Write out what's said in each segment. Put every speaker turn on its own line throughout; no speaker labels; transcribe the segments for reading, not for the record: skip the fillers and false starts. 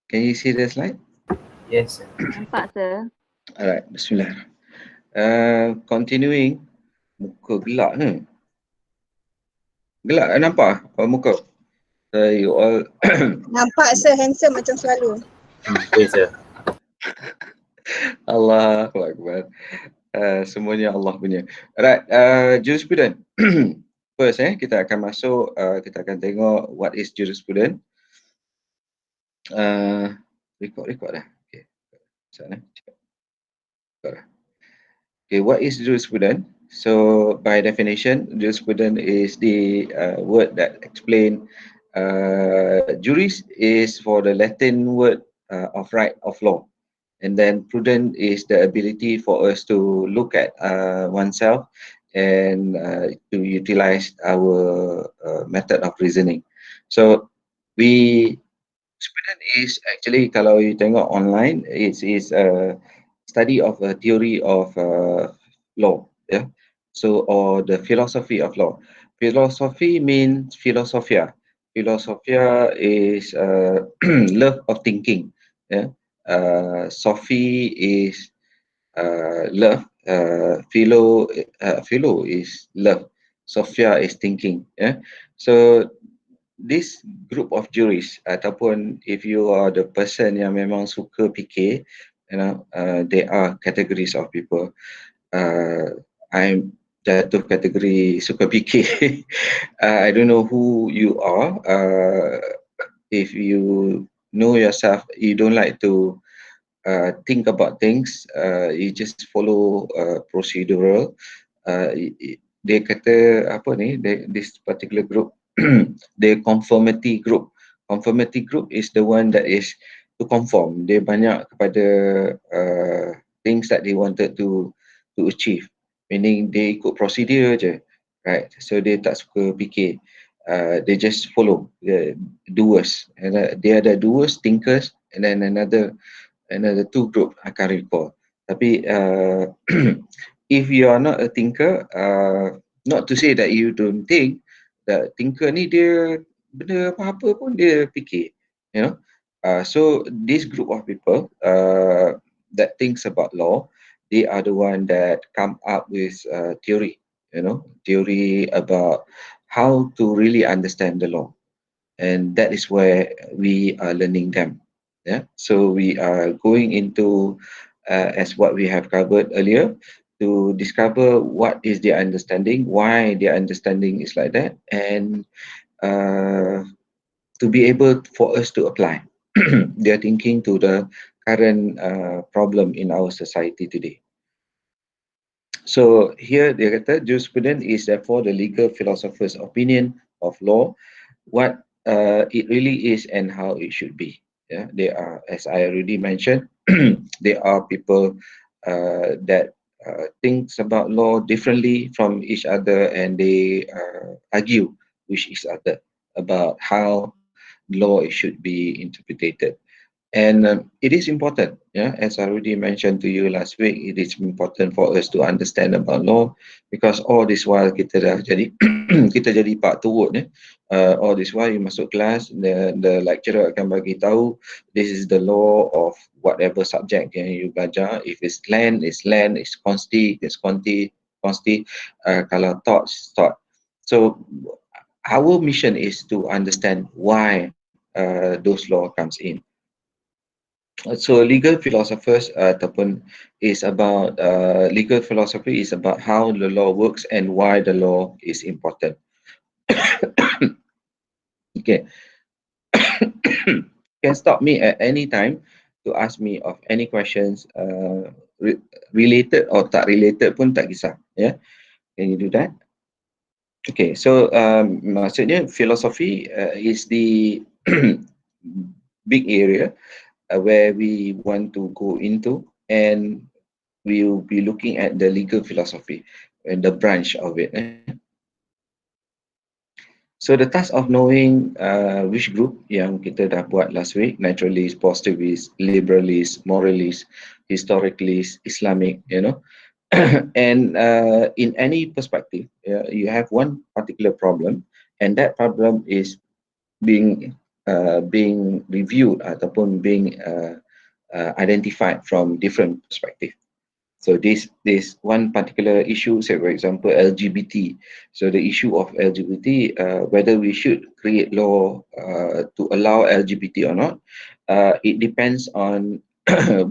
Can you see the slide?
Yes, sir.
Nampak, sir.
Alright, bismillah. Continuing. Muka gelap ni. Gelap nampak muka? You all
Nampak sir, handsome macam selalu.
Okay, sir.
Allahu Akbar. Semuanya Allah punya. Alright, jurisprudence. First kita akan masuk, kita akan tengok what is jurisprudence. Record dah. Okay. Sana. Record dah. Okay, what is jurisprudence? So by definition, jurisprudence is the word that explain juris is for the Latin word of right of law. And then prudent is the ability for us to look at oneself and to utilize our method of reasoning. So jurisprudence is actually, kalau you tengok online, it is a study of a theory of law, yeah. So or the philosophy of law. Philosophy means philosophia. Philosophia is love of thinking, yeah. Sophie is love. Philo is love. Sophia is thinking. Yeah. So this group of jurists ataupun if you are the person yang memang suka fikir, there are categories of people. I'm jatuh kategori suka fikir. I don't know who you are. If you know yourself, you don't like to think about things, you just follow procedural. Dia kata apa ni, this particular group, the conformity group. Conformity group is the one that is to conform. Dia banyak kepada things that they wanted to achieve. Meaning they ikut prosedur je, right? So dia tak suka fikir. They just follow the doers. And they are the doers, thinkers, and then another two group I can't recall. Tapi if you are not a thinker, not to say that you don't think, that thinker ni dia benda apa-apa pun dia fikir, you know. So this group of people that thinks about law, they are the one that come up with theory, theory about how to really understand the law, and that is where we are learning them. Yeah, so we are going into as what we have covered earlier, to discover what is their understanding, why their understanding is like that, and to be able for us to apply their thinking to the current problem in our society today. So here dia kata jurisprudence is therefore the legal philosopher's opinion of law, what it really is and how it should be. Yeah, they are, as I already mentioned, there are people that thinks about law differently from each other, and they argue with each other about how law should be interpreted. And it is important, yeah, as I already mentioned to you last week, it is important for us to understand about law, because all this while kita dah jadi kita jadi pak turut ni, all this while you masuk kelas, the lecturer akan bagi tahu this is the law of whatever subject yang you belajar. If it's land, it's land. It's consti, it's consti. Kalau thoughts, thought. So our mission is to understand why those law comes in. So legal philosophers ataupun is about legal philosophy is about how the law works and why the law is important. Okay. You can stop me at any time to ask me of any questions related or tak related pun tak kisah. Yeah, can you do that? Okay, so maksudnya philosophy is the big area where we want to go into, and we will be looking at the legal philosophy and the branch of it. So the task of knowing which group yang kita dah buat last week, naturalist, positivist, liberalist, moralist, historicalist, Islamic, and in any perspective, you have one particular problem, and that problem is being being reviewed ataupun being identified from different perspective. So this one particular issue, say for example LGBT. So the issue of LGBT, whether we should create law to allow LGBT or not, it depends on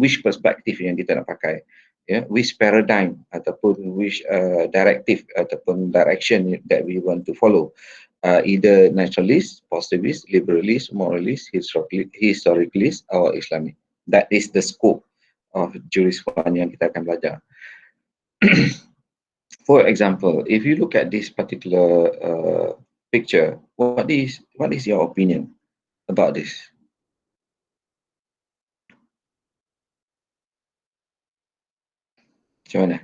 which perspective yang kita nak pakai, which paradigm ataupun which directive ataupun direction that we want to follow. Either naturalist, positivist, liberalist, moralist, historicalist, or Islamic. That is the scope of Juris 1 yang kita akan belajar. For example, if you look at this particular picture, what is your opinion about this? Macam mana?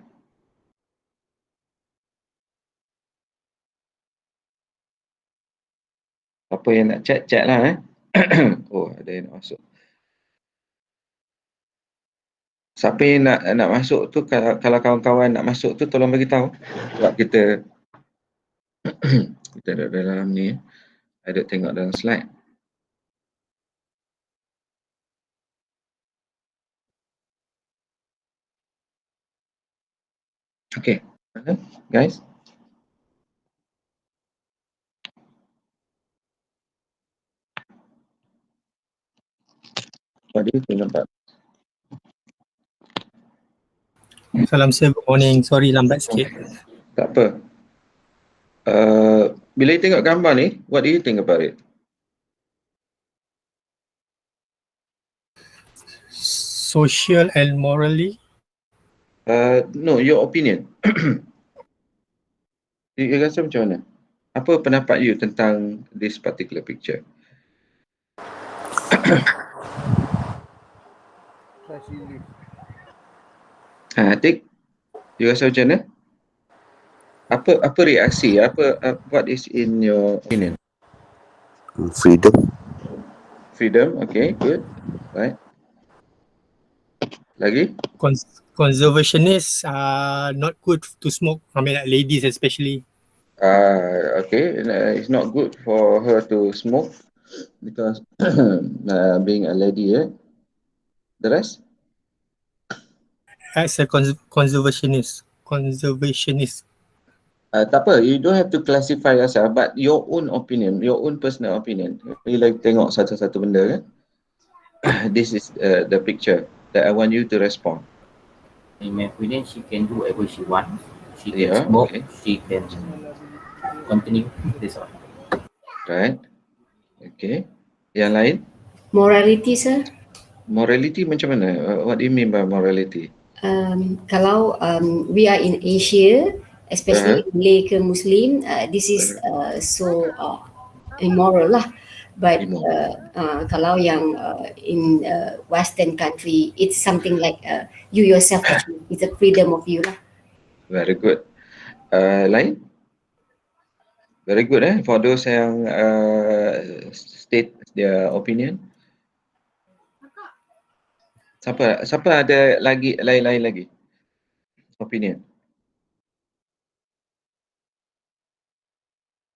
Apa yang nak chat lah Oh, ada yang nak masuk. Siapa yang nak masuk tu, kalau kawan-kawan nak masuk tu tolong bagi tahu. Sebab kita ada dalam ni. Ada tengok dalam slide. Okay, guys. What do you think about?
Salam sir, good morning. Sorry lambat sikit.
Tak apa. Bila you tengok gambar ni, what do you think about it?
Social and morally?
No, your opinion. You rasa macam mana? Apa pendapat you tentang this particular picture? Atik, you rasa macam mana? Apa reaksi? What is in your opinion? Freedom, okay, good. Right. Lagi?
Conservationists are not good to smoke. I mean, like ladies especially.
Okay, it's not good for her to smoke because being a lady, The rest?
As a conservationist.
Tak apa, you don't have to classify yourself, but your own opinion, your own personal opinion. Bila tengok satu-satu benda kan, this is the picture that I want you to respond.
In my opinion, she can do whatever she wants. She can smoke, she can continue this one.
Right. Okay. Yang lain?
Morality, sir.
Morality macam mana? What do you mean by morality?
Kalau we are in Asia, especially Malay ke Muslim, this is so immoral lah. But kalau yang in Western country, it's something like you yourself actually, it's a freedom of you lah.
Very good. Lain? Very good for those yang state their opinion. Siapa ada lagi lain lagi opinion?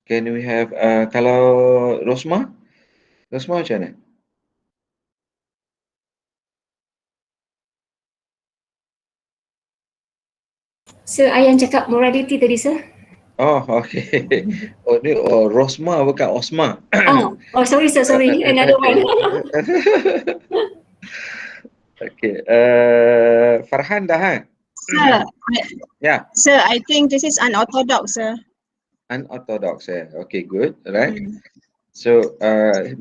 Can we have kalau Rosma macam mana?
Sir, I yang cakap morality tadi, sir.
Oh, okay. Rosma bukan Osma.
Sorry sir, sorry. Another one.
Okay. Farhan dah
Sir, Sir, I think this is unorthodox, sir.
Unorthodox, okay, good, right? So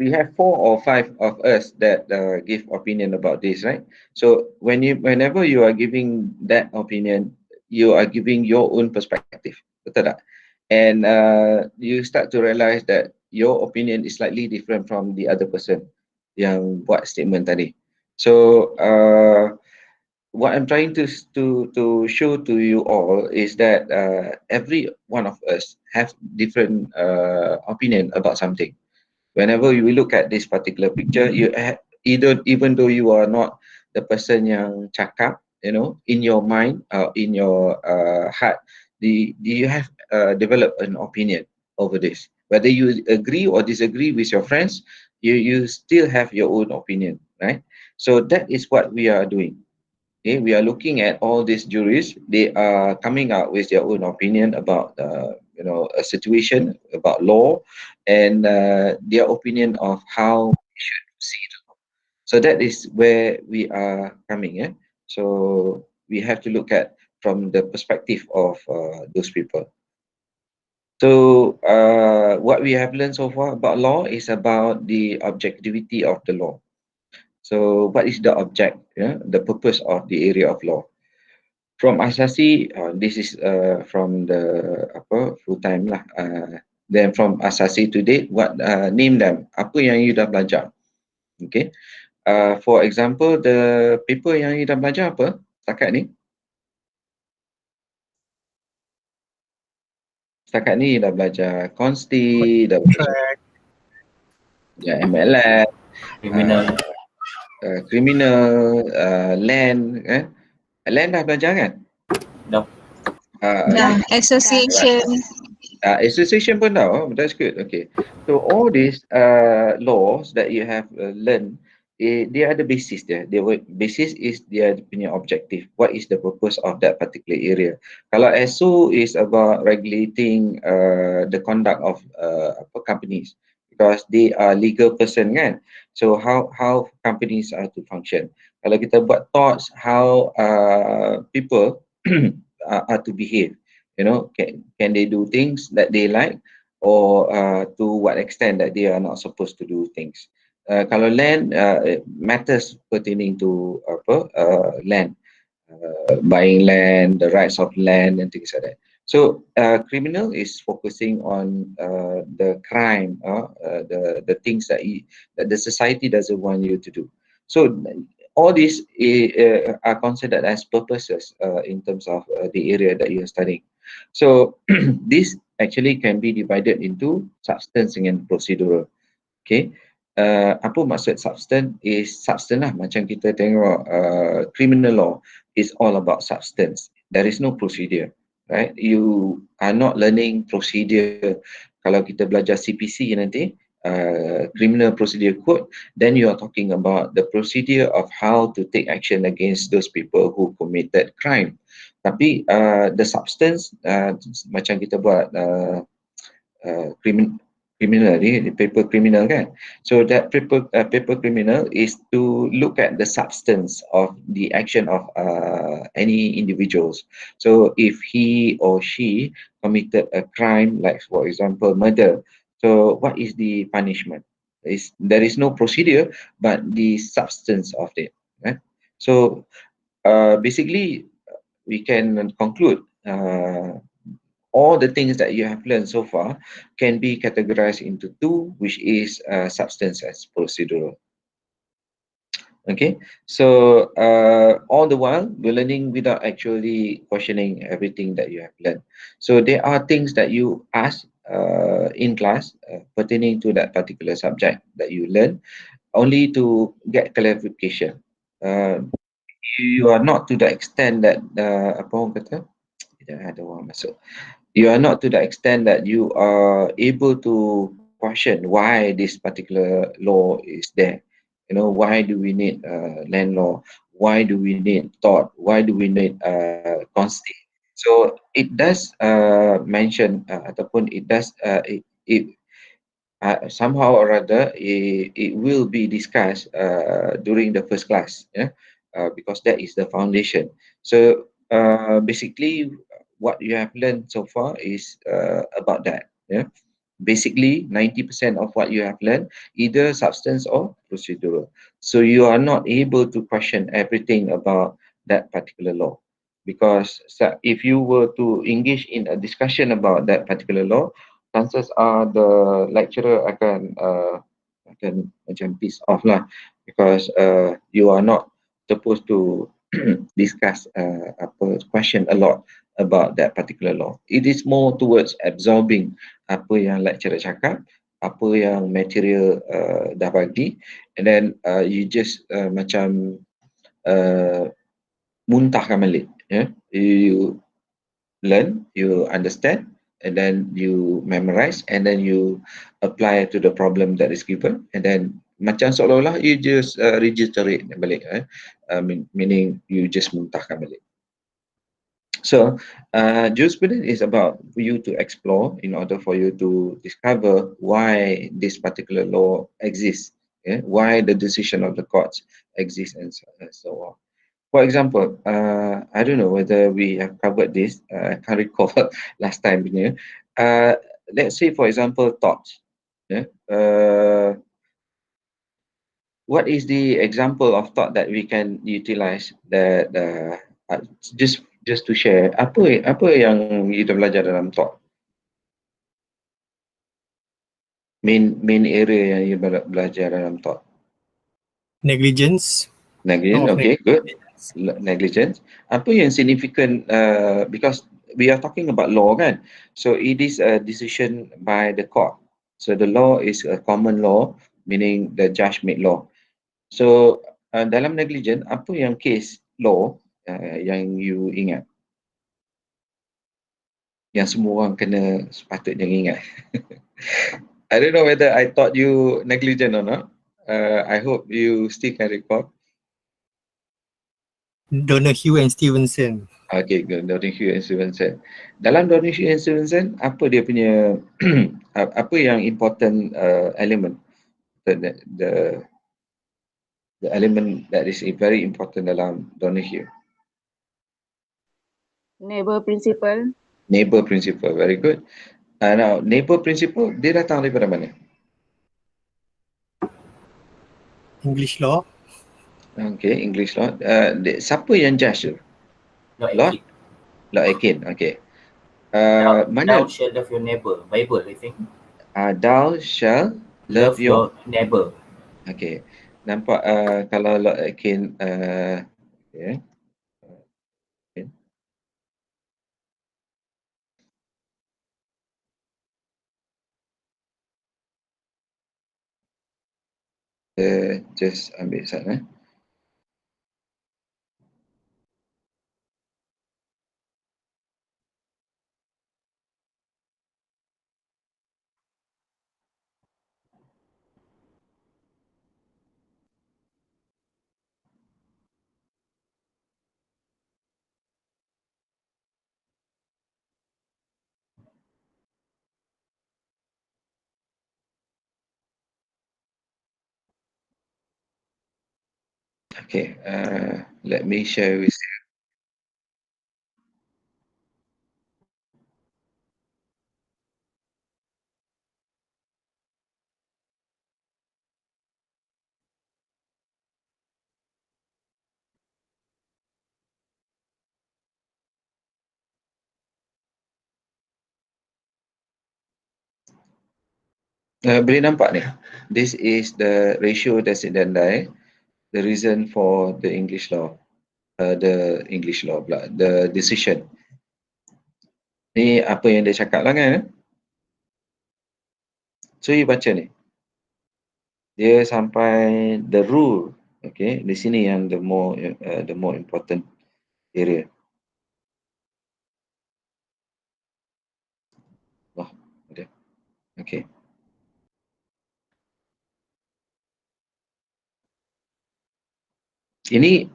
we have 4 or 5 of us that give opinion about this, right? So whenever you are giving that opinion, you are giving your own perspective, betul tak? And you start to realize that your opinion is slightly different from the other person yang buat statement tadi. So what I'm trying to show to you all is that every one of us have different opinion about something. Whenever you look at this particular picture, you even though you are not the person yang cakap, in your mind or in your heart, do you have developed an opinion over this? Whether you agree or disagree with your friends, you still have your own opinion, right? So that is what we are doing. Okay, we are looking at all these juries. They are coming out with their own opinion about a situation, about law, and their opinion of how we should see the law. So that is where we are coming. Yeah. So we have to look at from the perspective of those people. So what we have learned so far about law is about the objectivity of the law. So what is the object, yeah, the purpose of the area of law? From Asasi, this is from the full time lah. Then from Asasi to date, what name them? Apa yang you dah belajar? Okay. For example, the paper yang you dah belajar apa setakat ni? Setakat ni dah belajar Consti, dah belajar MLM, criminal, land, land dah belajar kan?
Dah.
Association.
Association pun dah. Oh, that's good. Okay. So all these laws that you have learned, they are the basis there. The basis is their punya objective. What is the purpose of that particular area? Kalau SO is about regulating the conduct of companies, because they are legal person kan. So how companies are to function. Kalau kita buat thoughts, how people are to behave. You know, can they do things that they like, or to what extent that they are not supposed to do things. Kalau land, matters pertaining to land, buying land, the rights of land and things like that. So criminal is focusing on the crime, the things that the society doesn't want you to do. So all these are considered as purposes in terms of the area that you are studying. So this actually can be divided into substance and procedural. Okay. Apa maksud substance? Is substance lah, macam kita tengok criminal law is all about substance. There is no procedure, right? You are not learning procedure. Kalau kita belajar CPC nanti, criminal procedure code, then you are talking about the procedure of how to take action against those people who committed crime. Tapi the substance, macam kita buat criminal ni, paper criminal kan. So that paper criminal is to look at the substance of the action of any individuals. So if he or she committed a crime, like for example murder, so what is the punishment? There is no procedure, but the substance of it. Right? So basically, we can conclude all the things that you have learned so far can be categorized into two, which is substance as procedural. Okay, so all the while we're learning without actually questioning everything that you have learned. So there are things that you ask in class pertaining to that particular subject that you learn, only to get clarification. You are not to the extent that apa orang kata, ada orang masuk. You are not to the extent that you are able to question why this particular law is there. You know, why do we need land law? Why do we need tort? Why do we need consti? So it does mention ataupun it does somehow or other it will be discussed during the first class, yeah, because that is the foundation. So basically what you have learned so far is about that, yeah. Basically 90% of what you have learned, either substance or procedural. So you are not able to question everything about that particular law, because if you were to engage in a discussion about that particular law, chances are the lecturer akan macam piss off lah, because you are not supposed to discuss question a lot about that particular law. It is more towards absorbing apa yang lecturer cakap, apa yang material dah bagi, and then you just macam muntahkan balik, yeah? You learn, you understand, and then you memorize, and then you apply to the problem that is given, and then macam seolah-olah you just reiterate balik, meaning you just muntahkan balik. So jurisprudence is about you to explore in order for you to discover why this particular law exists, why the decision of the courts exists, and so on. For example, I don't know whether we have covered this. I can't recall last time. Let's say, for example, torts. What is the example of tort that we can utilize that just to share? Apa yang kita belajar dalam tort? Main area yang you belajar dalam tort?
Negligence.
Negligence, okay, good. Negligence. Apa yang significant, because we are talking about law, kan? So it is a decision by the court. So the law is a common law, meaning the judge made law. So dalam negligence, apa yang case law yang you ingat? Yang semua orang kena sepatutnya ingat. I don't know whether I taught you negligence or not. I hope you still can recall.
Donoghue and Stevenson.
Okay, good. Donoghue and Stevenson. Dalam Donoghue and Stevenson, apa dia punya apa yang important element? The element that is very important dalam Donoghue.
Neighbor principle.
Neighbor principle, very good. Now, neighbor principle, dia datang daripada mana?
English law.
Okay, English law. Siapa yang judge tu? Lord Akin, okay.
Thou shall love your neighbor. Bible, I think.
Thou shall love your
neighbor.
Okay. Nampak kalau Lord Akin, okay. Just ambil sana. Okay, let me share with you. Boleh nampak ni? This is the ratio decidendi, the reason for the English law, the decision. Ni apa yang dia cakap lah, kan? So you baca ni. Dia sampai the rule, okay? Di sini yang the more important area. Wah, ada. Okay. Ini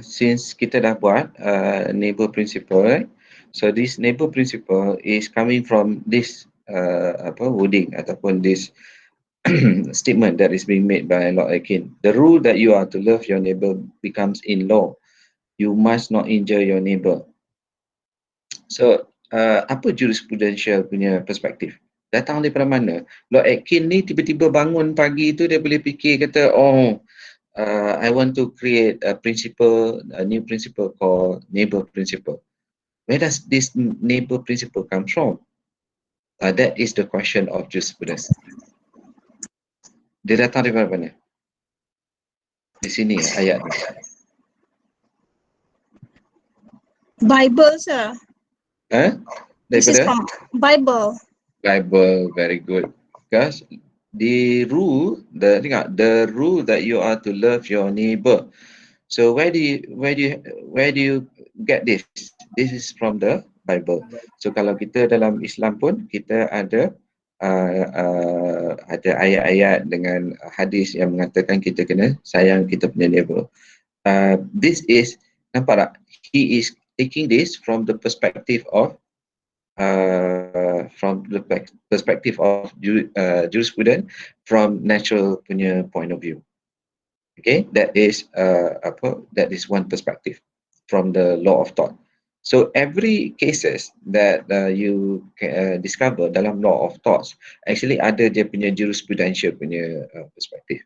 since kita dah buat neighbor principle, right? So this neighbor principle is coming from this wording ataupun this statement that is being made by Lord Akin. The rule that you are to love your neighbor becomes in law. You must not injure your neighbor. So apa jurisprudential punya perspektif? Datang daripada mana? Lord Akin ni tiba-tiba bangun pagi tu dia boleh fikir kata, I want to create a new principle called neighbor principle. Where does this neighbor principle come from? That is the question of jurisprudence. Dia datang dari mana? Di sini ayat ni.
Bible, sir. This is from Bible.
Bible, very good. Because the rule that you are to love your neighbor. So where do you get this? This is from the Bible. So kalau kita dalam Islam pun kita ada ayat-ayat dengan hadis yang mengatakan kita kena sayang kita punya neighbor. This is, nampak tak? He is taking this from the perspective of jurisprudence, from natural punya point of view. Okay, that is one perspective from the law of thought. So every cases that you discover dalam law of thoughts actually ada dia punya jurisprudential punya perspektif.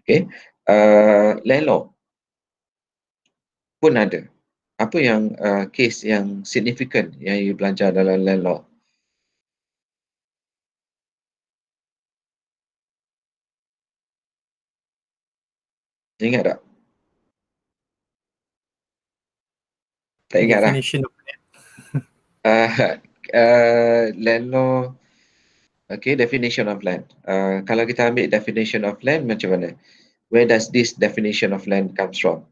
Okay, land law pun ada. Apa yang case yang significant yang you belajar dalam land law? Ingat tak? Tak ingat lah.
Definition of
Land law. Okay, definition of land. Kalau kita ambil definition of land, macam mana? Where does this definition of land comes from?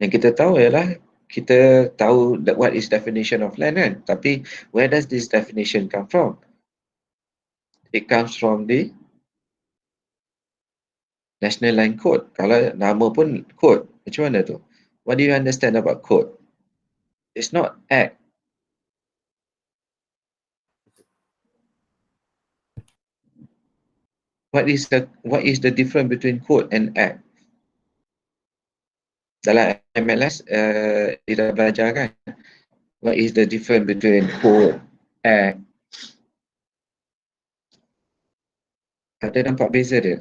Yang kita tahu ialah, kita tahu that what is definition of land kan? Tapi where does this definition come from? It comes from the National Land Code. Kalau nama pun code, macam mana tu? What do you understand about code? It's not act. What is the difference between code and act? Dalam MLS kita belajar kan? What is the difference between code, act? Ada nampak beza dia?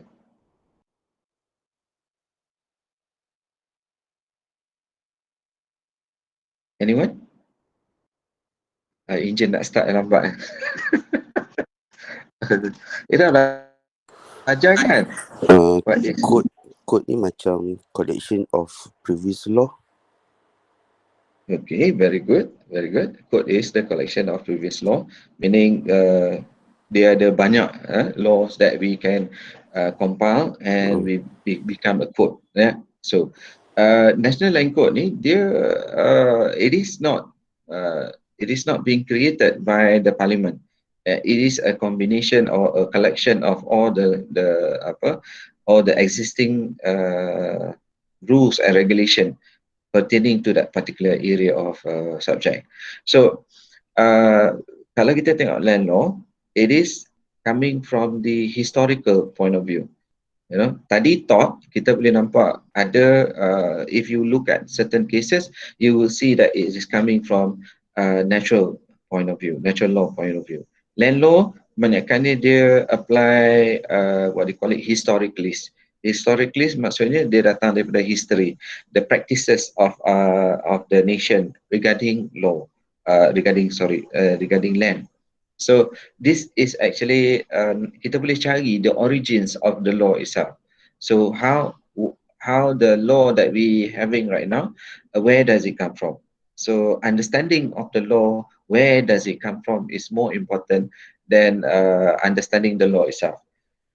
Anyone? Enjin nak start lambat. Ira belajar kan?
Code ni macam collection of previous law.
Okay, very good, very good. Code is the collection of previous law, meaning dia ada banyak laws that we can compile and we become a code. Yeah. So National Land Code ni dia it is not being created by the Parliament. It is a combination or a collection of all the existing rules and regulation pertaining to that particular area of subject. So kalau kita tengok land law, it is coming from the historical point of view. You know, tadi thought kita boleh nampak ada if you look at certain cases, you will see that it is coming from natural point of view, natural law point of view. Land law banyakkannya dia apply what they call it historicalist. Historicalist maksudnya dia datang daripada history, the practices of the nation regarding law, regarding land. So this is actually kita boleh cari the origins of the law itself. So how the law that we having right now, where does it come from? So understanding of the law, where does it come from, is more important than understanding the law itself.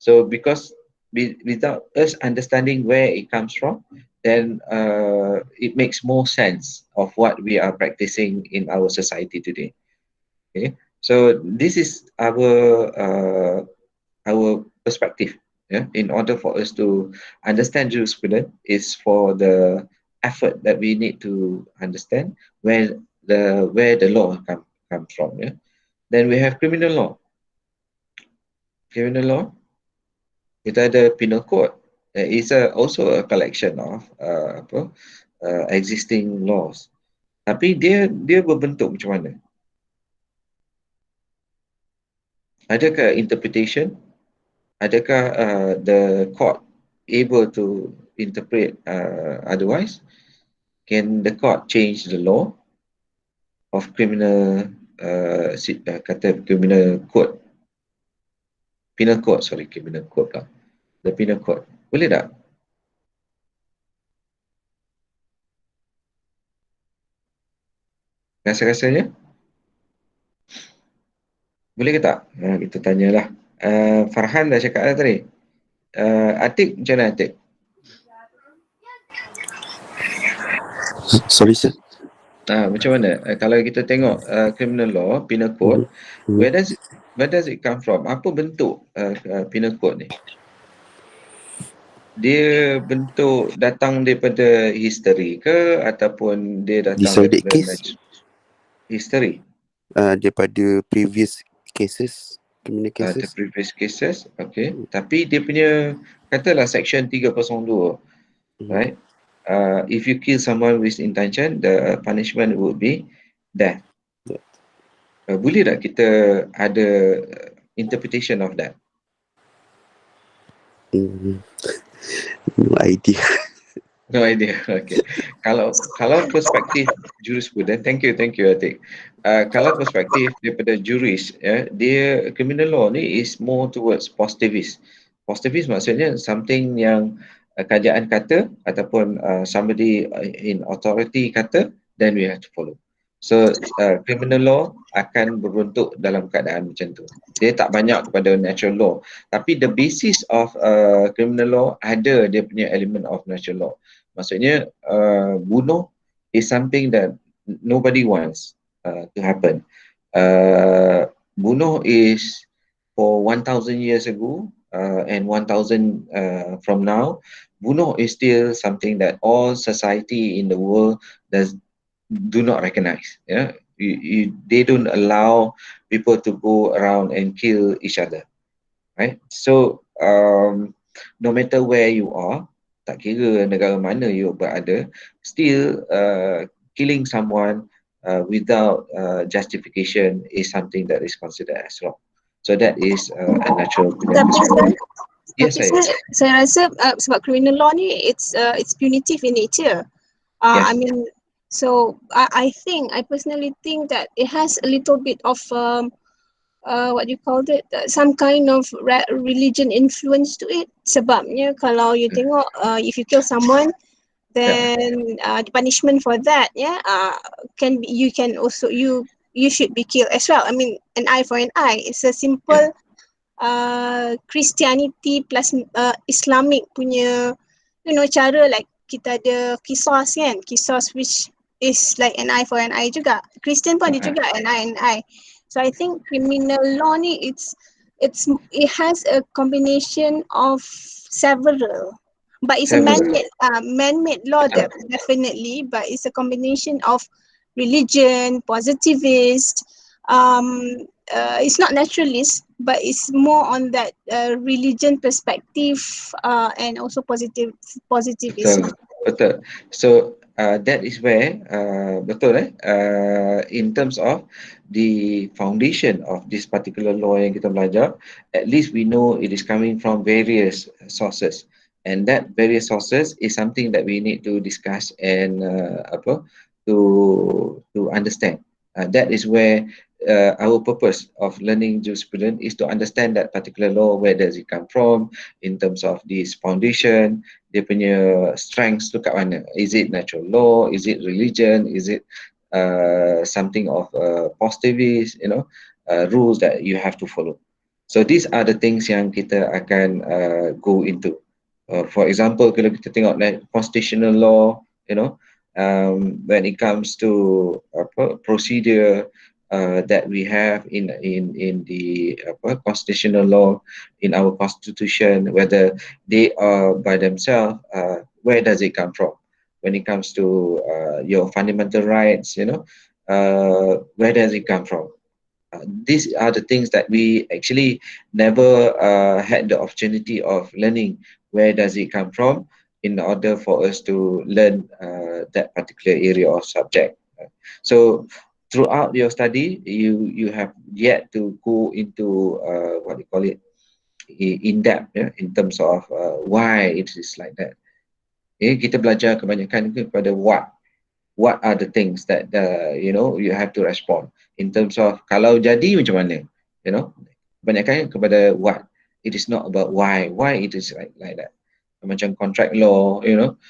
So because without us understanding where it comes from, then it makes more sense of what we are practicing in our society today. Okay. So this is our perspective. Yeah, in order for us to understand jurisprudence, is for the effort that we need to understand where the law come from. Yeah. Then we have criminal law. Criminal law, kita ada penal code. It's also a collection of existing laws. Tapi dia berbentuk macam mana? Adakah interpretation? Adakah the court able to interpret otherwise? Can the court change the law of criminal criminal code? Penal code, sorry, criminal code lah. The penal code. Boleh tak? Rasa-rasanya? Boleh ke tak? Kita tanyalah. Farhan dah cakap dah tadi. Atik, macam mana Atik?
Sorry sir.
Macam mana? Kalau kita tengok criminal law, penal code, where does it come from? Apa bentuk penal code ni? Dia bentuk datang daripada history ke ataupun dia datang
Decided
daripada
case?
History?
Daripada previous cases, criminal
The
cases.
previous cases, okay. Tapi dia punya, katalah section 302, right? If you kill someone with intention, the punishment would be death. Boleh tak kita ada interpretation of that?
No idea.
No idea. Okay. Kalau perspektif jurisprudence, thank you Atik. Kalau perspektif daripada juris, dia criminal law ni is more towards positivist. Positivist maksudnya something yang kerajaan kata ataupun somebody in authority kata, then we have to follow. So criminal law akan berbentuk dalam keadaan macam tu. Dia tak banyak kepada natural law. Tapi the basis of criminal law ada dia punya element of natural law. Maksudnya bunuh is something that nobody wants to happen. Bunuh is for 1,000 years ago and 1,000 from now. Bunuh is still something that all society in the world do not recognize. Yeah, they don't allow people to go around and kill each other, right? So no matter where you are, tak kira negara mana you berada, still killing someone without justification is something that is considered as wrong. So that is a natural. Yes,
saya rasa sebab criminal law ni it's punitive in nature.
Yes.
I mean, so I personally think that it has a little bit of what you called it, some kind of religion influence to it. Sebabnya kalau you tengok if you kill someone, then the punishment for that can be, you can also you should be killed as well. I mean, an eye for an eye. It's a simple Christianity plus Islamic punya, you know, cara like kita ada qisas kan, qisas which is like an eye for an eye juga. Christian pun ada juga an eye. So I think criminal law ni it has a combination of several, but it's a man-made law definitely, but it's a combination of religion, positivist. It's not naturalist, but it's more on that religion perspective and also positivism.
Betul. So that is where in terms of the foundation of this particular law yang kita belajar, at least we know it is coming from various sources, and that various sources is something that we need to discuss and to understand. That is where our purpose of learning jurisprudence is to understand that particular law, where does it come from in terms of this foundation, dia punya strengths tu kat mana. Is it natural law? Is it religion? Is it something of positivist, you know, rules that you have to follow. So these are the things yang kita akan go into. For example, kalau kita tengok constitutional law, you know, when it comes to procedure that we have in the constitutional law in our constitution, whether they are by themselves, where does it come from? When it comes to your fundamental rights, you know, where does it come from? These are the things that we actually never had the opportunity of learning. Where does it come from in order for us to learn that particular area of subject? So throughout your study, you have yet to go into what you call it, in depth, in terms of why it is like that. Kita belajar kebanyakan kepada what are the things that you know you have to respond in terms of kalau jadi macam mana, you know, kebanyakan kepada what. It is not about why it is like that. Macam contract law, you know,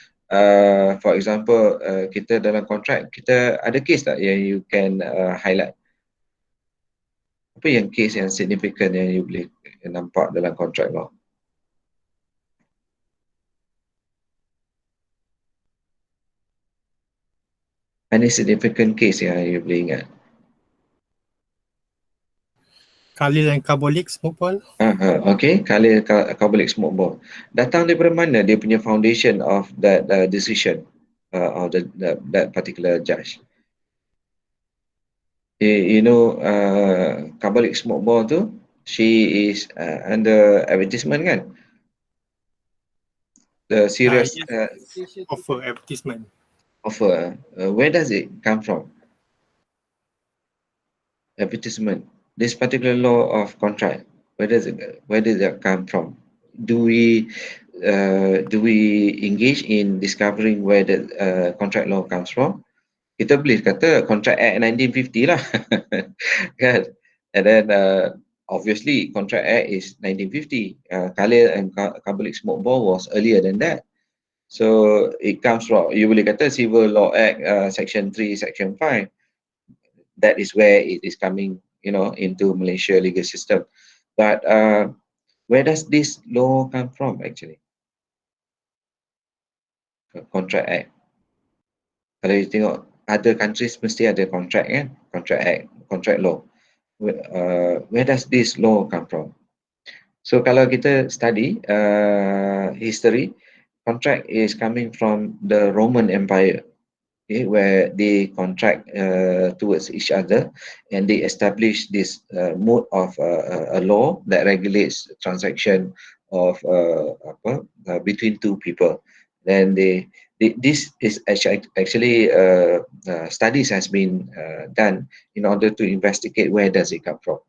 for example, kita dalam contract, kita ada case tak yang you can highlight? Apa yang case yang significant yang you boleh nampak dalam contract law? Any significant case yang you boleh ingat?
Khalil and Carbolic smoke ball.
Okay, Khalil Carbolic smoke ball. Datang daripada mana dia punya foundation of that decision of that particular judge? You know, Carbolic smoke ball tu, she is under advertisement kan? The serious
Offer advertisement.
offer. Where does it come from? Advertisement. This particular law of contract. Where does that come from? Do we engage in discovering where the contract law comes from? Kita boleh kata Contract Act 1950 lah. Kan? And then obviously Contract Act is 1950. Khalil and Carbolic smoke ball was earlier than that. So it comes from, you boleh kata Civil Law Act Section 3, Section 5. That is where it is coming, you know, into Malaysia legal system. But where does this law come from actually? Contract Act. Kalau you tengok other countries mesti ada contract kan, Contract Act, contract law. Where does this law come from? So kalau kita study history, contract is coming from the Roman Empire, okay, where they contract towards each other and they establish this mode of a law that regulates transaction of between two people. Then this is actually studies has been done in order to investigate where does it come from.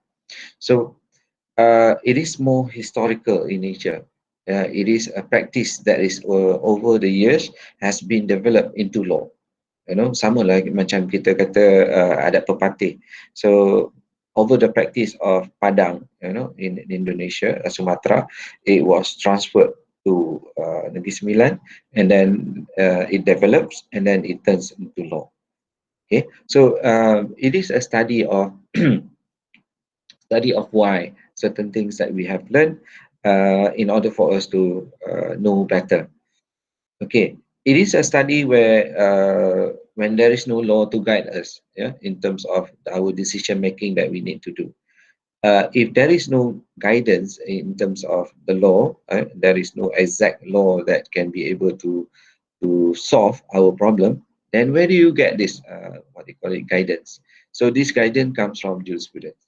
So it is more historical in nature. It is a practice that is over the years has been developed into law. You know, sama lah macam kita kata adat pepatih. So over the practice of Padang, you know, in Indonesia, Sumatra, it was transferred to Negeri Sembilan, and then it develops and then it turns into law. Okay, so it is a study of why certain things that we have learned in order for us to know better. Okay, it is a study where when there is no law to guide us, yeah, in terms of our decision making that we need to do. If there is no guidance in terms of the law, there is no exact law that can be able to solve our problem, then where do you get this, what they call it, guidance? So this guidance comes from jurisprudence.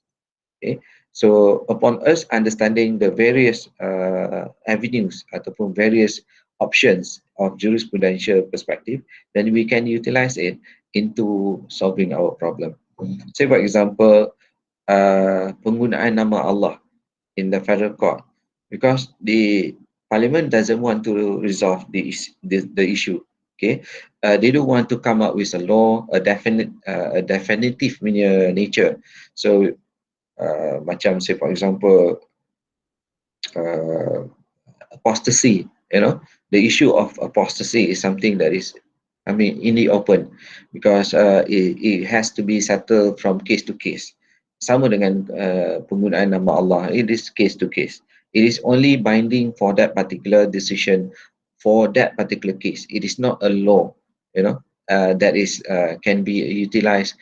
Okay, so upon us understanding the various avenues ataupun various options of jurisprudential perspective, then we can utilize it into solving our problem. Say for example, penggunaan nama Allah in the federal court, because the parliament doesn't want to resolve the issue. Okay, they don't want to come up with a law, a definitive nature. So macam say for example apostasy, you know, the issue of apostasy is something that is, I mean, in the open, because it has to be settled from case to case. Sama dengan penggunaan nama Allah, it is case to case. It is only binding for that particular decision for that particular case. It is not a law, you know, that is can be utilized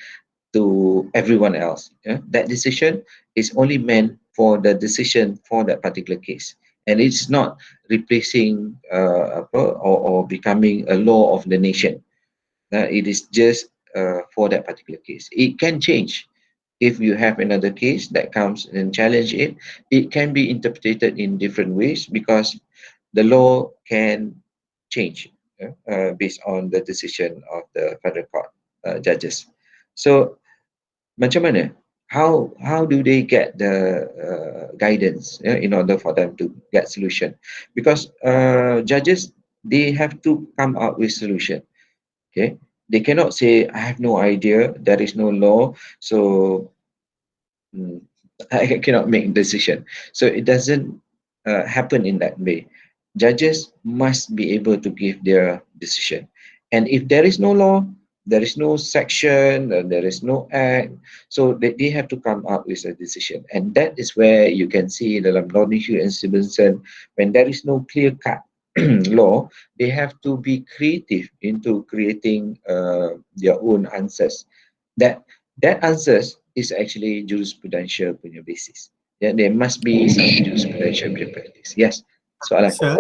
to everyone else. Yeah? That decision is only meant for the decision for that particular case, and it's not replacing or becoming a law of the nation. It is just for that particular case. It can change. If you have another case that comes and challenge it, it can be interpreted in different ways because the law can change based on the decision of the federal court judges. So, macam mana? How do they get the guidance in order for them to get solution? Because judges, they have to come up with solution. Okay, they cannot say I have no idea, there is no law, so I cannot make decision. So it doesn't happen in that way. Judges must be able to give their decision, and if there is no law, there is no section, there is no act, so they have to come up with a decision. And that is where you can see dalam Lornishu and Stevenson, when there is no clear cut law, they have to be creative into creating their own answers. That answers is actually jurisprudential punya basis. There must be some jurisprudential basis. Yes, soalan.
Sir,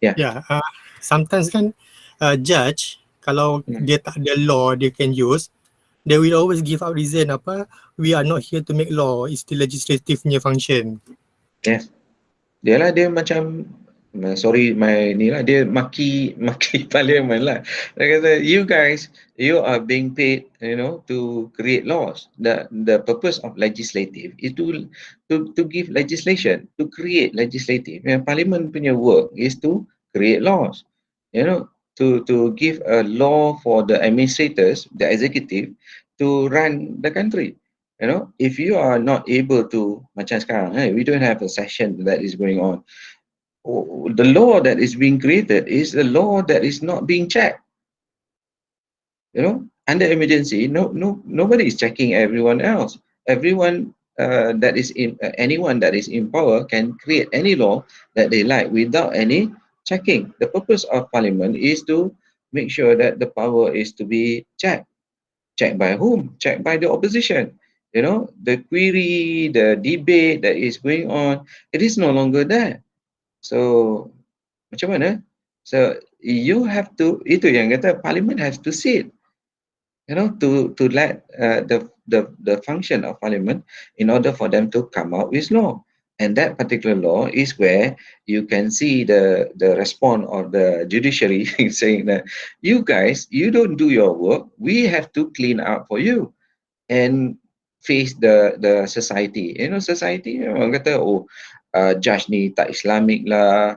Yeah.
yeah. Sometimes kan judge kalau dia tak ada law they can use, they will always give out reason apa, we are not here to make law, it's the legislative punya function.
Yes. Dia macam sorry my ni lah, dia maki parliament lah. Dia kata you guys, you are being paid, to create laws. The purpose of legislative is to give legislation, to create legislative. Parliament punya work is to create laws, to give a law for the administrators, the executive, to run the country. If you are not able to, macam sekarang, we don't have a session that is going on. The law that is being created is a law that is not being checked. Under emergency, nobody is checking everyone else. Everyone anyone that is in power can create any law that they like without any checking. The purpose of parliament is to make sure that the power is to be checked. Checked by whom? Checked by the opposition. The query, the debate that is going on, it is no longer there. So, macam mana? So, you have to, itu yang kata parliament has to sit, to let the function of parliament in order for them to come out with law. And that particular law is where you can see the response of the judiciary saying that you guys, you don't do your work, we have to clean up for you and face the society. Society orang kata judge ni tak Islamic lah,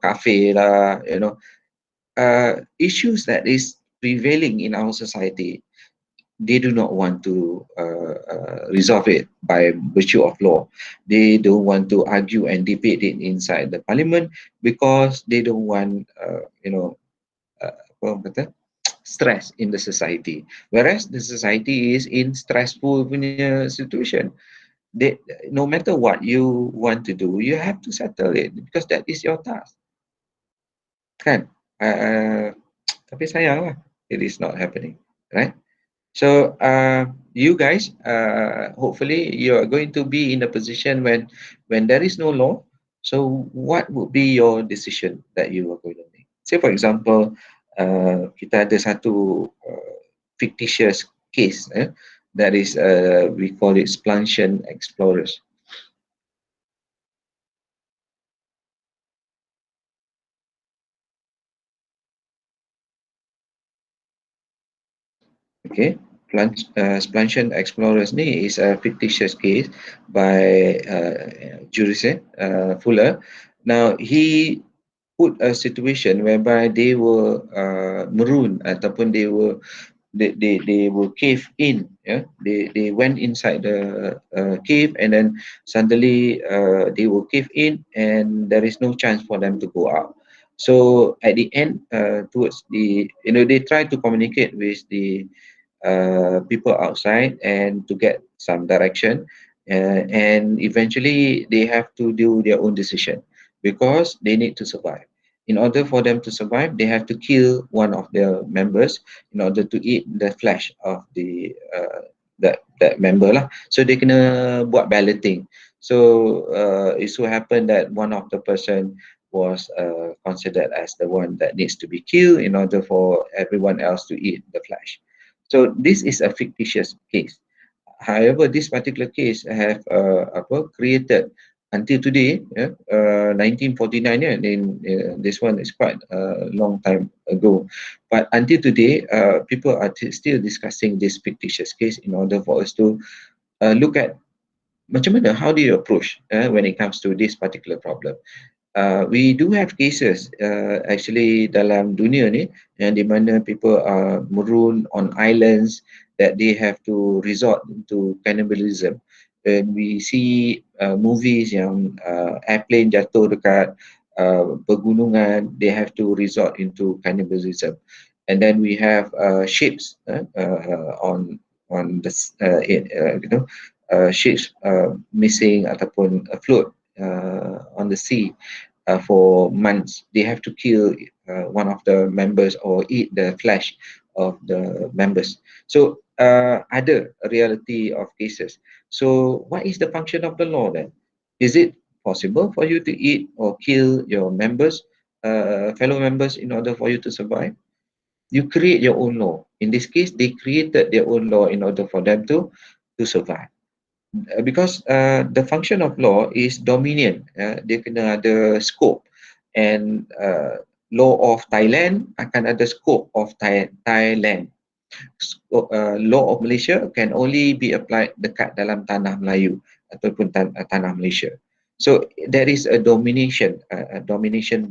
kafir lah, issues that is prevailing in our society. They do not want to resolve it by virtue of law. They don't want to argue and debate it inside the parliament because they don't want, stress in the society. Whereas the society is in stressful punya situation. No matter what you want to do, you have to settle it because that is your task. Kan? Tapi sayang lah, it is not happening, right? So you guys, hopefully you are going to be in a position when there is no law. So what would be your decision that you are going to make? Say for example, kita ada satu fictitious case, that is we call it Splanchen Explorers. Okay. Splanchen Explorers ni is a fictitious case by Juris Fuller. Now he put a situation whereby they were marooned ataupun they were cave in. They went inside the cave and then suddenly they were cave in and there is no chance for them to go out. So at the end, towards the they try to communicate with the people outside and to get some direction, and eventually they have to do their own decision because they need to survive. In order for them to survive, they have to kill one of their members in order to eat the flesh of the that member lah. So they kena buat balloting. So it so happened that one of the person was considered as the one that needs to be killed in order for everyone else to eat the flesh. So this is a fictitious case. However, this particular case have created until today, 1949. This one is quite a long time ago, but until today, people are still discussing this fictitious case in order for us to look at macam mana, how do you approach when it comes to this particular problem. We do have cases actually dalam dunia ni yang di mana people are marooned on islands that they have to resort to cannibalism. And we see movies yang airplane jatuh dekat pegunungan, they have to resort into cannibalism. And then we have ships on the ships missing ataupun afloat on the sea. for months. They have to kill one of the members or eat the flesh of the members. So ada a reality of cases. So what is the function of the law then? Is it possible for you to eat or kill your members, fellow members, in order for you to survive? You create your own law. In this case, they created their own law in order for them to survive. Because the function of law is dominion. Dia kena ada scope. And law of Thailand akan ada scope of Thailand. Law of Malaysia can only be applied dekat dalam tanah Melayu ataupun tanah Malaysia. So there is a domination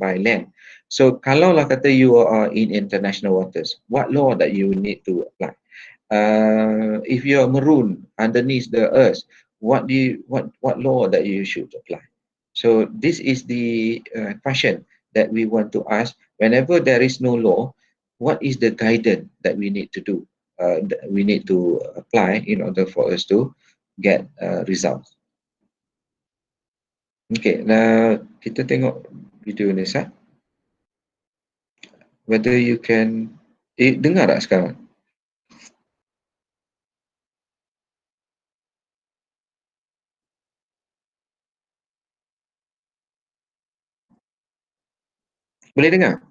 by land. So kalau lah kata you are in international waters, what law that you need to apply? If you are marooned underneath the earth, what law that you should apply? So this is the question that we want to ask. Whenever there is no law, what is the guidance that we need to do? We need to apply in order for us to get results. Okay, nah kita tengok video ni sah. Whether you can dengar tak sekarang? Boleh dengar?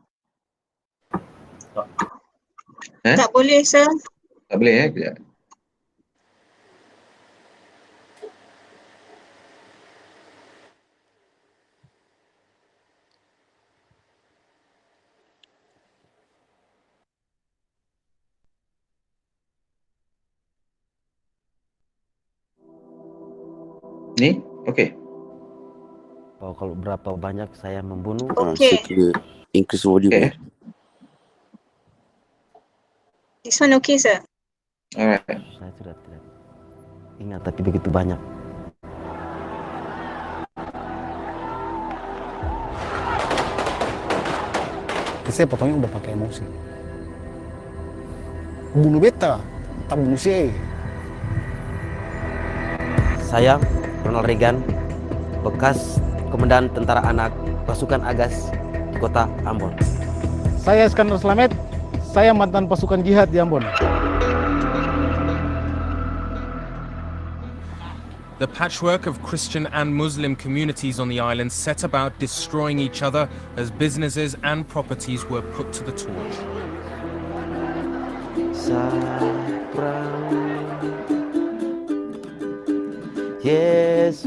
Tak boleh, sir.
Tak boleh kejap. Ni? Okay.
Kalau berapa banyak saya membunuh?
Okay.
Increase volume.
Okay.
This one okay, sir.
Alright.
Saya sudah tidak ingat, tapi begitu banyak.
Saya potongnya udah pakai emosi. Bunuh beta, tak bunuh si.
Saya Ronald Reagan, bekas komandan tentara anak pasukan Agas di kota Ambon.
Saya Iskandar Slamet, saya mantan pasukan jihad di Ambon.
The patchwork of Christian and Muslim communities on the island set about destroying each other as businesses and properties were put to the torch.
Yesus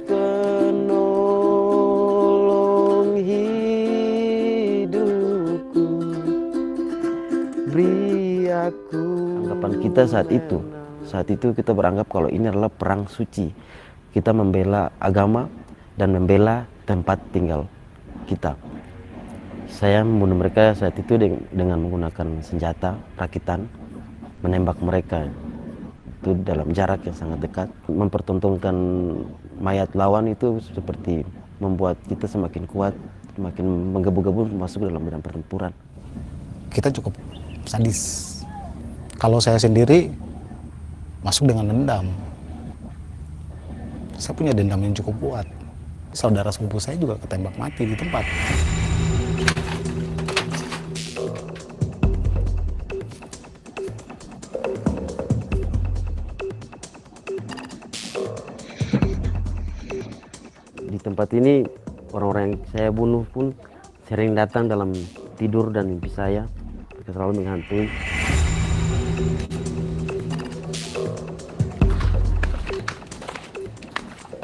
penolong hidupku, beri aku. Anggapan kita saat itu kita beranggap kalau ini adalah perang suci. Kita membela agama dan membela tempat tinggal kita. Saya membunuh mereka saat itu dengan menggunakan senjata rakitan, menembak mereka itu dalam jarak yang sangat dekat. Mempertontonkan mayat lawan itu seperti membuat kita semakin kuat, semakin menggebu-gebu masuk dalam medan pertempuran.
Kita cukup sadis. Kalau saya sendiri masuk dengan dendam. Saya punya dendam yang cukup kuat. Saudara sepupu saya juga ketembak mati di tempat.
Di tempat ini orang-orang yang saya bunuh pun sering datang dalam tidur dan mimpi saya. Mereka selalu menghantui.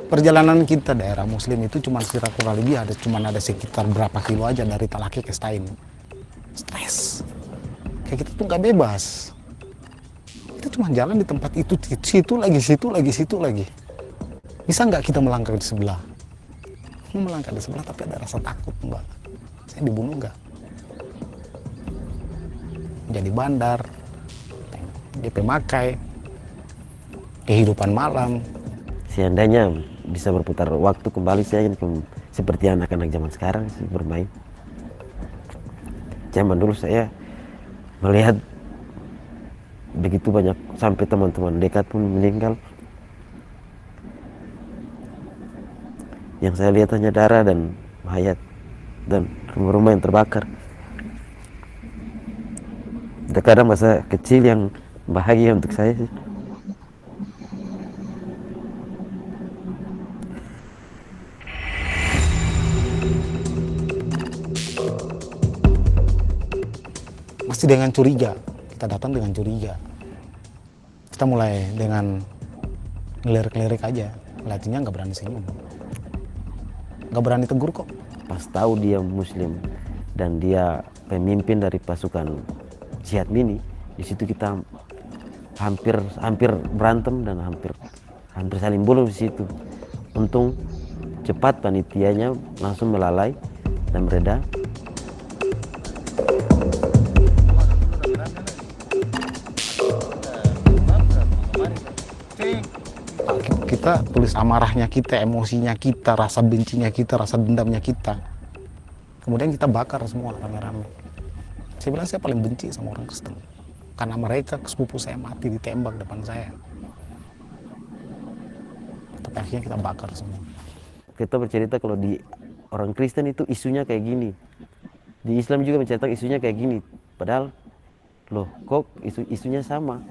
Perjalanan kita daerah muslim itu cuma kurang lebih ada sekitar berapa kilo aja dari Talake ke Stain. Stres. Kayak kita tuh nggak bebas. Kita cuma jalan di tempat itu, situ lagi. Bisa nggak kita melangkah di sebelah? Melangkah di sebelah tapi ada rasa takut, Mbak. Saya dibunuh nggak? Jadi bandar, DP Makai, kehidupan malam.
Seandainya bisa berputar waktu kembali, saya ingin seperti anak-anak zaman sekarang bermain. Zaman dulu saya melihat begitu banyak sampai teman-teman dekat pun meninggal. Yang saya lihat hanya darah dan mayat dan rumah-rumah yang terbakar. Terkadang masa kecil yang bahagia untuk saya sih.
Masih dengan curiga, kita datang dengan curiga. Kita mulai dengan ngelirik-ngelirik aja, ngeliatinnya nggak berani senyum, nggak berani tegur kok.
Pas tahu dia Muslim dan dia pemimpin dari pasukan jihad mini, di situ kita hampir berantem dan hampir saling bunuh di situ. Untung cepat panitianya langsung melalai dan mereda.
Kita tulis amarahnya kita, emosinya kita, rasa bencinya kita, rasa dendamnya kita. Kemudian kita bakar semua rame-rame. Saya bilang saya paling benci sama orang Kristen. Karena mereka sepupu saya mati ditembak depan saya. Tapi akhirnya kita bakar semua.
Kita bercerita kalau di orang Kristen itu isunya kayak gini. Di Islam juga menceritakan isunya kayak gini. Padahal loh kok isunya sama.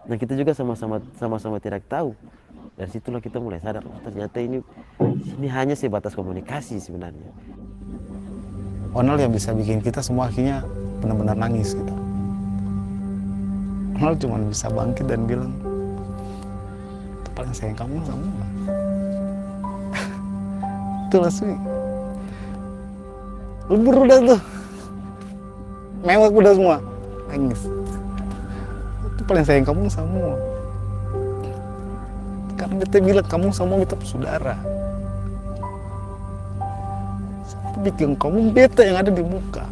Nah kita juga sama-sama tidak tahu. Dari situlah kita mulai sadar, oh, ternyata ini hanya sebatas komunikasi sebenarnya.
Onel yang bisa bikin kita semua akhirnya benar-benar nangis gitu. Onel cuma bisa bangkit dan bilang, itu paling sayang kamu semua. Itulah sih. Lebur udah tuh. Mewah udah semua. Nangis. Itu paling sayang kamu semua. Karena beta bilang kamu semua kita saudara. Siapa bikin kamu beta yang ada di muka?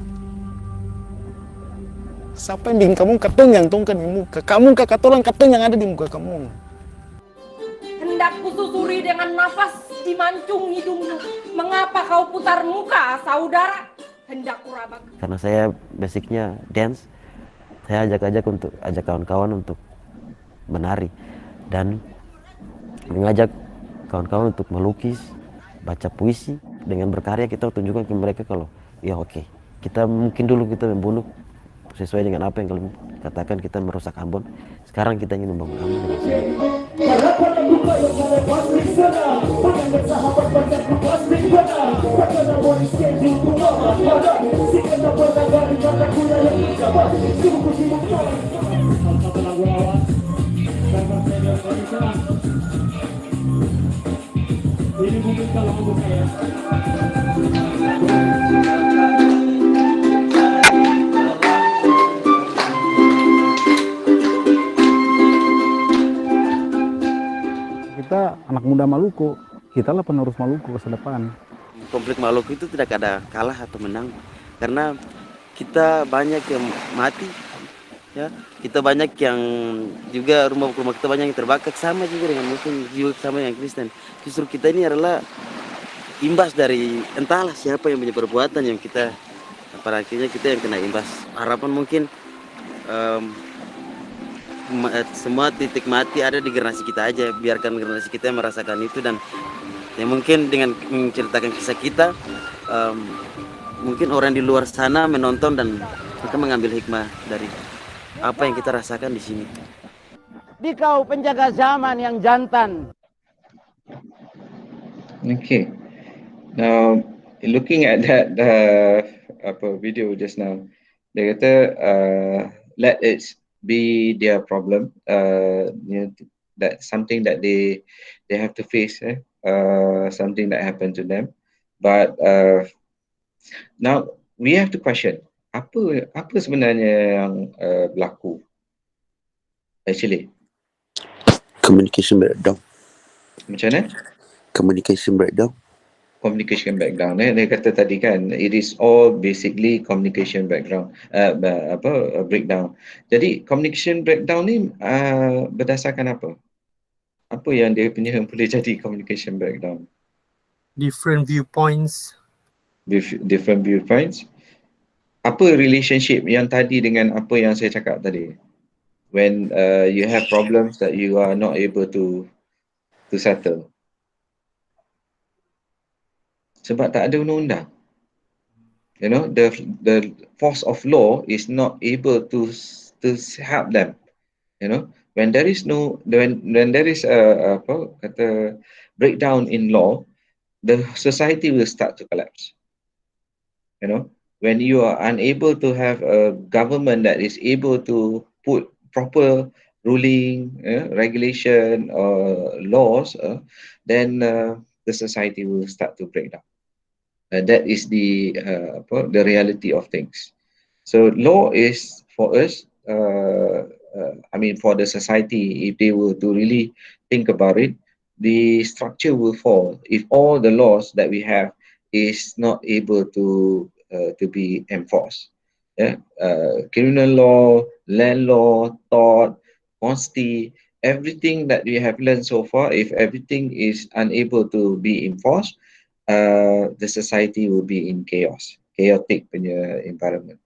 Siapa yang bikin kamu katong yang tongkan di muka? Kamu kakatolan katong yang ada di muka kamu.
Hendak kususuri dengan nafas di mancung hidungmu. Mengapa kau putar muka, saudara? Hendak kurabak.
Karena saya basicnya dance, saya ajak kawan-kawan untuk menari dan mengajak kawan-kawan untuk melukis, baca puisi. Dengan berkarya kita tunjukkan ke mereka kalau ya oke, kita mungkin dulu kita membunuh sesuai dengan apa yang kalian katakan, kita merusak Ambon. Sekarang kita ingin membangun Ambon dengan
ini mungkin kalau menurut saya.
Kita anak muda Maluku, kita lah penerus Maluku ke depan.
Konflik Maluku itu tidak ada kalah atau menang, karena kita banyak yang mati, ya kita banyak yang juga rumah kita banyak yang terbakar, sama juga dengan Muslim, juga sama dengan Kristen. Justru kita ini adalah imbas dari entahlah siapa yang punya perbuatan yang kita, pada akhirnya kita yang kena imbas. Harapan mungkin semua titik mati ada di generasi kita aja, biarkan generasi kita yang merasakan itu, dan ya mungkin dengan menceritakan kisah kita mungkin orang di luar sana menonton dan mereka mengambil hikmah dari apa yang kita rasakan di sini.
Di kau penjaga zaman yang jantan.
Okay. Now, looking at that video just now, dia kata let it be their problem. You know, that something that they have to face, something that happened to them. But now we have to question, apa sebenarnya yang berlaku actually?
Communication breakdown.
Macam mana?
Communication breakdown.
Communication background. Dia kata tadi kan, it is all basically communication background, breakdown. Jadi communication breakdown ni berdasarkan apa? Apa yang dia punya boleh jadi communication breakdown?
Different viewpoints.
Different viewpoints. Apa relationship yang tadi dengan apa yang saya cakap tadi? When you have problems that you are not able to settle. Sebab tak ada undang-undang. You know, the force of law is not able to help them. You know, when there is a breakdown in law, the society will start to collapse. You know, when you are unable to have a government that is able to put proper ruling, regulation or laws, then the society will start to break down. That is the reality of things. So law is for us, for the society, if they were to really think about it, the structure will fall if all the laws that we have is not able to be enforced. Criminal law, land law, tort, consti, everything that we have learned so far, if everything is unable to be enforced, the society will be in chaotic environment.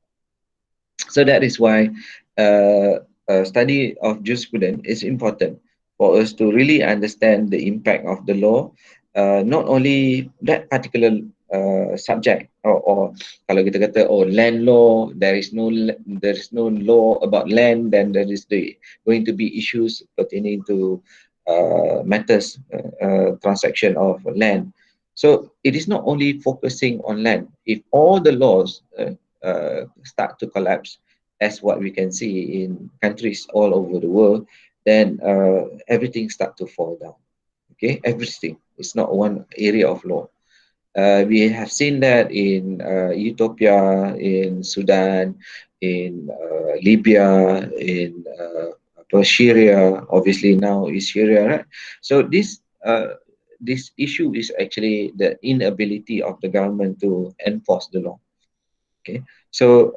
So that is why a study of jurisprudence is important for us to really understand the impact of the law, not only that particular subject, or kalau kita kata land law, there is no law about land, then there is going to be issues pertaining to matters transaction of land. So it is not only focusing on land. If all the laws start to collapse, as what we can see in countries all over the world, then everything start to fall down. Okay, everything. It's not one area of law. We have seen that in Ethiopia, in Sudan, in Libya, in Syria. Obviously now is Syria, right? So this issue is actually the inability of the government to enforce the law. Okay, so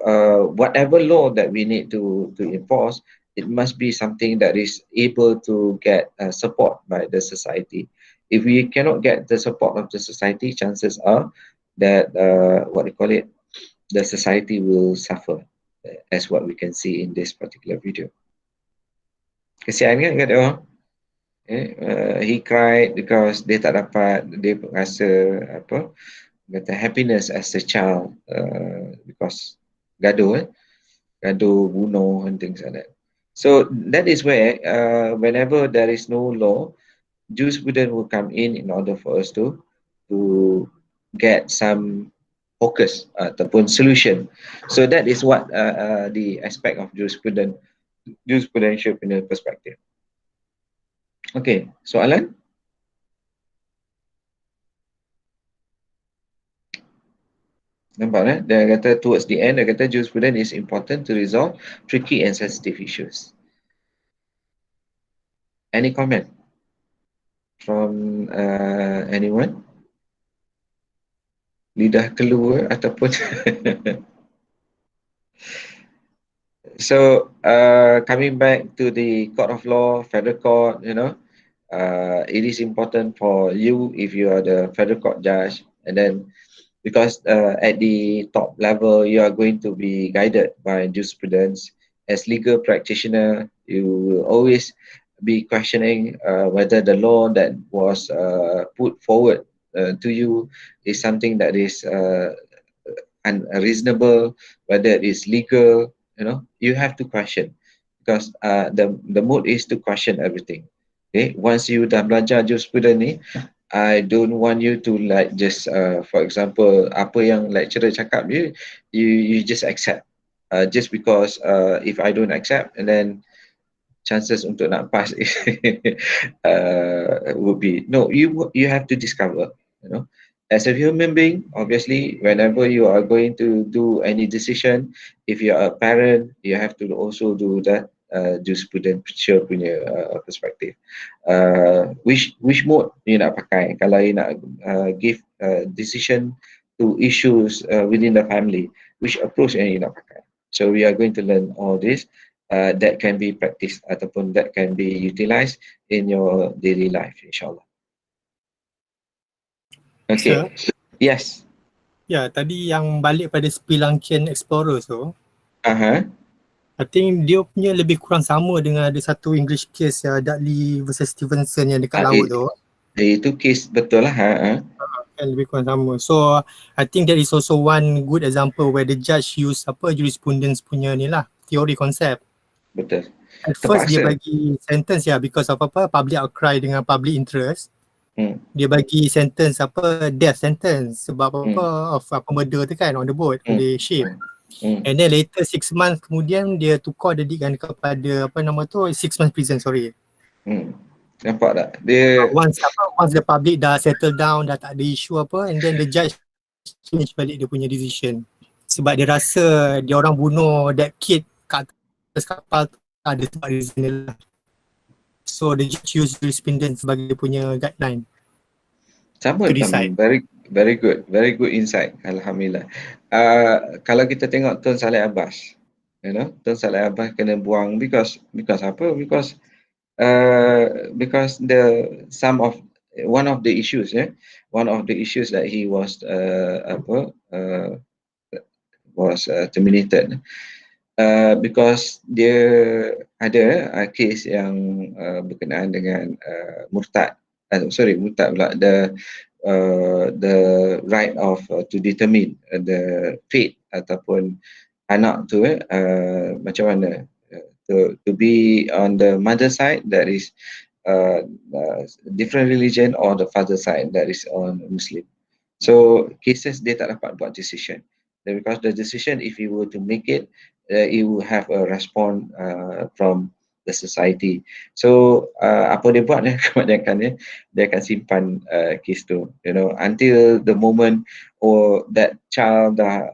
whatever law that we need to enforce, it must be something that is able to get support by the society. If we cannot get the support of the society, chances are that the society will suffer, as what we can see in this particular video. Kesian kan kat dia? He cried because dia tak dapat, dia rasa happiness as a child, because gaduh, bunuh and things like that. So that is where whenever there is no law, jurisprudence will come in order for us to get some focus ataupun solution. So that is what the aspect of jurisprudential perspective. Okay, soalan? Nampak dia kata towards the end, dia kata jurisprudence is important to resolve tricky and sensitive issues. Any comment from anyone? Lidah keluar ataupun so coming back to the court of law, federal court, it is important for you, if you are the federal court judge, and then because at the top level you are going to be guided by jurisprudence. As legal practitioner, you will always be questioning whether the law that was put forward to you is something that is unreasonable, whether it is legal. You have to question, because the mood is to question everything. Okay, once you dah belajar jurisprudence ni, I don't want you to like just for example, apa yang lecturer cakap, you just accept just because if I don't accept, and then chances untuk nak pass would be no. You have to discover, as a human being. Obviously, whenever you are going to do any decision, if you are a parent, you have to also do that jurisprudential punya perspective. Which mode you nak pakai kalau you nak give decision to issues within the family, which approach yang you nak pakai. So we are going to learn all this that can be practiced ataupun that can be utilized in your daily life, insyaAllah. Okay. Sir? Yes.
Ya, tadi yang balik pada Sri Lankan Explorer tu, I think dia punya lebih kurang sama dengan ada satu English case ya, Dudley versus Stevenson yang dekat laut tu.
Itu case betul lah.
kan lebih kurang sama. So I think that is also one good example where the judge use jurisprudence punya ni lah, teori konsep.
Betul.
At first dia
Terpaksa.
bagi sentence because of public outcry dengan public interest. Dia bagi sentence death sentence sebab of murder tu kan on the boat, on the ship. And then later 6 months kemudian dia tukar dedikan kepada 6 months prison, sorry.
Nampak tak? Dia
once the public dah settle down, dah tak ada isu and then the judge change balik dia punya decision. Sebab dia rasa dia orang bunuh that kid kat atas kapal tu ada sebab reason dia lah. So the judge use jurisprudence sebagai dia punya guideline.
Sama, very good insight. Alhamdulillah. Kalau kita tengok Tun Saleh Abbas, Tun Saleh Abbas kena buang because apa? Because one of the issues that he was terminated because dia ada kes yang berkenaan dengan murtad pula, the right of to determine the fate ataupun anak tu macam mana to be on the mother side that is different religion or the father side that is on Muslim. So cases dia tak dapat buat decision. Because the decision, if he were to make it, it will have a response from the society. So apa dia buat kebanyakan dia akan simpan kes tu, until the moment or that child dah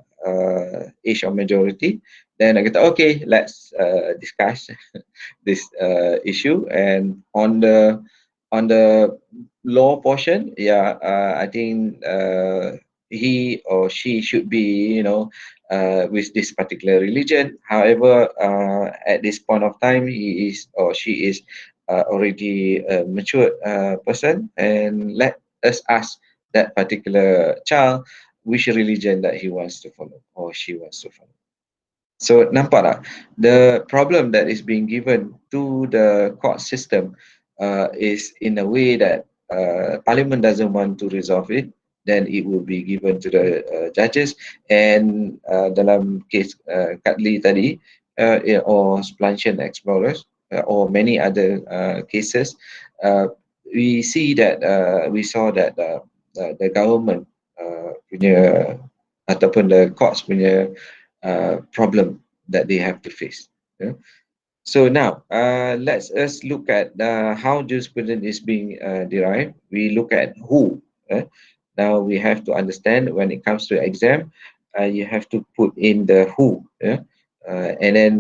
age of majority, then I kata okay, let's discuss this issue. And on the law portion, I think he or she should be with this particular religion. However, at this point of time, he is or she is already a mature person, and let us ask that particular child which religion that he wants to follow or she wants to follow. So nampak tak, the problem that is being given to the court system is in a way that Parliament doesn't want to resolve it. Then it will be given to the judges, and dalam kes Kadli tadi or Splanchen Explorers or many other cases, we saw that the government punya ataupun the courts punya problem that they have to face. So now let's look at how jurisprudence is being derived. We look at who. Now we have to understand when it comes to exam, you have to put in the who, and then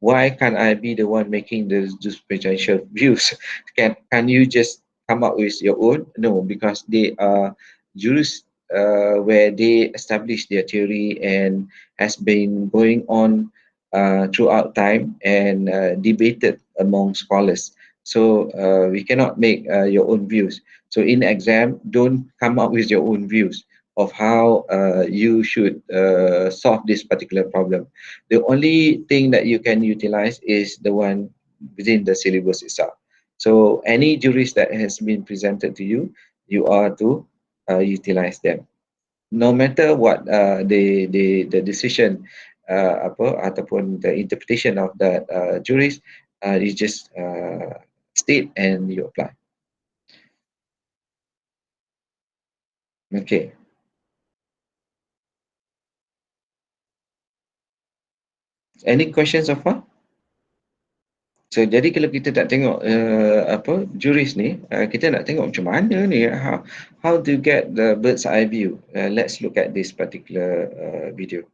why can't I be the one making the jurisprudential views? Can you just come up with your own? No, because they are jurists where they establish their theory and has been going on throughout time and debated among scholars. So we cannot make your own views. So in exam, don't come up with your own views of how you should solve this particular problem. The only thing that you can utilize is the one within the syllabus itself. So any juries that has been presented to you, you are to utilize them. No matter what the decision ataupun the interpretation of that juries, you just state and you apply. Okay. Any questions so far? So jadi kalau kita tak tengok juris ni, kita nak tengok macam mana ni, how to get the bird's eye view. Let's look at this particular video.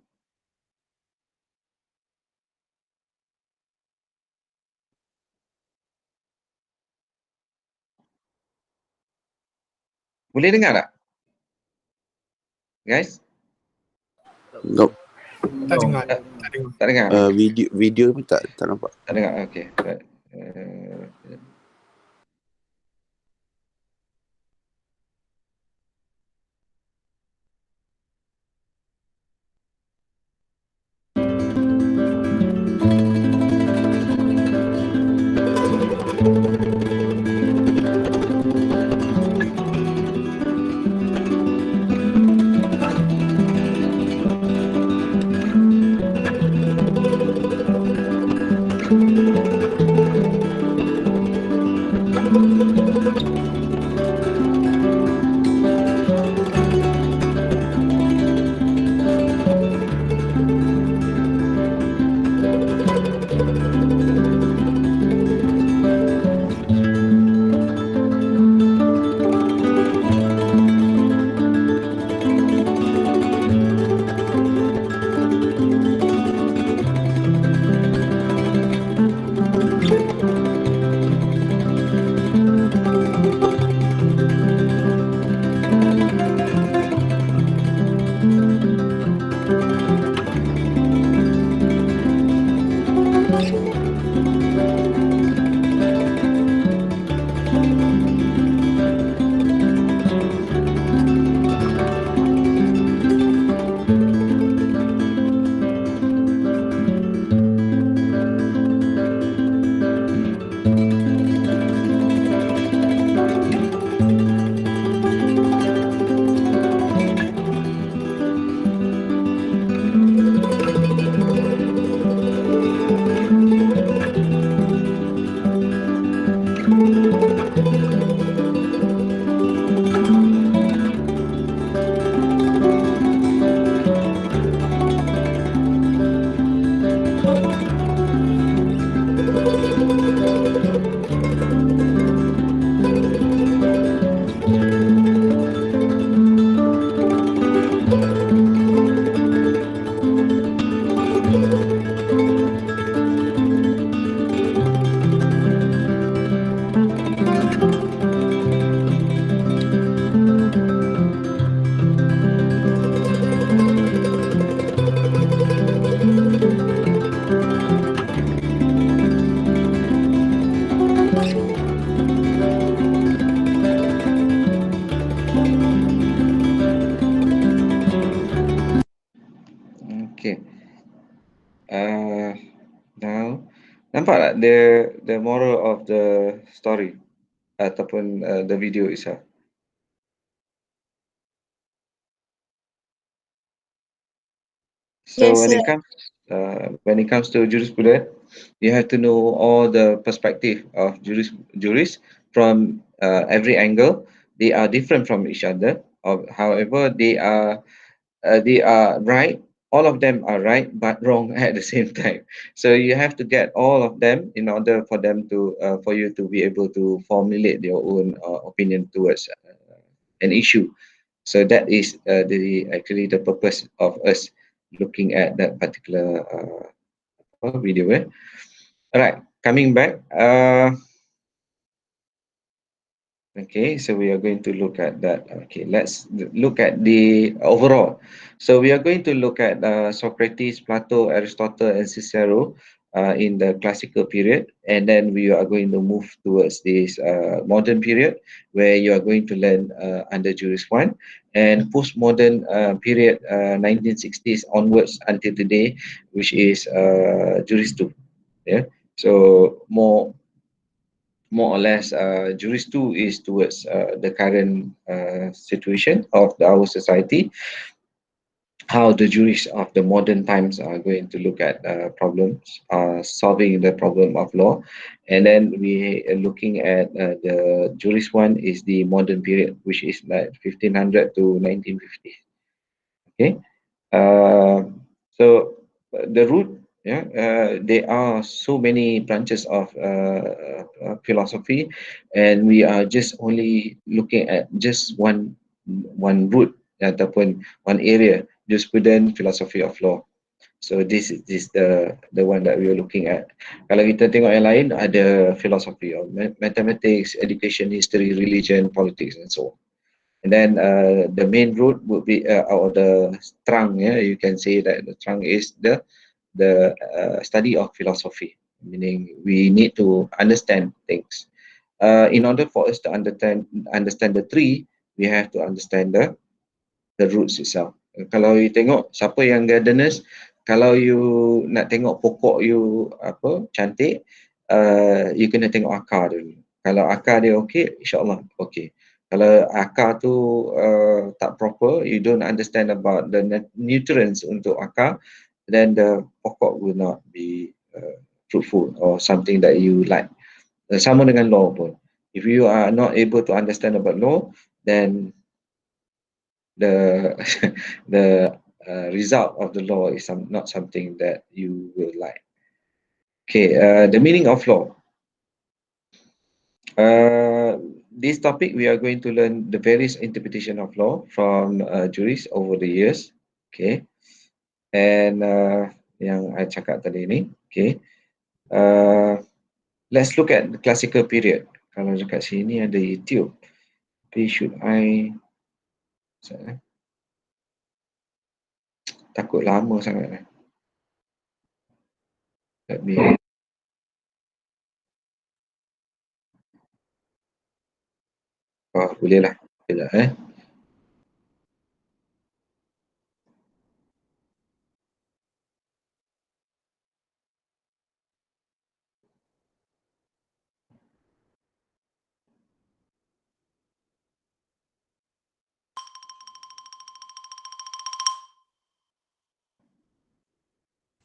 Boleh dengar tak? Guys?
No.
Tak dengar.
Tak dengar.
Video pun tak nampak.
Tak dengar. Okay. Now, nampak tak the moral of the story ataupun the video itself? So
Yes,
when it comes to jurisprudence, you have to know all the perspective of jurists from every angle. They are different from each other. However, they are right. All of them are right, but wrong at the same time. So you have to get all of them in order for them to for you to be able to formulate your own opinion towards an issue. So that is actually the purpose of us looking at that particular video. All right, coming back. Okay, so we are going to look at that. Okay, let's look at the overall. So we are going to look at Socrates, Plato, Aristotle, and Cicero in the classical period, and then we are going to move towards this modern period where you are going to learn under Juris 1, and postmodern period 1960s onwards until today, which is Juris 2. Yeah, so more or less, Juris 2 is towards the current situation of our society, how the jurists of the modern times are going to look at problems, solving the problem of law. And then we are looking at the Juris 1 is the modern period, which is like 1500 to 1950. Okay, so the root, there are so many branches of philosophy, and we are just only looking at just one root ataupun one area, jurisprudence, philosophy of law. So this is the one that we are looking at. Kalau kita tengok yang lain, ada philosophy of mathematics, education, history, religion, politics, and so on. And then the main root would be or the trunk. You can say that the trunk is the study of philosophy, meaning we need to understand things. In order for us to understand the tree, we have to understand the roots itself. Kalau you tengok siapa yang gardeners, kalau you nak tengok pokok you cantik, you kena tengok akar dulu. Kalau akar dia okey, insyaAllah okey. Kalau akar tu tak proper, you don't understand about the nutrients untuk akar, then the pokok will not be fruitful or something that you like. Sama dengan law pun. If you are not able to understand about law, then the result of the law is not something that you will like. Okay, the meaning of law. This topic, we are going to learn the various interpretation of law from jurists over the years. Okay, and yang I cakap tadi ni. Okay, let's look at the classical period. Kalau dekat sini ada YouTube, tapi should I? Takut lama sangat. Let me. Oh, boleh lah. Sekejap,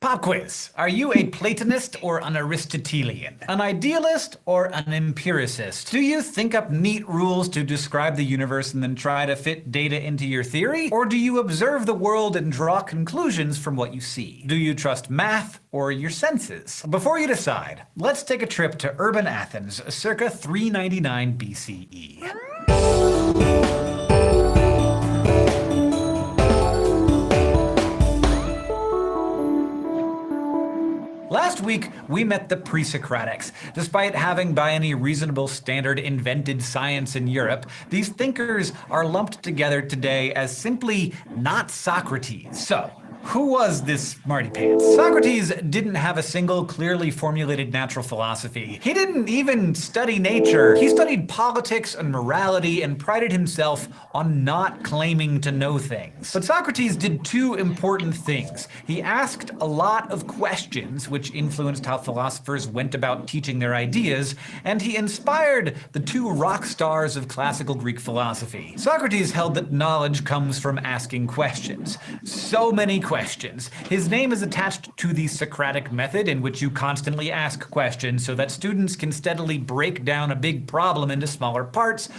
Pop quiz. Are you a Platonist or an Aristotelian? An idealist or an empiricist? Do you think up neat rules to describe the universe and then try to fit data into your theory? Or do you observe the world and draw conclusions from what you see? Do you trust math or your senses? Before you decide, let's take a trip to urban Athens circa 399 BCE. Last week, we met the pre-Socratics. Despite having by any reasonable standard invented science in Europe, these thinkers are lumped together today as simply not Socrates. So, Who was this smarty pants? Socrates didn't have a single clearly formulated natural philosophy. He didn't even study nature. He studied politics and morality and prided himself on not claiming to know things. But Socrates did two important things. He asked a lot of questions, which influenced how philosophers went about teaching their ideas, and he inspired the two rock stars of classical Greek philosophy. Socrates held that knowledge comes from asking questions. So many questions. His name is attached to the Socratic method, in which you constantly ask questions so that students can steadily break down a big problem into smaller parts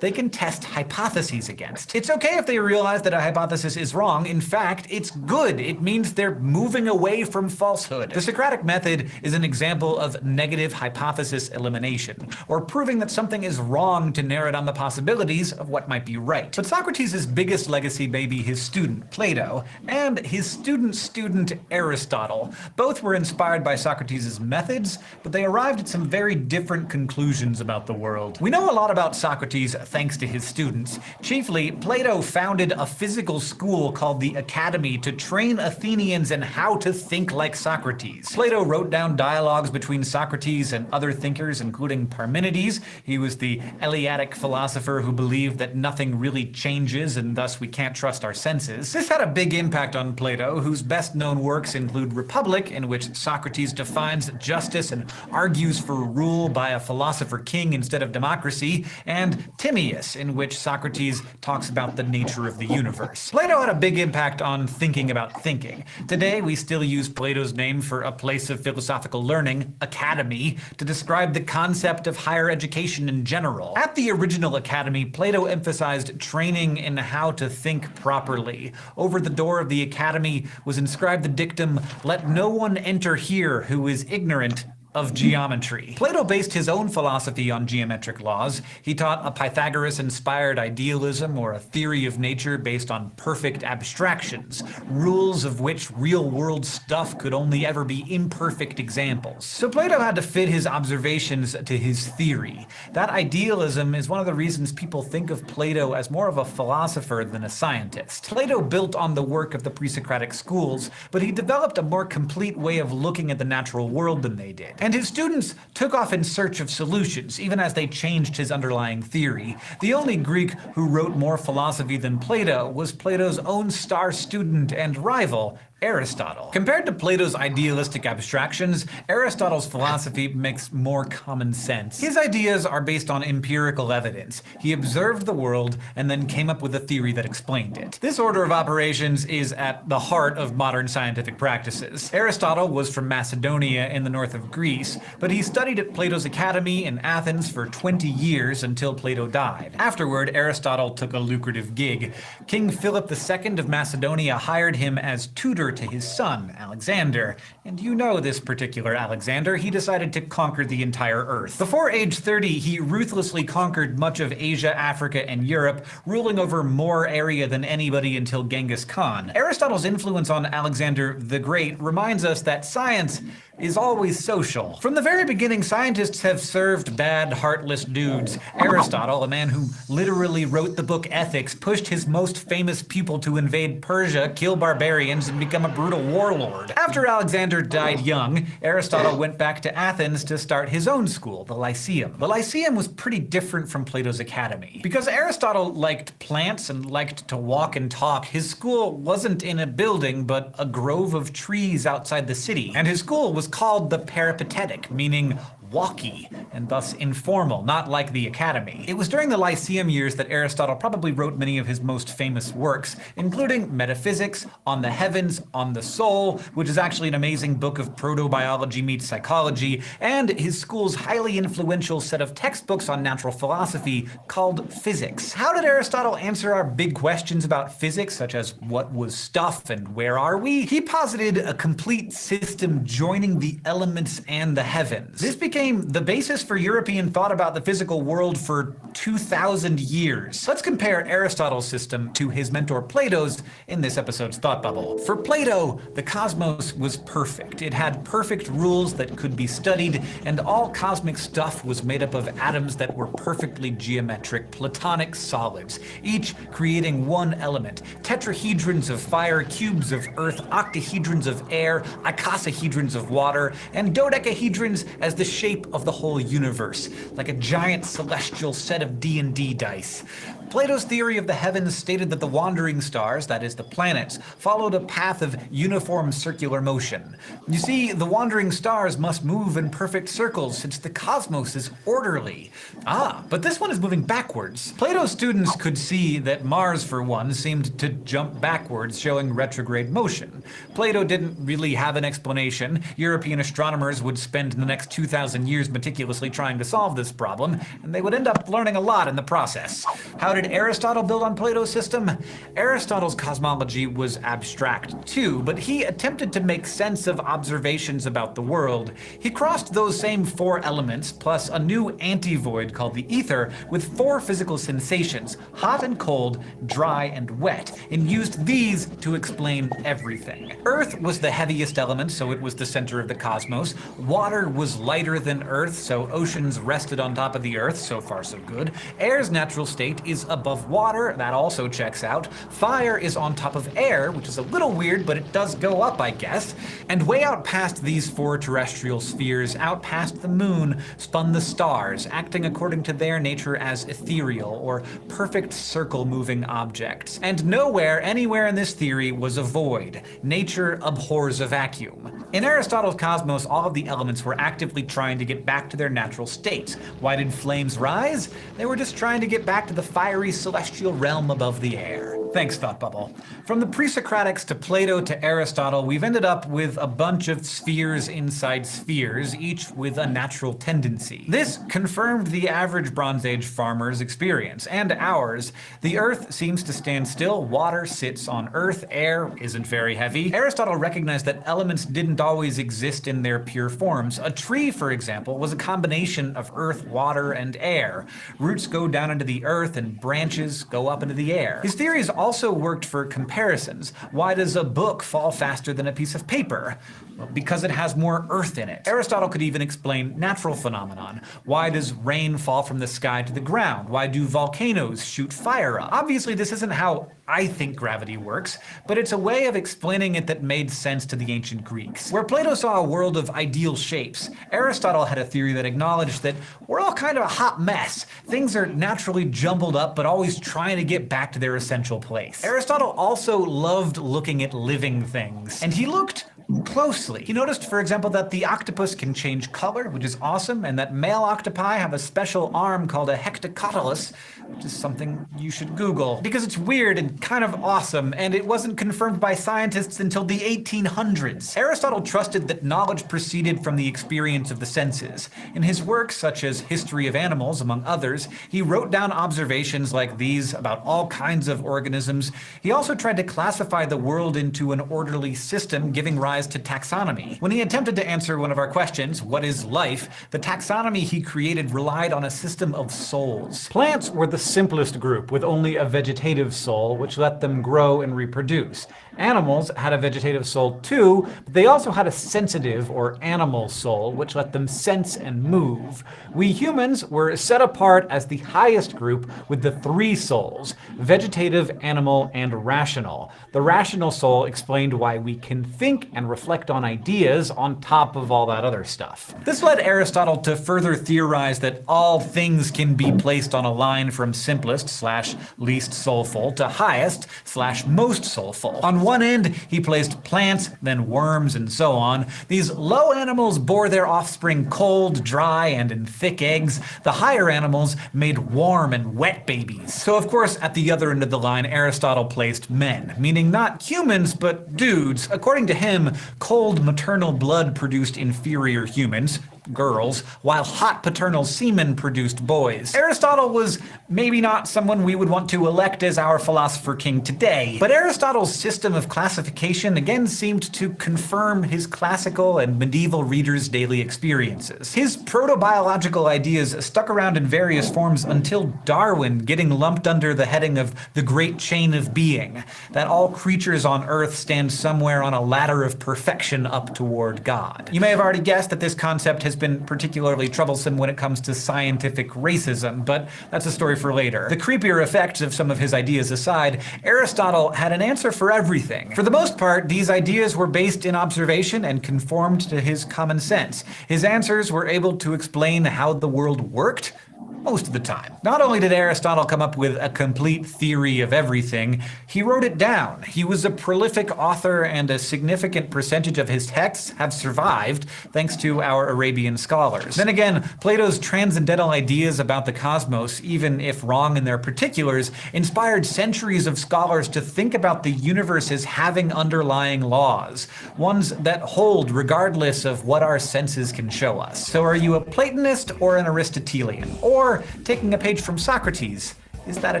they can test hypotheses against. It's okay if they realize that a hypothesis is wrong. In fact, it's good. It means they're moving away from falsehood. The Socratic method is an example of negative hypothesis elimination, or proving that something is wrong to narrow down the possibilities of what might be right. But Socrates' biggest legacy may be his student, Plato, and his student Aristotle. Both were inspired by Socrates' methods, but they arrived at some very different conclusions about the world. We know a lot about Socrates thanks to his students. Chiefly, Plato founded a physical school called the Academy to train Athenians in how to think like Socrates. Plato wrote down dialogues between Socrates and other thinkers, including Parmenides. He was the Eleatic philosopher who believed that nothing really changes and thus we can't trust our senses. This had a big impact on Plato, whose best-known works include Republic, in which Socrates defines justice and argues for rule by a philosopher king instead of democracy, and Timaeus, in which Socrates talks about the nature of the universe. Plato had a big impact on thinking about thinking. Today, we still use Plato's name for a place of philosophical learning, Academy, to describe the concept of higher education in general. At the original Academy, Plato emphasized training in how to think properly. Over the door of the Academy was inscribed the dictum, "Let no one enter here who is ignorant of geometry." Plato based his own philosophy on geometric laws. He taught a Pythagoras-inspired idealism, or a theory of nature based on perfect abstractions, rules of which real-world stuff could only ever be imperfect examples. So Plato had to fit his observations to his theory. That idealism is one of the reasons people think of Plato as more of a philosopher than a scientist. Plato built on the work of the pre-Socratic schools, but he developed a more complete way of looking at the natural world than they did. And his students took off in search of solutions, even as they changed his underlying theory. The only Greek who wrote more philosophy than Plato was Plato's own star student and rival, Aristotle. Compared to Plato's idealistic abstractions, Aristotle's philosophy makes more common sense. His ideas are based on empirical evidence. He observed the world and then came up with a theory that explained it. This order of operations is at the heart of modern scientific practices. Aristotle was from Macedonia in the north of Greece, but he studied at Plato's Academy in Athens for 20 years until Plato died. Afterward, Aristotle took a lucrative gig. King Philip II of Macedonia hired him as tutor to his son, Alexander. And you know this particular Alexander. He decided to conquer the entire Earth. Before age 30, he ruthlessly conquered much of Asia, Africa, and Europe, ruling over more area than anybody until Genghis Khan. Aristotle's influence on Alexander the Great reminds us that science is always social. From the very beginning, scientists have served bad, heartless dudes. Aristotle, a man who literally wrote the book Ethics, pushed his most famous pupil to invade Persia, kill barbarians, and become a brutal warlord. After Alexander died young, Aristotle went back to Athens to start his own school, the Lyceum. The Lyceum was pretty different from Plato's Academy. Because Aristotle liked plants and liked to walk and talk, his school wasn't in a building, but a grove of trees outside the city. And his school was called the Peripatetic, meaning walky, and thus informal, not like the Academy. It was during the Lyceum years that Aristotle probably wrote many of his most famous works, including Metaphysics, On the Heavens, On the Soul, which is actually an amazing book of proto-biology meets psychology, and his school's highly influential set of textbooks on natural philosophy called Physics. How did Aristotle answer our big questions about physics, such as what was stuff and where are we? He posited a complete system joining the elements and the heavens. This became became the basis for European thought about the physical world for 2,000 years. Let's compare Aristotle's system to his mentor Plato's in this episode's Thought Bubble. For Plato, the cosmos was perfect. It had perfect rules that could be studied, and all cosmic stuff was made up of atoms that were perfectly geometric, platonic solids, each creating one element. Tetrahedrons of fire, cubes of earth, octahedrons of air, icosahedrons of water, and dodecahedrons as the shape of the whole universe, like a giant celestial set of D&D dice. Plato's theory of the heavens stated that the wandering stars, that is the planets, followed a path of uniform circular motion. You see, the wandering stars must move in perfect circles since the cosmos is orderly. Ah, but this one is moving backwards. Plato's students could see that Mars, for one, seemed to jump backwards, showing retrograde motion. Plato didn't really have an explanation. European astronomers would spend the next 2,000 years meticulously trying to solve this problem, and they would end up learning a lot in the process. How did Aristotle build on Plato's system? Aristotle's cosmology was abstract too, but he attempted to make sense of observations about the world. He crossed those same four elements, plus a new anti-void called the ether, with four physical sensations: hot and cold, dry and wet, and used these to explain everything. Earth was the heaviest element, so it was the center of the cosmos. Water was lighter than Earth, so oceans rested on top of the Earth. So far, so good. Air's natural state is above water. That also checks out. Fire is on top of air, which is a little weird, but it does go up, I guess. And way out past these four terrestrial spheres, out past the moon, spun the stars, acting according to their nature as ethereal, or perfect circle-moving objects. And nowhere, anywhere in this theory was a void. Nature abhors a vacuum. In Aristotle's cosmos, all of the elements were actively trying to get back to their natural states. Why did flames rise? They were just trying to get back to the fiery celestial realm above the air. Thanks, Thought Bubble. From the pre-Socratics to Plato to Aristotle, we've ended up with a bunch of spheres inside spheres, each with a natural tendency. This confirmed the average Bronze Age farmer's experience, and ours. The Earth seems to stand still, water sits on Earth, air isn't very heavy. Aristotle recognized that elements didn't always exist in their pure forms. A tree, for example, was a combination of earth, water, and air. Roots go down into the earth and branches go up into the air. His theories also worked for comparisons. Why does a book fall faster than a piece of paper? Well, because it has more earth in it. Aristotle could even explain natural phenomenon. Why does rain fall from the sky to the ground? Why do volcanoes shoot fire up? Obviously, this isn't how I think gravity works, but it's a way of explaining it that made sense to the ancient Greeks. Where Plato saw a world of ideal shapes, Aristotle had a theory that acknowledged that we're all kind of a hot mess. Things are naturally jumbled up, but always trying to get back to their essential place. Aristotle also loved looking at living things, and he looked closely. He noticed, for example, that the octopus can change color, which is awesome, and that male octopi have a special arm called a hectocotylus, which is something you should Google, because it's weird and kind of awesome, and it wasn't confirmed by scientists until the 1800s. Aristotle trusted that knowledge proceeded from the experience of the senses. In his works, such as History of Animals, among others, he wrote down observations like these about all kinds of organisms. He also tried to classify the world into an orderly system, giving rise to taxonomy. When he attempted to answer one of our questions, what is life, the taxonomy he created relied on a system of souls. Plants were the simplest group, with only a vegetative soul, which let them grow and reproduce. Animals had a vegetative soul too, but they also had a sensitive or animal soul, which let them sense and move. We humans were set apart as the highest group with the three souls: vegetative, animal, and rational. The rational soul explained why we can think and reflect on ideas on top of all that other stuff. This led Aristotle to further theorize that all things can be placed on a line from simplest/least soulful to highest/most soulful. On one end, he placed plants, then worms, and so on. These low animals bore their offspring cold, dry, and in thick eggs. The higher animals made warm and wet babies. So of course, at the other end of the line, Aristotle placed men, meaning not humans, but dudes. According to him, cold maternal blood produced inferior humans, girls, while hot paternal semen produced boys. Aristotle was maybe not someone we would want to elect as our philosopher king today, but Aristotle's system of classification again seemed to confirm his classical and medieval readers' daily experiences. His proto-biological ideas stuck around in various forms until Darwin, getting lumped under the heading of the Great Chain of Being, that all creatures on Earth stand somewhere on a ladder of perfection up toward God. You may have already guessed that this concept has been particularly troublesome when it comes to scientific racism, but that's a story for later. The creepier effects of some of his ideas aside, Aristotle had an answer for everything. For the most part, these ideas were based in observation and conformed to his common sense. His answers were able to explain how the world worked, most of the time. Not only did Aristotle come up with a complete theory of everything, he wrote it down. He was a prolific author, and a significant percentage of his texts have survived thanks to our Arabian scholars. Then again, Plato's transcendental ideas about the cosmos, even if wrong in their particulars, inspired centuries of scholars to think about the universe as having underlying laws, ones that hold regardless of what our senses can show us. So are you a Platonist or an Aristotelian? Or, taking a page from Socrates, is that a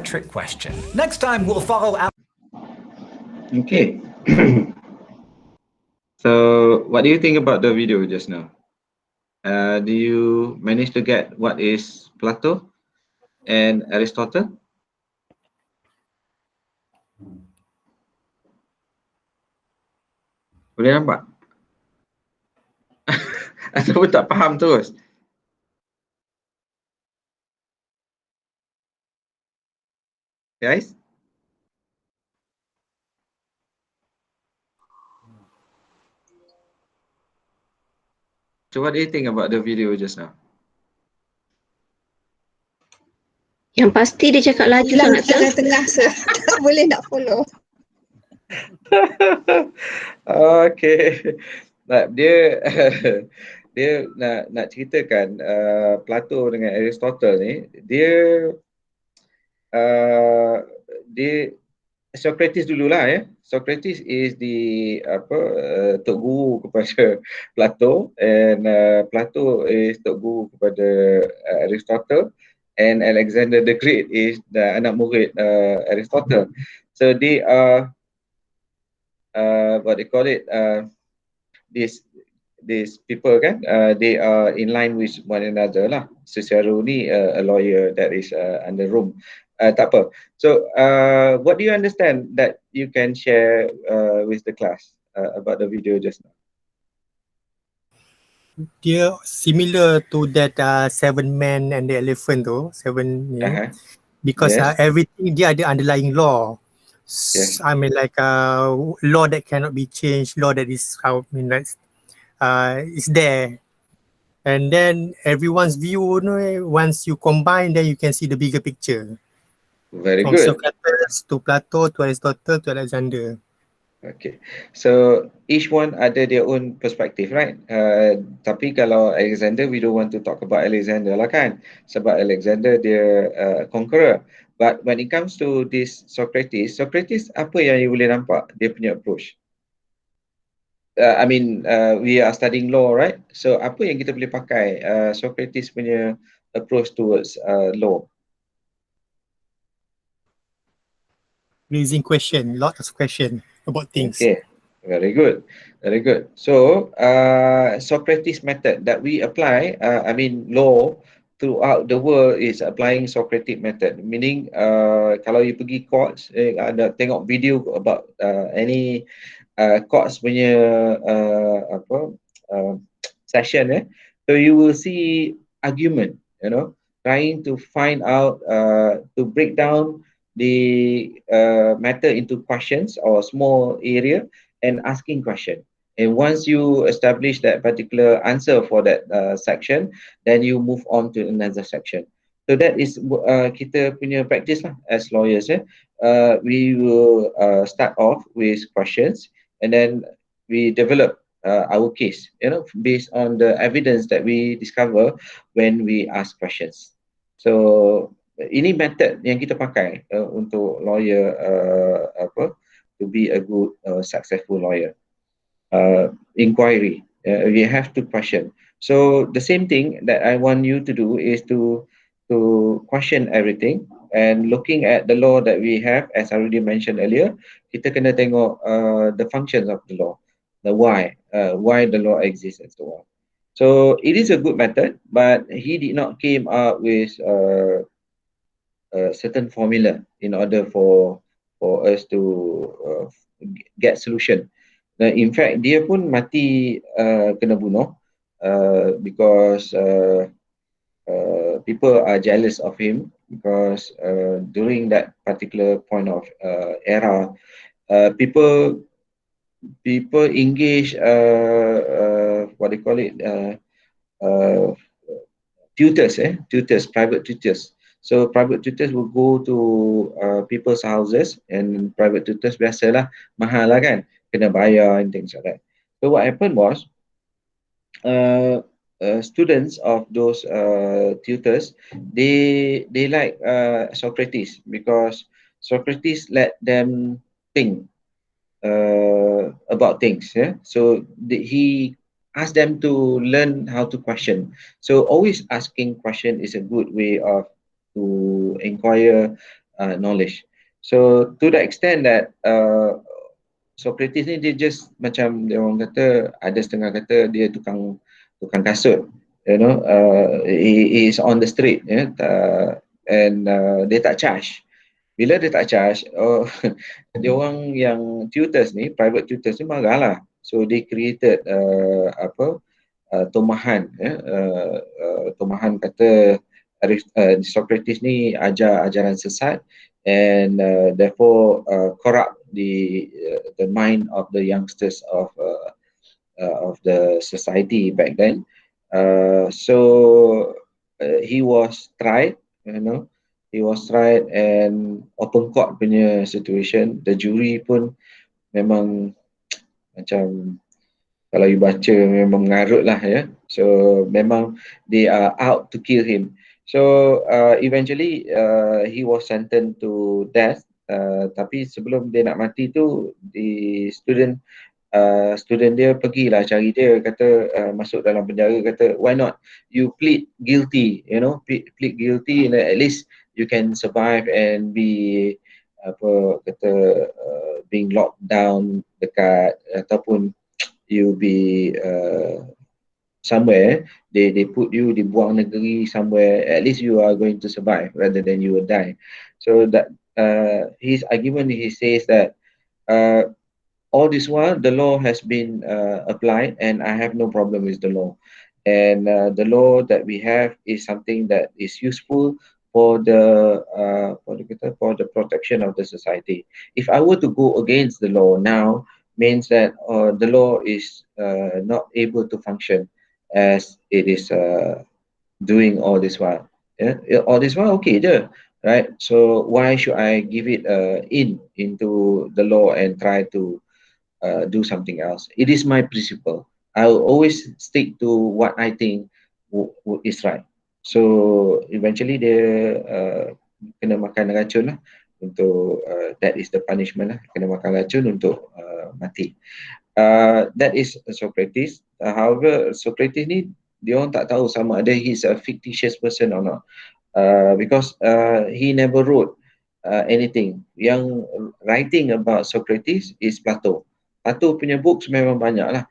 trick question? Next time we'll follow out.
Okay. So, what do you think about the video just now? Do you manage to get what is Plato and Aristotle? Boleh nampak? Ataupun tak faham terus? Guys? So what do you think about the video just now?
Yang pasti dia cakap laju
Hilang
sangat.
tengah-tengah, tak boleh nak follow.
Okay. Dia dia nak ceritakan Plato dengan Aristotle ni, dia Socrates dululah ya. Socrates is the tok guru kepada Plato, and Plato is tok guru kepada Aristotle, and Alexander the Great is the anak murid Aristotle. So they are what they call it, these people kan, they are in line with one another lah. Cicero ni a lawyer that is under Rome. Tak apa. So what do you understand that you can share with the class about the video just now?
Dia similar to that seven men and the elephant tu, seven because
Yes.
everything dia ada underlying law.
Yes.
I mean like law that cannot be changed, law that is is there. And then everyone's view, once you combine, then you can see the bigger picture.
Very
From
good.
Socrates to Plato to Aristotle to Alexander.
Okay, so each one ada their own perspective, right? Tapi kalau Alexander, we don't want to talk about Alexander lah kan, sebab Alexander dia conqueror. But when it comes to this Socrates, apa yang you boleh nampak dia punya approach? I mean, we are studying law, right? So apa yang kita boleh pakai Socrates punya approach towards law?
Raising question, lots of question about things.
Okay, very good, very good. So Socrates method that we apply, I mean law throughout the world is applying Socratic method. Meaning kalau you pergi courts, ada tengok video about any courts punya session, so you will see argument, trying to find out, to break down the matter into questions or small area and asking question. And once you establish that particular answer for that section, then you move on to another section. So that is kita punya practice lah as lawyers. We will start off with questions, and then we develop our case, based on the evidence that we discover when we ask questions. So ini method yang kita pakai untuk lawyer to be a good successful lawyer. inquiry. We have to question. So the same thing that I want you to do is to question everything, and looking at the law that we have, as I already mentioned earlier, kita kena tengok the functions of the law, the why the law exists and so on. So it is a good method, but he did not came up with a certain formula in order for us to get solution. In fact, dia pun mati kena bunuh because people are jealous of him, because during that particular point of era, people engage what they call it, tutors, private tutors. So private tutors will go to people's houses, and private tutors biasalah mahal lah kan, kena bayar and things like that. So what happened was, students of those tutors, they like Socrates, because Socrates let them think about things. So he asked them to learn how to question. So always asking question is a good way of to inquire knowledge. So to the extent that Socrates ni dia just macam dia orang kata, ada setengah kata dia tukang kasut, he is on the street, and dia tak charge. Bila dia tak charge, dia orang yang tutors ni, private tutors ni marahlah. So they created tomahan, tomahan kata Socrates ni ajar ajaran sesat, and therefore corrupt the mind of the youngsters of the society back then. So he was tried, he was tried, and open court punya situation. The jury pun memang macam, kalau you baca memang mengarut lah ya. So memang they are out to kill him. So eventually he was sentenced to death. Tapi sebelum dia nak mati tu, the student dia pergilah cari dia, kata masuk dalam penjara, kata why not you plead guilty, plead guilty, and at least you can survive and be being locked down dekat, ataupun you be somewhere, they put you, dibuang negeri somewhere, at least you are going to survive rather than you will die. So that his argument, he says that all this while the law has been applied, and I have no problem with the law, and the law that we have is something that is useful for the protection of the society. If I were to go against the law now, means that the law is not able to function as it is doing all this while. All this while okay je, right? So why should I give it into the law and try to do something else? It is my principle. I'll always stick to what I think is right. So eventually dia kena makan racun lah, untuk that is the punishment lah, kena makan racun untuk mati. That is Socrates. However, Socrates ni dia orang tak tahu sama ada he's a fictitious person or not, because he never wrote anything. Yang writing about Socrates is Plato. Plato punya books memang banyak lah.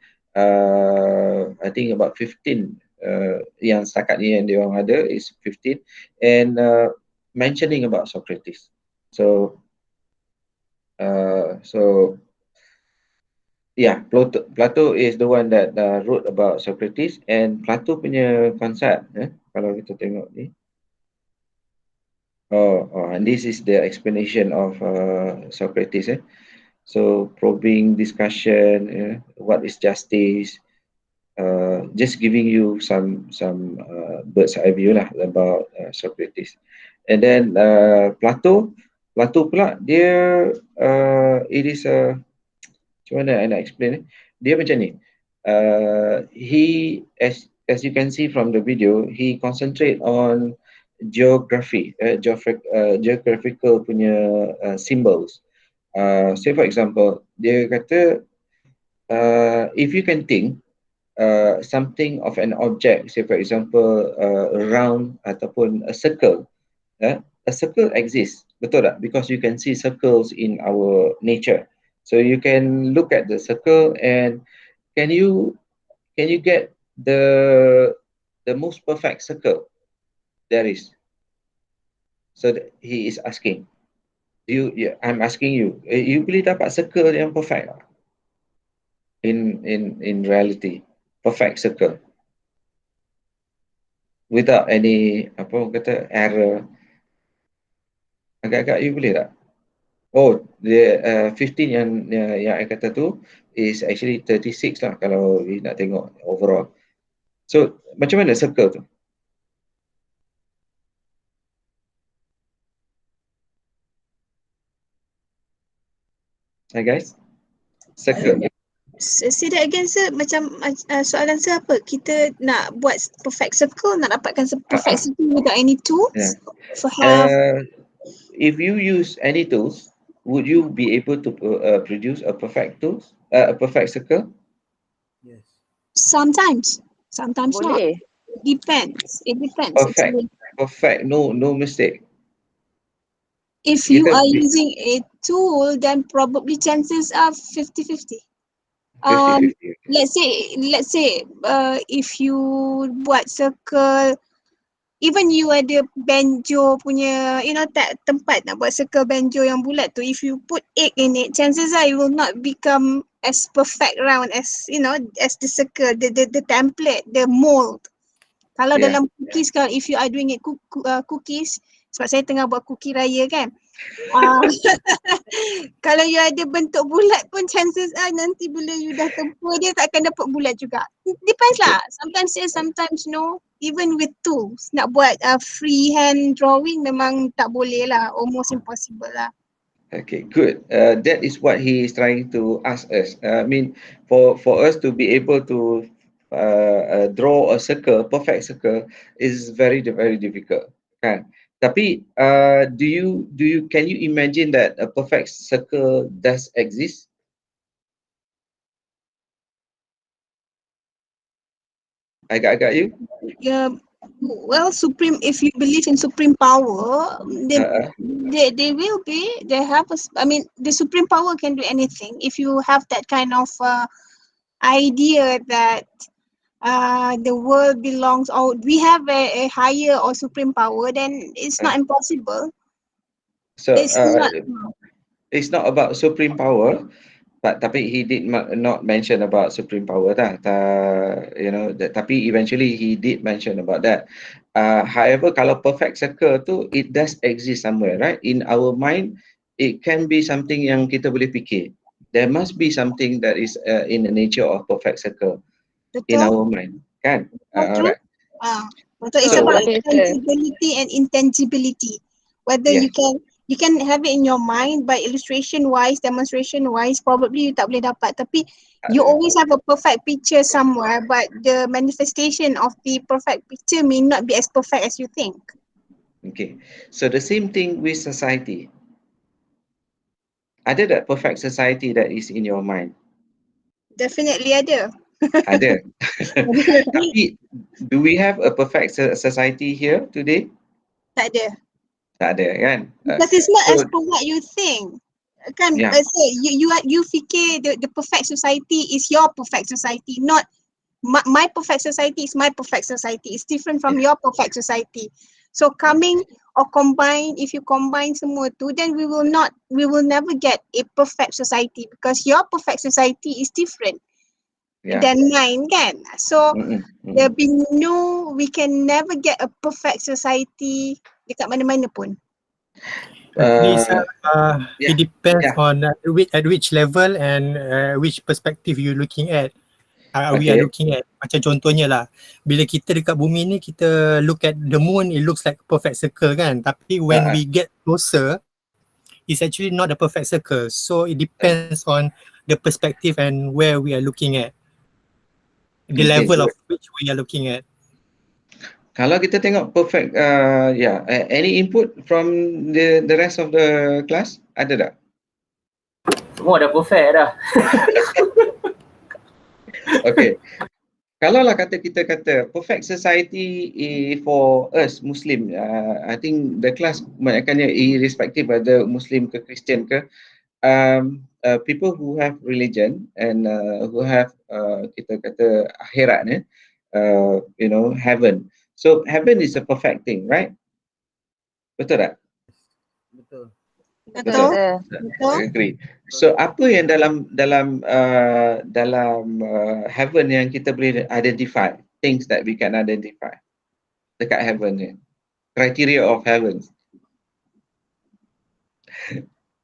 I think about 15 yang setakat ni yang dia orang ada is 15, and mentioning about Socrates. So yeah, Plato is the one that wrote about Socrates, and Plato punya konsep, kalau kita tengok ni, and this is the explanation of Socrates. So probing discussion, what is justice, just giving you some bird's eye view lah about Socrates. And then Plato pula dia it is a, macam mana I nak explain dia macam ni, he as you can see from the video, he concentrate on geographical punya symbols. Say for example, dia kata if you can think something of an object, say for example a round ataupun a circle, a circle exists, betul tak? Because you can see circles in our nature. So you can look at the circle and can you get the most perfect circle there is? So he is asking. I'm asking you, you boleh dapat circle yang perfect tak? In reality, perfect circle without any apa kata error. Agak-agak you boleh tak? Oh, the 15 yang I kata tu is actually 36 lah kalau we nak tengok overall. So macam mana circle tu? Hi guys, circle.
Say that again sir, macam soalan saya apa? Kita nak buat perfect circle, nak dapatkan perfect circle without any tools?
Yeah.
For have
If you use any tools, would you be able to produce a perfect circle?
Yes. Sometimes not. It depends.
Perfect. No mistake.
If you are using a tool, then probably chances are 50-50.
50-50.
Let's say if you buat circle, even you ada banjo punya, tempat nak buat circle banjo yang bulat tu, if you put egg in it, chances are it will not become as perfect round as as the circle, the template, the mold. Kalau dalam cookies, kalau if you are doing it cookies, sebab saya tengah buat cookie raya kan. Kalau you ada bentuk bulat pun chances are nanti bila you dah tempur dia tak akan dapat bulat juga. Depends lah. Sometimes yes, sometimes no. Even with tools, nak buat freehand drawing memang tak boleh lah. Almost impossible lah.
Okay, good. That is what he is trying to ask us. I mean, for us to be able to draw a circle, perfect circle, is very difficult. Kan? Tapi can you imagine that a perfect circle does exist? I got you.
Yeah. Well, if you believe in supreme power, they will be. They have the supreme power can do anything. If you have that kind of idea that the world belongs, or we have a higher or supreme power, then it's not impossible.
So it's not about supreme power, but tapi he did not mention about supreme power tapi eventually he did mention about that. However, kalau perfect circle tu, it does exist somewhere, right? In our mind, it can be something yang kita boleh fikir. There must be something that is in the nature of perfect circle. Betul. In our mind, kan? Alright.
It's about tangibility and intangibility. Whether you can have it in your mind, by illustration wise, demonstration wise, probably you tak boleh dapat. Tapi you always have a perfect picture somewhere, but the manifestation of the perfect picture may not be as perfect as you think.
Okay, so the same thing with society. Ada that perfect society that is in your mind?
Definitely ada.
Ada. Tapi do we have a perfect society here today?
Tak ada.
Tak ada kan?
Because it's not as per what you think. Kan, so you fikir the perfect society is your perfect society, not my perfect society is my perfect society. It's different from your perfect society. So if you combine semua tu, then we will never get a perfect society, because your perfect society is different than mine kan. So we can never get a perfect society dekat mana-mana pun.
It depends on at which level and which perspective you looking at. We are looking at, macam contohnya lah, bila kita dekat bumi ni, kita look at the moon, it looks like a perfect circle kan, tapi when we get closer, it's actually not a perfect circle. So it depends on the perspective and where we are looking at, the level of which we are looking at.
Kalau kita tengok perfect, any input from the rest of the class? Ada tak?
Semua dah perfect dah.
Okay. Kalaulah kita kata perfect society for us Muslim, I think the class kebanyakannya irrespective whether Muslim ke Christian ke, people who have religion and who have kita kata akhirat ni, heaven. So heaven is a perfect thing, right? Betul tak?
Betul.
Betul.
I agree. So apa yang dalam heaven yang kita boleh identify, things that we can identify dekat heaven ni, criteria of heaven.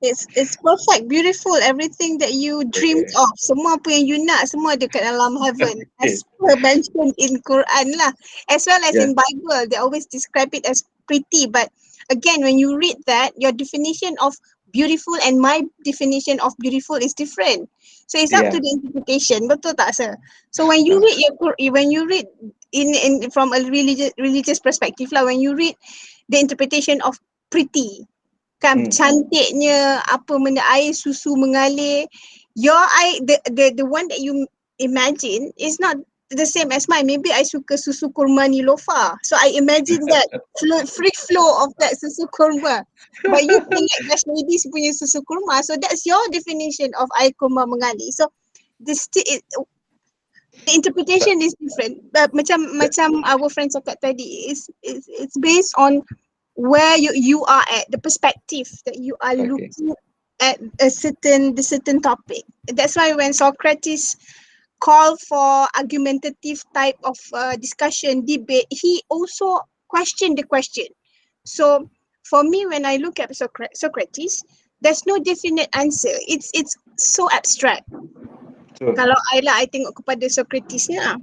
It's perfect, beautiful, everything that you dreamed of. Semua apa yang you nak, semua ada kat dalam heaven. As per mentioned in Quran lah. As well as in Bible, they always describe it as pretty. But again, when you read that, your definition of beautiful and my definition of beautiful is different. So it's up to the interpretation. Betul tak, sir? So when you read in from a religious perspective lah, when you read the interpretation of pretty, kan cantiknya, apa benda, air susu mengalir, your eye, the one that you imagine is not the same as mine. Maybe I suka susu kurma Nilofa, so I imagine that free flow of that susu kurma, but you feel like Dash Ladies punya susu kurma, so that's your definition of air kurma mengalir. So the interpretation is different. Macam our friend cakap tadi, it's based on where you are at, the perspective that you are looking at the certain topic. That's why when Socrates called for argumentative type of discussion, debate, he also questioned the question. So for me, when I look at Socrates, there's no definite answer. It's so abstract. Kalau I tengok kepada Socrates ni lah.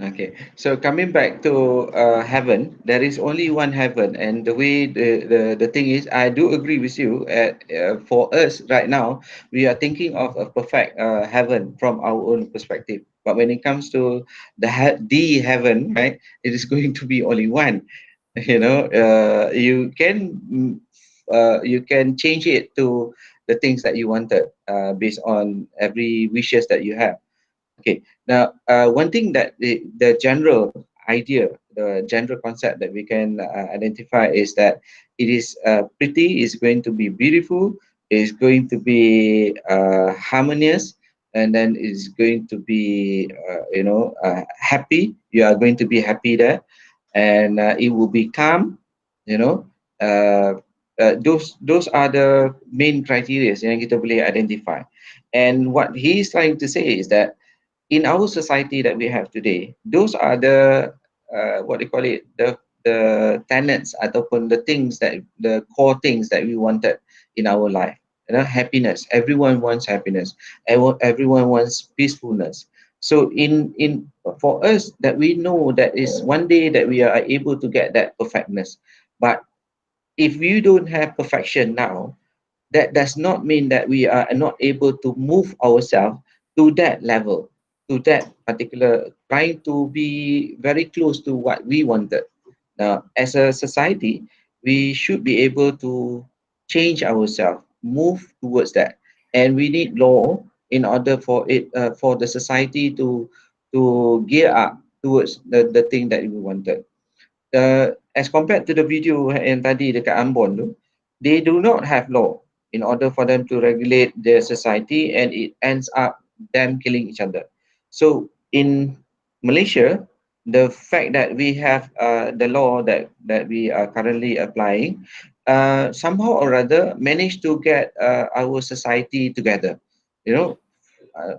Okay, so coming back to heaven, there is only one heaven, and the way the thing is, I do agree with you. For us right now, we are thinking of a perfect heaven from our own perspective. But when it comes to the heaven, right, it is going to be only one. You can change it to the things that you wanted based on every wishes that you have. Okay, now one thing that the general idea, the general concept that we can identify is that it is pretty, is going to be beautiful, is going to be harmonious, and then is going to be happy. You are going to be happy there, and it will be calm. Those are the main criteria yang kita boleh identify. And what he is trying to say is that in our society that we have today, those are the the tenets ataupun the things that the core things that we wanted in our life. Happiness. Everyone wants happiness. Everyone wants peacefulness. So for us, that we know that is one day that we are able to get that perfectness. But if you don't have perfection now, that does not mean that we are not able to move ourselves to that level, to that particular, trying to be very close to what we wanted. Now, as a society, we should be able to change ourselves, move towards that, and we need law in order for it for the society to gear up towards the thing that we wanted. As compared to the video yang tadi dekat Ambon tu, they do not have law in order for them to regulate their society, and it ends up them killing each other. So in Malaysia, the fact that we have the law that we are currently applying somehow or other managed to get our society together.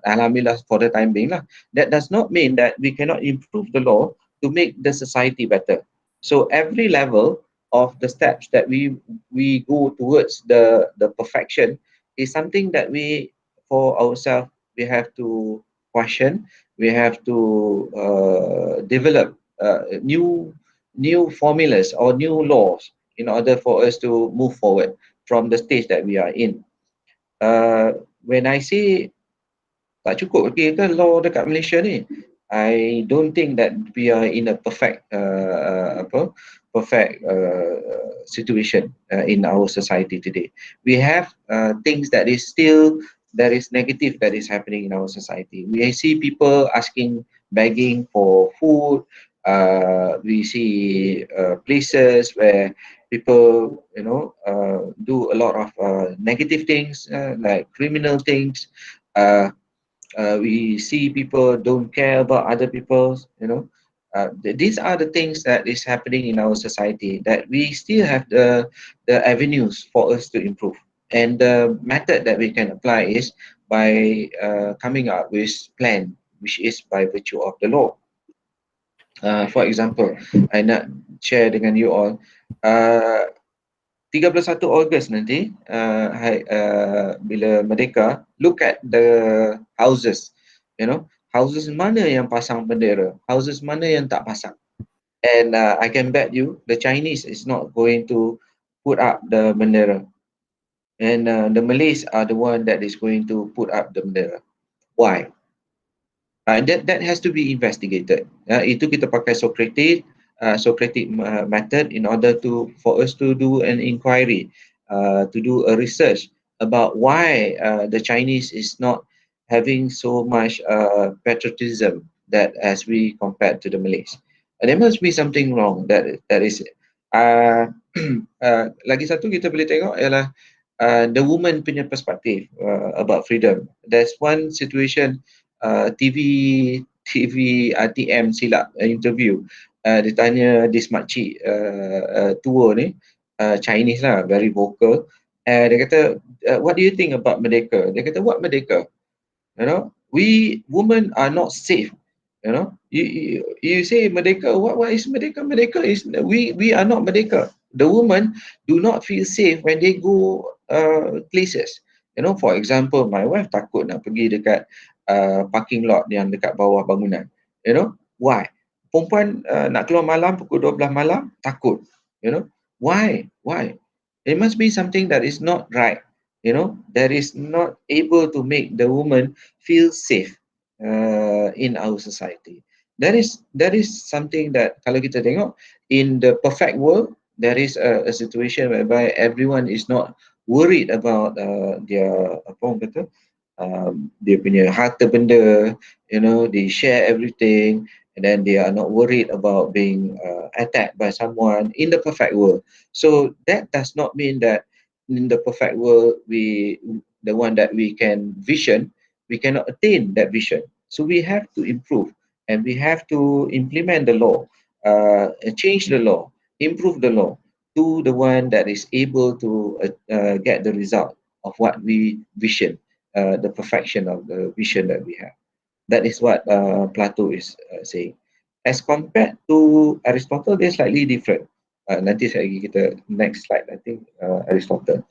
Alhamdulillah for the time being lah. That does not mean that we cannot improve the law to make the society better. So every level of the steps that we go towards the perfection is something that we, for ourselves, we have to question. We have to develop new formulas or new laws in order for us to move forward from the stage that we are in. When I say tak cukup ke law dekat Malaysia ni, I don't think that we are in a perfect situation in our society today. We have things that is still there is negative that is happening in our society. We see people begging for food. We see places where people, do a lot of negative things, like criminal things. We see people don't care about other people. These are the things that is happening in our society, that we still have the avenues for us to improve. And the method that we can apply is by coming up with plan, which is by virtue of the law. For example, I nak share dengan you all, 31 Ogos nanti, bila Merdeka, look at the houses, houses mana yang pasang bendera, houses mana yang tak pasang. And I can bet you the Chinese is not going to put up the bendera, and the Malays are the one that is going to put up the bendera. Why? That has to be investigated. Itu kita pakai Socratic method in order for us to do an inquiry, to do a research about why the Chinese is not having so much patriotism that as we compared to the Malays. There must be something wrong that is. Lagi satu kita boleh tengok ialah the woman punya perspektif about freedom. There's one situation, TV RTM silap interview, dia tanya this makcik tua ni, Chinese lah, very vocal. Dia kata, what do you think about Merdeka? Dia kata, what Merdeka? We women are not safe. You say Merdeka, what is Merdeka? Merdeka is we are not Merdeka. The women do not feel safe when they go places. For example, my wife takut nak pergi dekat parking lot yang dekat bawah bangunan. Why? Perempuan nak keluar malam pukul 12 malam, takut. Why? It must be something that is not right. That is not able to make the woman feel safe in our society. That is something that kalau kita tengok in the perfect world, there is a situation whereby everyone is not worried about their dia punya harta benda, they share everything, and then they are not worried about being attacked by someone in the perfect world. So that does not mean that in the perfect world, the one that we can vision, we cannot attain that vision. So we have to improve, and we have to implement the law, change the law, improve the law to the one that is able to get the result of what we vision, the perfection of the vision that we have. That is what Plato is saying. As compared to Aristotle, they're slightly different. Nanti saya lagi kita next slide, I think Aristotle.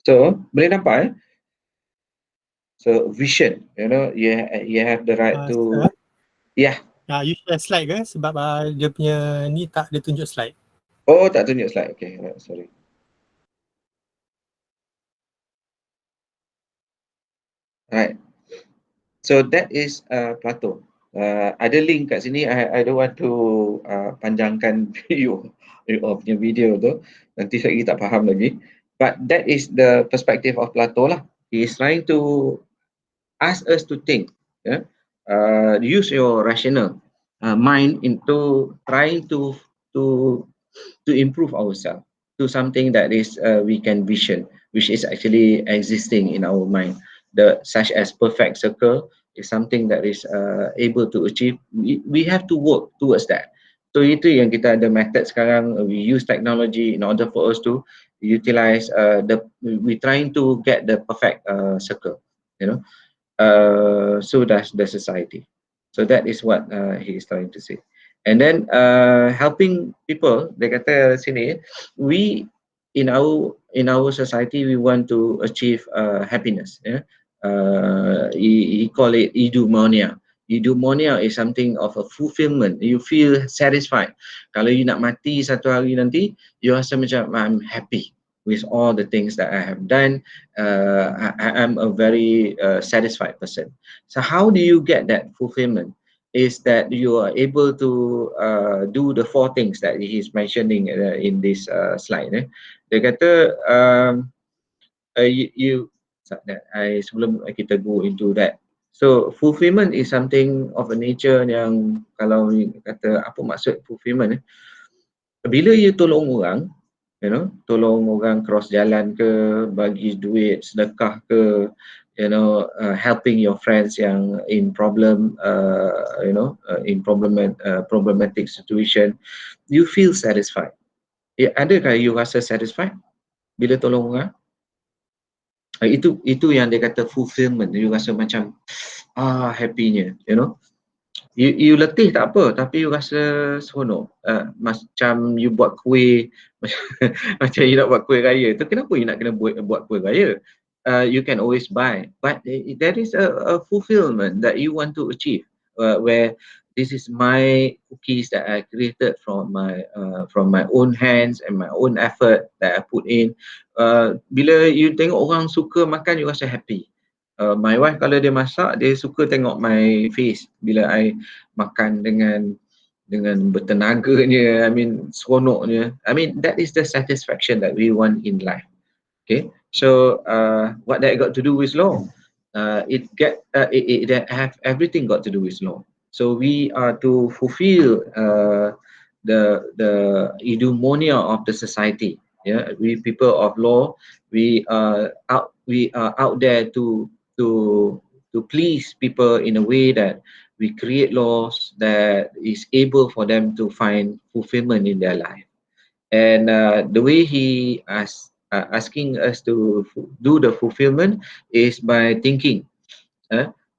So boleh nampak so vision, you have the right to yeah.
You share slide ke? Sebab dia punya ni tak dia tunjuk slide.
Oh, tak tunjuk slide. Okay, sorry. Right. So that is Plato. Ada link kat sini. I don't want to panjangkan you punya video tu. Nanti saya lagi tak faham lagi. But that is the perspective of Plato lah. He is trying to ask us to think. Use your rational mind into trying to improve ourselves to something that is we can vision, which is actually existing in our mind. Such as perfect circle is something that is able to achieve. We have to work towards that. So itu yang kita ada method sekarang. We use technology in order for us to utilize we trying to get the perfect circle. So that's the society. So that is what he is trying to say. And then helping people, dia kata sini, we in our society we want to achieve happiness. He call it eudaimonia. Eudaimonia is something of a fulfillment. You feel satisfied. Kalau you nak mati satu hari nanti, you rasa macam I'm happy with all the things that I have done. I'm a very satisfied person. So how do you get that fulfillment? Is that you are able to do the 4 things that he is mentioning in this slide. Dia kata sebelum kita go into that. So fulfillment is something of a nature yang kalau kata apa maksud fulfillment, bila you tolong orang, you know, tolong orang cross jalan ke, bagi duit, sedekah ke, you know, helping your friends yang in problem, you know, in problematic situation, you feel satisfied. Adakah you rasa satisfied bila tolong orang? Itu yang dia kata fulfillment. You rasa macam happy-nya, you know. You letih tak apa, tapi you rasa seronok. Macam you buat kuih, macam you nak buat kuih raya tu, kenapa you nak kena buat kuih raya? You can always buy, but there is a fulfillment that you want to achieve, where this is my cookies that I created from my own hands and my own effort that I put in. Bila you tengok orang suka makan, you rasa happy. My wife kalau dia masak, dia suka tengok my face bila I makan dengan bertenaganya, I mean seronoknya. I mean that is the satisfaction that we want in life. Okay, so what that got to do with law? It have everything got to do with law. So we are to fulfill the eudaimonia of the society. Yeah, we people of law, we are out there to please people in a way that we create laws that is able for them to find fulfillment in their life. And the way he asking us to do the fulfillment is by thinking.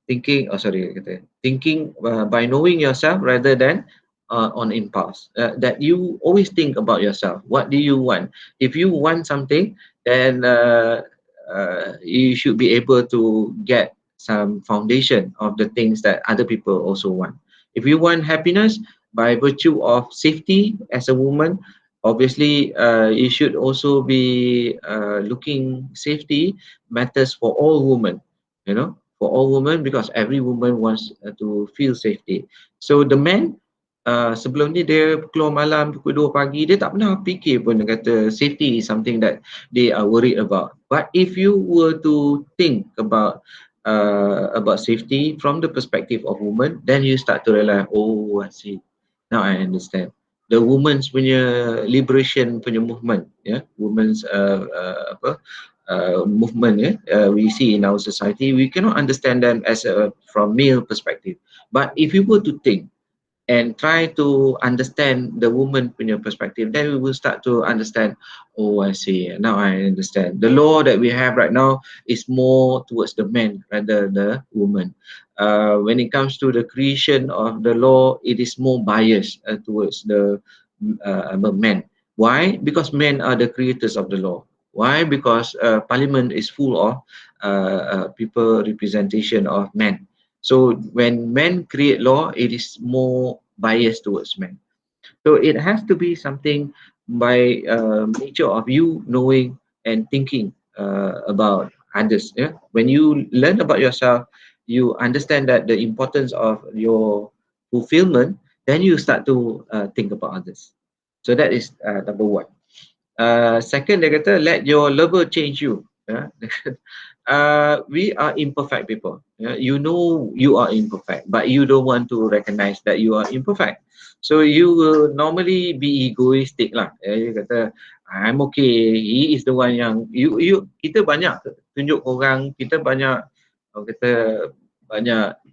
Thinking by knowing yourself rather than on impulse. That you always think about yourself. What do you want? If you want something, then you should be able to get some foundation of the things that other people also want. If you want happiness, by virtue of safety as a woman, obviously you should also be looking safety matters for all women, you know, for all women, because every woman wants to feel safety. So the man sebelum ni dia keluar malam pukul 2 pagi, dia tak pernah fikir pun, dia kata safety is something that they are worried about. But if you were to think about safety from the perspective of woman, then you start to realize, oh, I see, now I understand. The women's punya liberation punya movement, yeah, women's movement, we see in our society, we cannot understand them as from male perspective. But if you were to think and try to understand the woman punya perspective, then we will start to understand, oh, I see, now I understand. The law that we have right now is more towards the men rather the woman. When it comes to the creation of the law, it is more biased towards the men. Why? Because men are the creators of the law. Why? Because parliament is full of people representation of men. So when men create law, it is more biased towards men. So it has to be something by nature of you knowing and thinking about others. Yeah? When you learn about yourself, you understand that the importance of your fulfillment, then you start to think about others. So that is number one. Second, dia kata, let your lover change you. Yeah? We are imperfect people. Yeah? You know you are imperfect, but you don't want to recognize that you are imperfect. So you will normally be egoistic lah. You kata, I'm okay. He is the one yang kita banyak tunjuk orang, kita banyak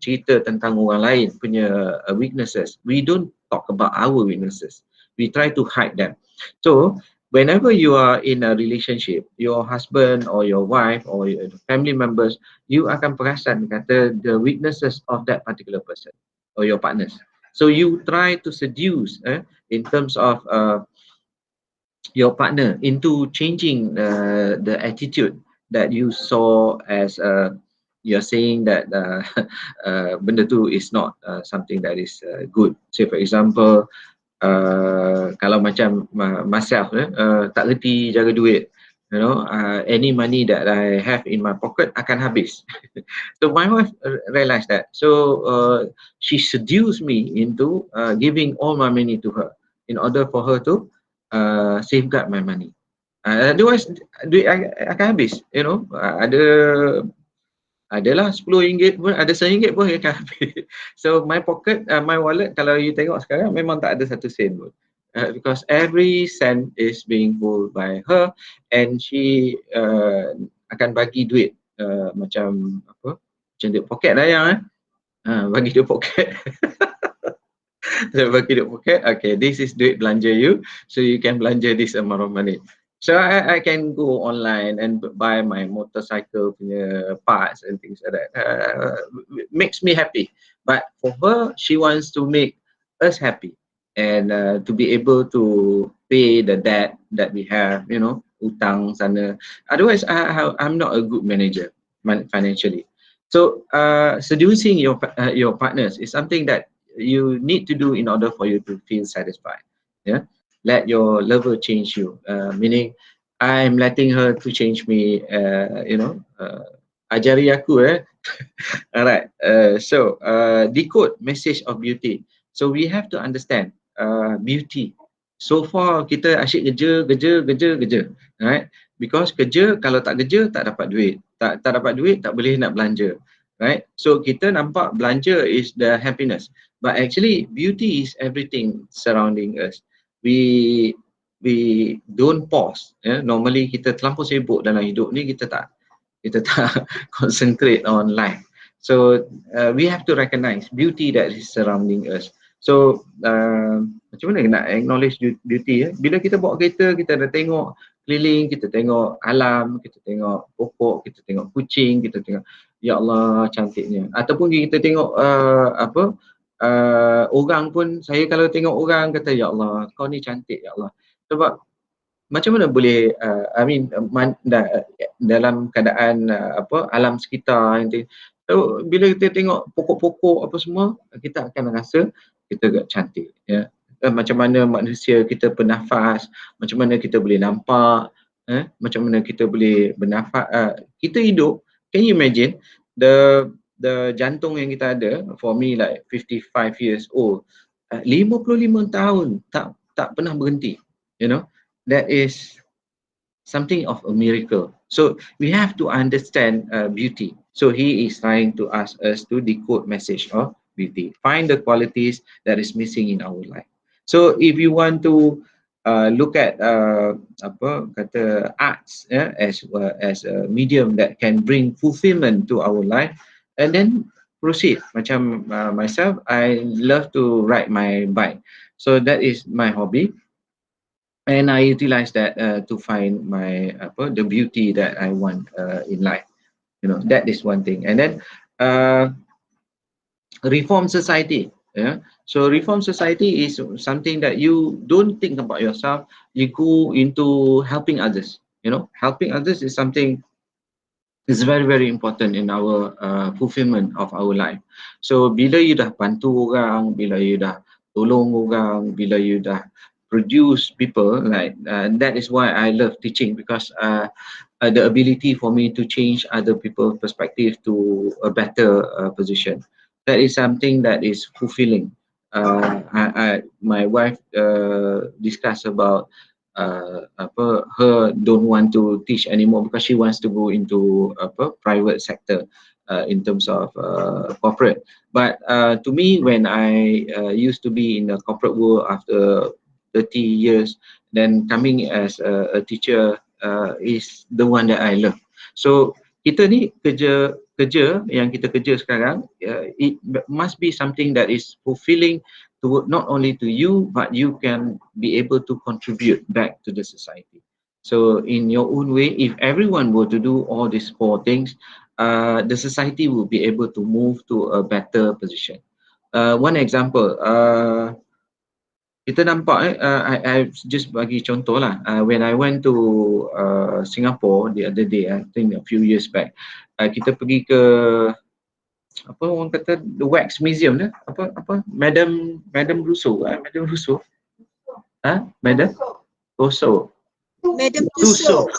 cerita tentang orang lain punya weaknesses. We don't talk about our weaknesses. We try to hide them. So whenever you are in a relationship, your husband or your wife or your family members, you akan perasan kata the weaknesses of that particular person or your partners. So you try to seduce in terms of your partner into changing the attitude that you saw as you're saying that benda tu is not something that is good. Say for example, kalau macam myself tak reti jaga duit, you know, any money that I have in my pocket akan habis. So my wife realized that, so she seduced me into giving all my money to her in order for her to safeguard my money. Otherwise duit akan habis, you know. Adalah RM10 pun, ada RM1 pun akan habis. So my pocket, my wallet, kalau you tengok sekarang memang tak ada 1 sen pun. Because every cent is being pulled by her, and she akan bagi duit macam apa? Macam duit poket lah yang bagi duit poket. So bagi duit poket, okay, this is duit belanja you, so you can belanja this amount of money. So I can go online and buy my motorcycle punya parts and things like that. Makes me happy. But for her, she wants to make us happy and to be able to pay the debt that we have, you know, utang sana. Otherwise, I'm not a good manager financially. So seducing your partners is something that you need to do in order for you to feel satisfied. Yeah. Let your lover change you, meaning I'm letting her to change me, you know, ajari aku Alright, so decode message of beauty. So we have to understand beauty. So far kita asyik kerja, right? Because kerja, kalau tak kerja tak dapat duit, tak dapat duit tak boleh nak belanja, right? So kita nampak belanja is the happiness, but actually beauty is everything surrounding us. We don't pause. Normally kita terlampau sibuk dalam hidup ni, kita tak concentrate on life. So we have to recognize beauty that is surrounding us. So macam mana nak acknowledge beauty? Bila kita bawa kereta, kita dah tengok keliling, kita tengok alam, kita tengok pokok, kita tengok kucing, kita tengok ya Allah cantiknya. Ataupun kita tengok orang pun, saya kalau tengok orang kata ya Allah kau ni cantik ya Allah. Sebab macam mana boleh dalam keadaan alam sekitar nanti, so, bila kita tengok pokok-pokok apa semua, kita akan rasa kita agak cantik, ya. Macam mana manusia kita bernafas, macam mana kita boleh nampak, macam mana kita boleh bernafas, kita hidup. Can you imagine the jantung yang kita ada? For me like 55 years old, 55 tahun tak pernah berhenti, you know. That is something of a miracle. So we have to understand beauty. So he is trying to ask us to decode message of beauty. Find the qualities that is missing in our life. So if you want to look at arts as a medium that can bring fulfillment to our life, and then proceed. Macam myself, I love to ride my bike. So that is my hobby. And I utilize that to find my the beauty that I want in life. You know, that is one thing. And then reform society. Yeah. So reform society is something that you don't think about yourself. You go into helping others. You know, helping others is something is very, very important in our fulfillment of our life. So bila you dah bantu orang, bila you dah tolong orang, bila you dah produce people, like that is why I love teaching, because the ability for me to change other people's perspective to a better position, that is something that is fulfilling. My wife discussed about her don't want to teach anymore because she wants to go into private sector in terms of corporate. But to me, when I used to be in the corporate world after 30 years, then coming as a teacher is the one that I love. So kita ni kerja yang kita kerja sekarang, it must be something that is fulfilling to not only to you, but you can be able to contribute back to the society. So in your own way, if everyone were to do all these 4 things, the society will be able to move to a better position. One example, kita nampak, I just bagi contoh lah, when I went to Singapore the other day, I think a few years back, kita pergi ke apa orang kata the wax museum dah, apa Madame Rousseau, Madame Rousseau, Madame Rousseau,
Madame Tussauds.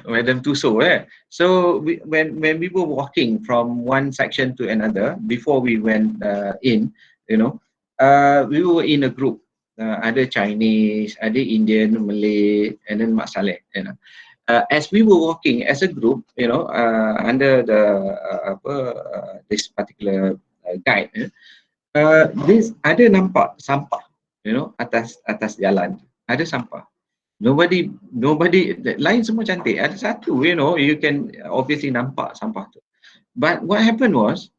Madame Tussauds. So when we were walking from one section to another, before we went in, you know, we were in a group. ada Chinese, ada Indian, Malay, and then Mak Saleh, you know. As we were walking as a group, you know, under the this particular guide, this ada nampak sampah, you know, atas jalan, ada sampah. Nobody, lain semua cantik. Ada satu, you know, you can obviously nampak sampah tu. But what happened was,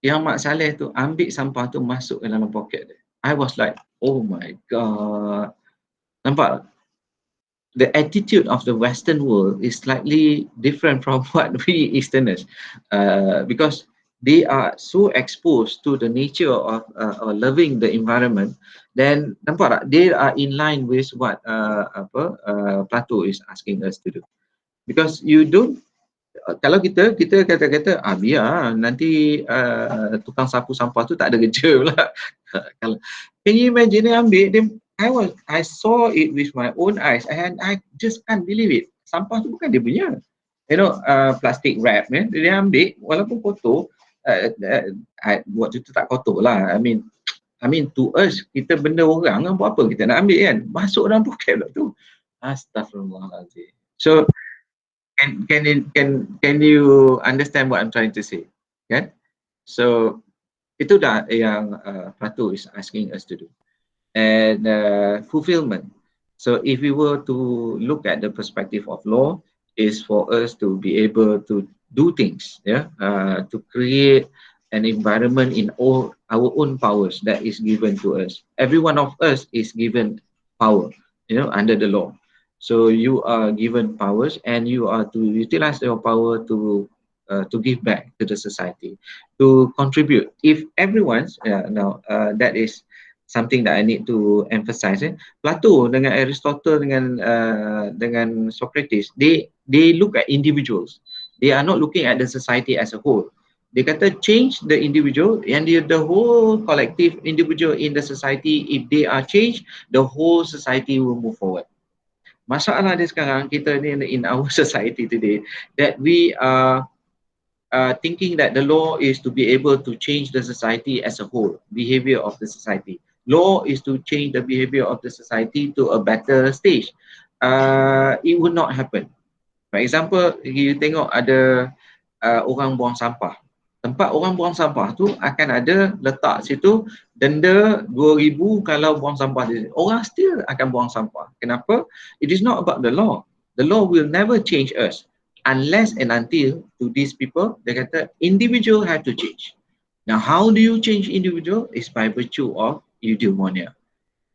yang Mak Saleh tu ambil sampah tu masuk ke dalam poket dia. I was like, oh my god. Nampak? The attitude of the Western world is slightly different from what we Easterners, because they are so exposed to the nature of loving the environment. Then nampak tak? They are in line with what Plato is asking us to do. Because you don't, kalau kita kata biar nanti tukang sapu sampah tu tak ada kerja pula. Can you imagine dia ambil dia, I saw it with my own eyes and I just can't believe it. Sampah tu bukan dia punya, you know, plastic wrap dia ambil walaupun kotor. Waktu tu tak kotor lah. I mean to us, kita benda orang buat apa kita nak ambil kan, masuk dalam poket pula tu. Astaghfirullahaladzim. So can you understand what I'm trying to say? Kan? So itu dah yang Plato is asking us to do. And fulfillment. So if we were to look at the perspective of law, is for us to be able to do things, to create an environment in all our own powers that is given to us. Every one of us is given power, you know, under the law. So you are given powers and you are to utilize your power to give back to the society, to contribute. If everyone's that is something that I need to emphasize. Plato dengan Aristotle dengan Socrates, they look at individuals. They are not looking at the society as a whole. Dia kata change the individual and the whole collective individual in the society, if they are changed, the whole society will move forward. Masalah dia sekarang, kita ni in our society today, that we are thinking that the law is to be able to change the society as a whole, behavior of the society. Law is to change the behavior of the society to a better stage. It would not happen. For example, you tengok ada orang buang sampah. Tempat orang buang sampah tu akan ada letak situ denda 2,000 kalau buang sampah di situ. Orang still akan buang sampah. Kenapa? It is not about the law. The law will never change us unless and until to these people, they kata individual have to change. Now, how do you change individual? Is by virtue of eudaimonia.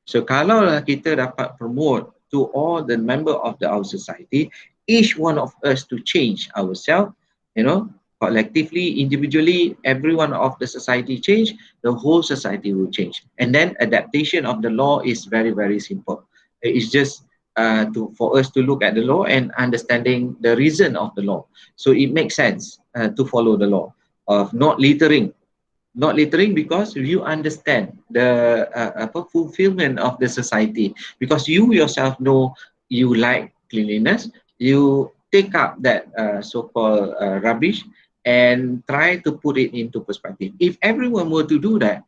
So kalau kita dapat promote to all the member of our society, each one of us to change ourselves, you know, collectively, individually, every one of the society change, the whole society will change. And then adaptation of the law is very, very simple. It's just for us to look at the law and understanding the reason of the law. So it makes sense to follow the law of not littering. Not littering because you understand the fulfillment of the society, because you yourself know you like cleanliness, you take up that so-called rubbish and try to put it into perspective. If everyone were to do that,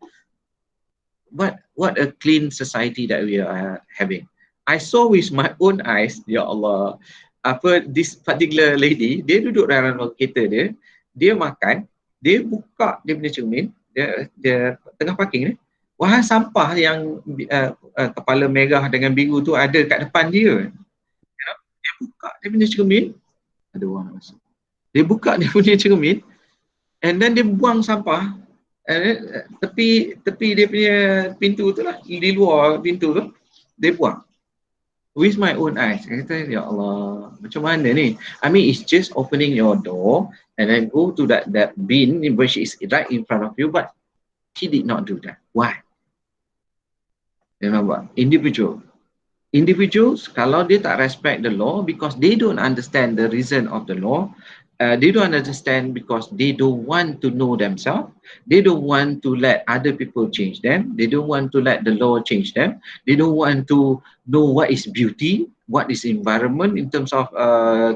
what a clean society that we are having. I saw with my own eyes, ya Allah, this particular lady, dia duduk dalam kereta dia makan, dia buka dia punya cermin, dia tengah parking ni, wahai sampah yang kepala merah dengan biru tu ada kat depan dia. Dia buka dia punya cermin, ada orang nak masuk. Dia buka dia punya cermin and then dia buang sampah tepi dia punya pintu tu lah, di luar pintu tu dia buang. With my own eyes, saya kata, ya Allah, macam mana ni? I mean, it's just opening your door and then go to that bin which is right in front of you, but she did not do that. Why? Remember, individuals, kalau dia tak respect the law because they don't understand the reason of the law, they don't understand because they don't want to know themselves, they don't want to let other people change them, they don't want to let the law change them, they don't want to know what is beauty, what is environment in terms of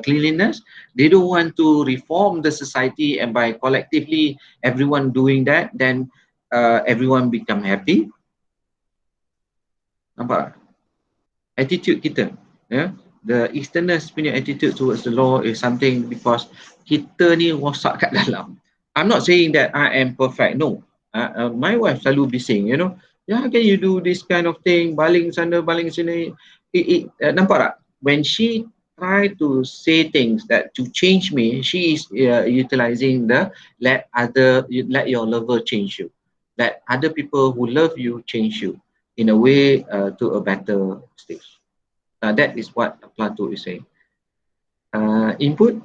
cleanliness, they don't want to reform the society, and by collectively everyone doing that, then everyone become happy. Nampak? Attitude kita, ya. The Easterners punya attitude towards the law is something because kita ni rosak kat dalam. I'm not saying that I am perfect, no. My wife selalu bising, you know, yeah, can you do this kind of thing, baling sana, baling sini. Nampak tak? When she try to say things that to change me, she is utilizing the let your lover change you. Let other people who love you change you in a way to a better stage. That is what Plato is saying. Input?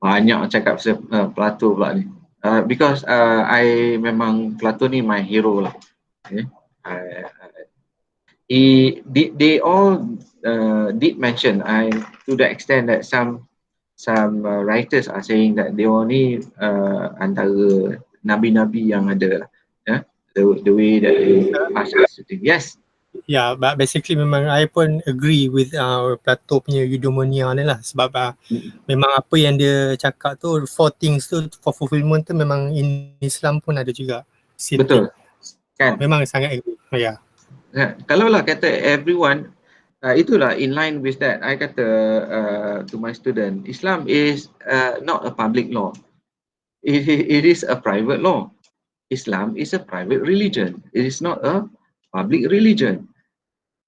Banyak cakap pasal Plato pula ni. Because I memang Plato ni my hero lah. Okay. They all did mention, to the extent that some writers are saying that they all ni antara nabi-nabi yang ada lah. Yeah? The way that they ask us to think. Yes.
Yeah, but basically memang I pun agree with Plato punya eudaimonia ni lah, sebab memang apa yang dia cakap tu, 4 things tu for fulfillment tu memang in Islam pun ada juga.
Betul. Kan?
Memang sangat agree. Ya.
Kalau lah kata everyone, itulah in line with that. I kata to my student, Islam is not a public law. It is a private law. Islam is a private religion. It is not a public religion.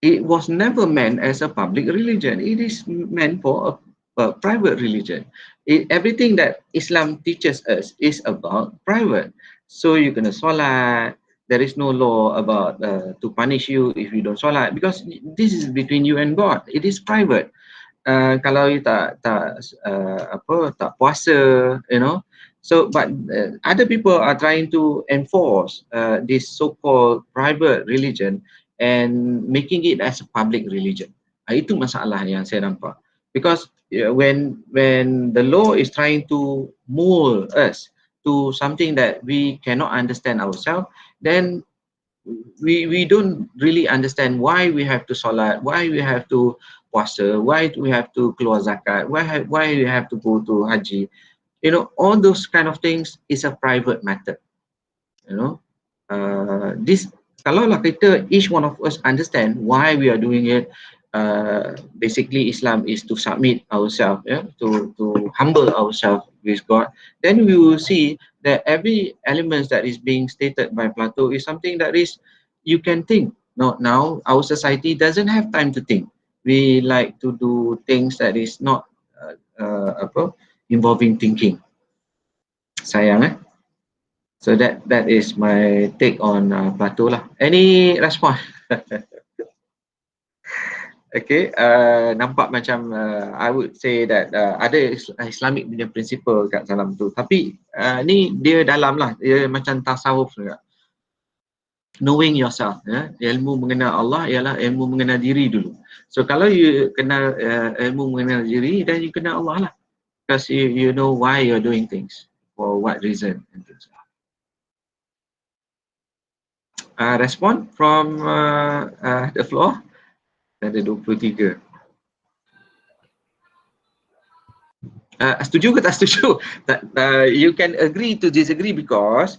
It was never meant as a public religion. It is meant for a private religion. Everything that Islam teaches us is about private. So you're gonna solat. There is no law about to punish you if you don't solat, because this is between you and God. It is private. Kalau you tak puasa, you know. So, but other people are trying to enforce this so-called private religion and making it as a public religion. Itu masalah yang saya nampak. Because when the law is trying to mold us to something that we cannot understand ourselves, then we don't really understand why we have to solat, why we have to puasa, why we have to keluar zakat, why we have to go to haji. You know, all those kind of things is a private matter. You know, this kalau lah kita, each one of us understand why we are doing it. Basically, Islam is to submit ourselves, yeah, to humble ourselves with God. Then we will see that every element that is being stated by Plato is something that is you can think. Now our society doesn't have time to think. We like to do things that is not involving thinking. Sayang. So that is my take on Plato lah. Any response? Okay, nampak macam I would say that ada Islamic punya principle kat dalam tu. Tapi ni dia dalam lah, dia macam tasawuf juga. Knowing yourself, ilmu mengenal Allah ialah ilmu mengenal diri dulu. So kalau you kenal ilmu mengenal diri, then you kenal Allah lah. Because you know why you're doing things, for what reason. Respond from the floor. Ada 23. Setuju ke tak setuju? You can agree to disagree because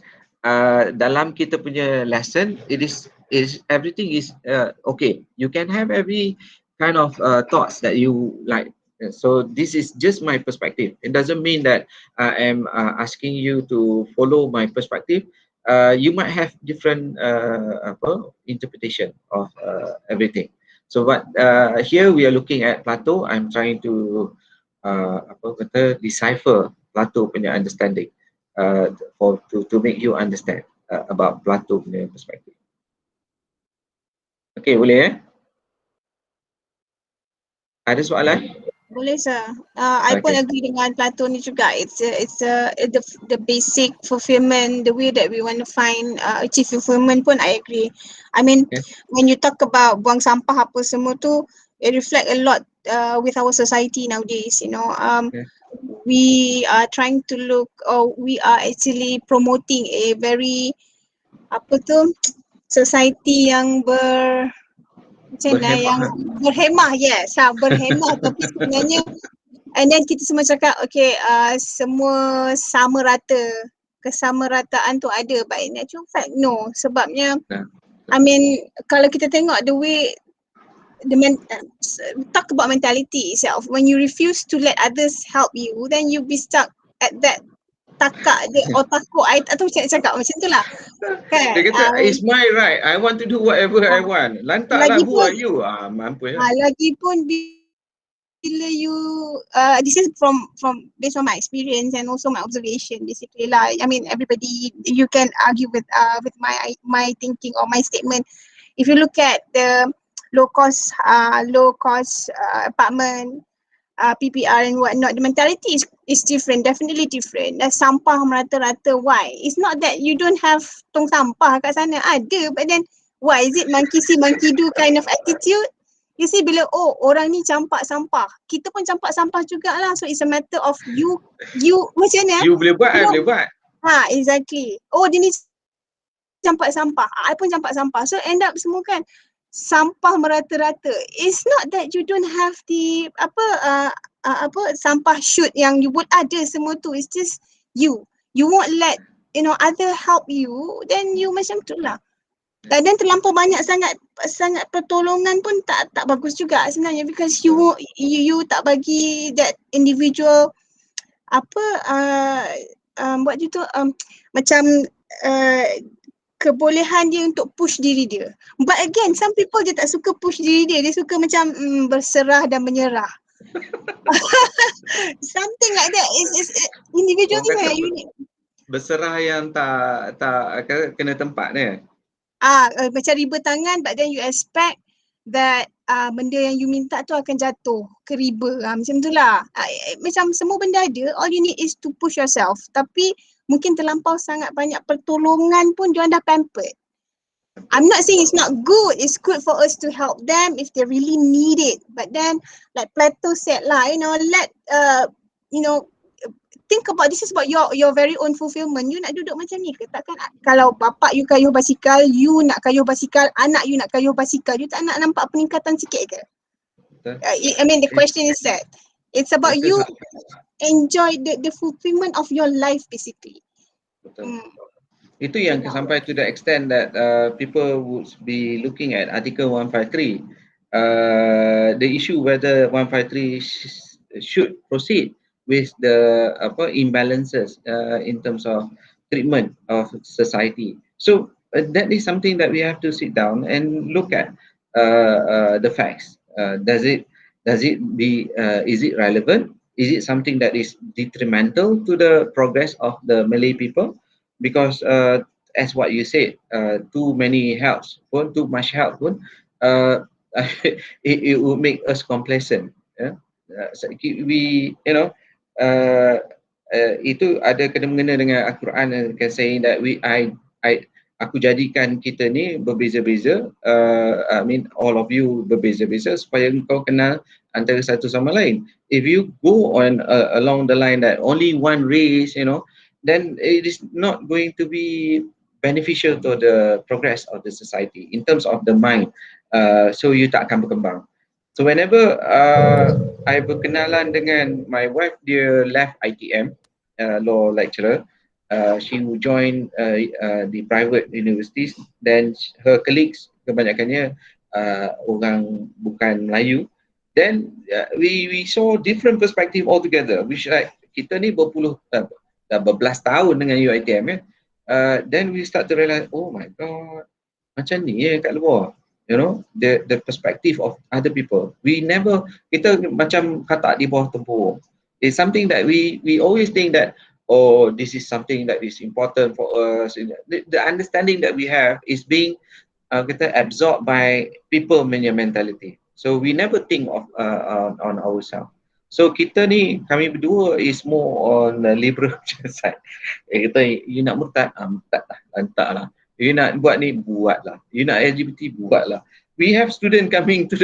dalam kita punya lesson, it is everything is okay. You can have every kind of thoughts that you like. So this is just my perspective. It doesn't mean that I am asking you to follow my perspective. You might have different interpretation of everything. So but here we are looking at Plato. I'm trying to decipher Plato punya understanding to make you understand about Plato punya perspective. Okay, boleh Ada soalan?
Boleh sir. I pun agree dengan Plato ni juga. It's the basic fulfillment, the way that we want to find achieve fulfillment pun I agree. I mean, when you talk about buang sampah apa semua tu, it reflect a lot with our society nowadays. You know, we are trying to look, or we are actually promoting a very society yang yang berhemah, berhemah tapi sebenarnya and then kita semua cakap okay, semua sama rata, kesamarataan tu ada, but in actual fact no, sebabnya I mean, kalau kita tengok the way talk about mentality itself, when you refuse to let others help you, then you be stuck at that takak dia takut I tak tahu cakap macam tu lah kan.
Dia kata it's my right, I want to do whatever I want. Lantaklah, who are you? Mampus lah.
Lagipun bila you this is from based on my experience and also my observation basically lah. I mean, everybody, you can argue with my thinking or my statement. If you look at the low cost apartment, PPR and whatnot, the mentality is different, definitely different. Dan sampah merata-rata, why? It's not that you don't have tong sampah kat sana, ada, but then why is it monkey see monkey do kind of attitude? You see, bila orang ni campak sampah, kita pun campak sampah jugalah. So it's a matter of you macam mana?
You boleh buat, I boleh buat.
Exactly. Dia ni campak sampah, I pun campak sampah. So end up semua kan sampah merata-rata. It's not that you don't have the sampah chute yang you would ada semua tu. It's just you won't let other help you, then you macam tu lah. Dan terlampau banyak sangat pertolongan pun tak bagus juga sebenarnya, because you tak bagi that individual buat tu macam kebolehan dia untuk push diri dia. But again, some people dia tak suka push diri dia. Dia suka macam berserah dan menyerah. Something like that. Is individual tu yang unik.
Berserah yang tak kena tempat ni.
Macam riba tangan, but then you expect that benda yang you minta tu akan jatuh ke riba. Macam tu lah. Macam semua benda ada, all you need is to push yourself. Tapi mungkin terlampau sangat banyak pertolongan pun diorang dah pampered. I'm not saying it's not good. It's good for us to help them if they really need it. But then, like Plato said lah, think about this is about your very own fulfillment. You nak duduk macam ni ke? Takkan kalau bapak you kayuh basikal, you nak kayuh basikal, anak you nak kayuh basikal, you tak nak nampak peningkatan sikit ke? I mean, the question is that it's about you enjoy the fulfillment of your life basically.
Betul. Itu yang sampai to the extent that people would be looking at Article 153. The issue whether 153 should proceed with the imbalances in terms of treatment of society. So that is something that we have to sit down and look at the facts. Is it relevant? Is it something that is detrimental to the progress of the Malay people? Because as what you said, too much help pun, it will make us complacent. Itu ada kena-mengena dengan Al-Quran yang saying that aku jadikan kita ni berbeza-beza, I mean all of you berbeza-beza supaya kau kenal antara satu sama lain. If you go on along the line that only one race, then it is not going to be beneficial to the progress of the society in terms of the mind. So you tak akan berkembang. So whenever I berkenalan dengan my wife, dia left ITM, law lecturer. She will join the private universities. Then her colleagues kebanyakannya orang bukan Melayu. Then we saw different perspective altogether. Which like kita ni berbelas tahun dengan UiTM then we start to realize, oh my god, macam ni kat luar. The perspective of other people. Kita macam katak di bawah tempurung. It's something that we always think that, oh, this is something that is important for us. The understanding that we have is being absorbed by people punya mentality. So we never think of on ourselves. So kami berdua is more on the liberal side. Kita, you nak murtad, murtad lah, lantak lah. You nak buat ni, buatlah. You nak LGBT, buatlah. We have student coming to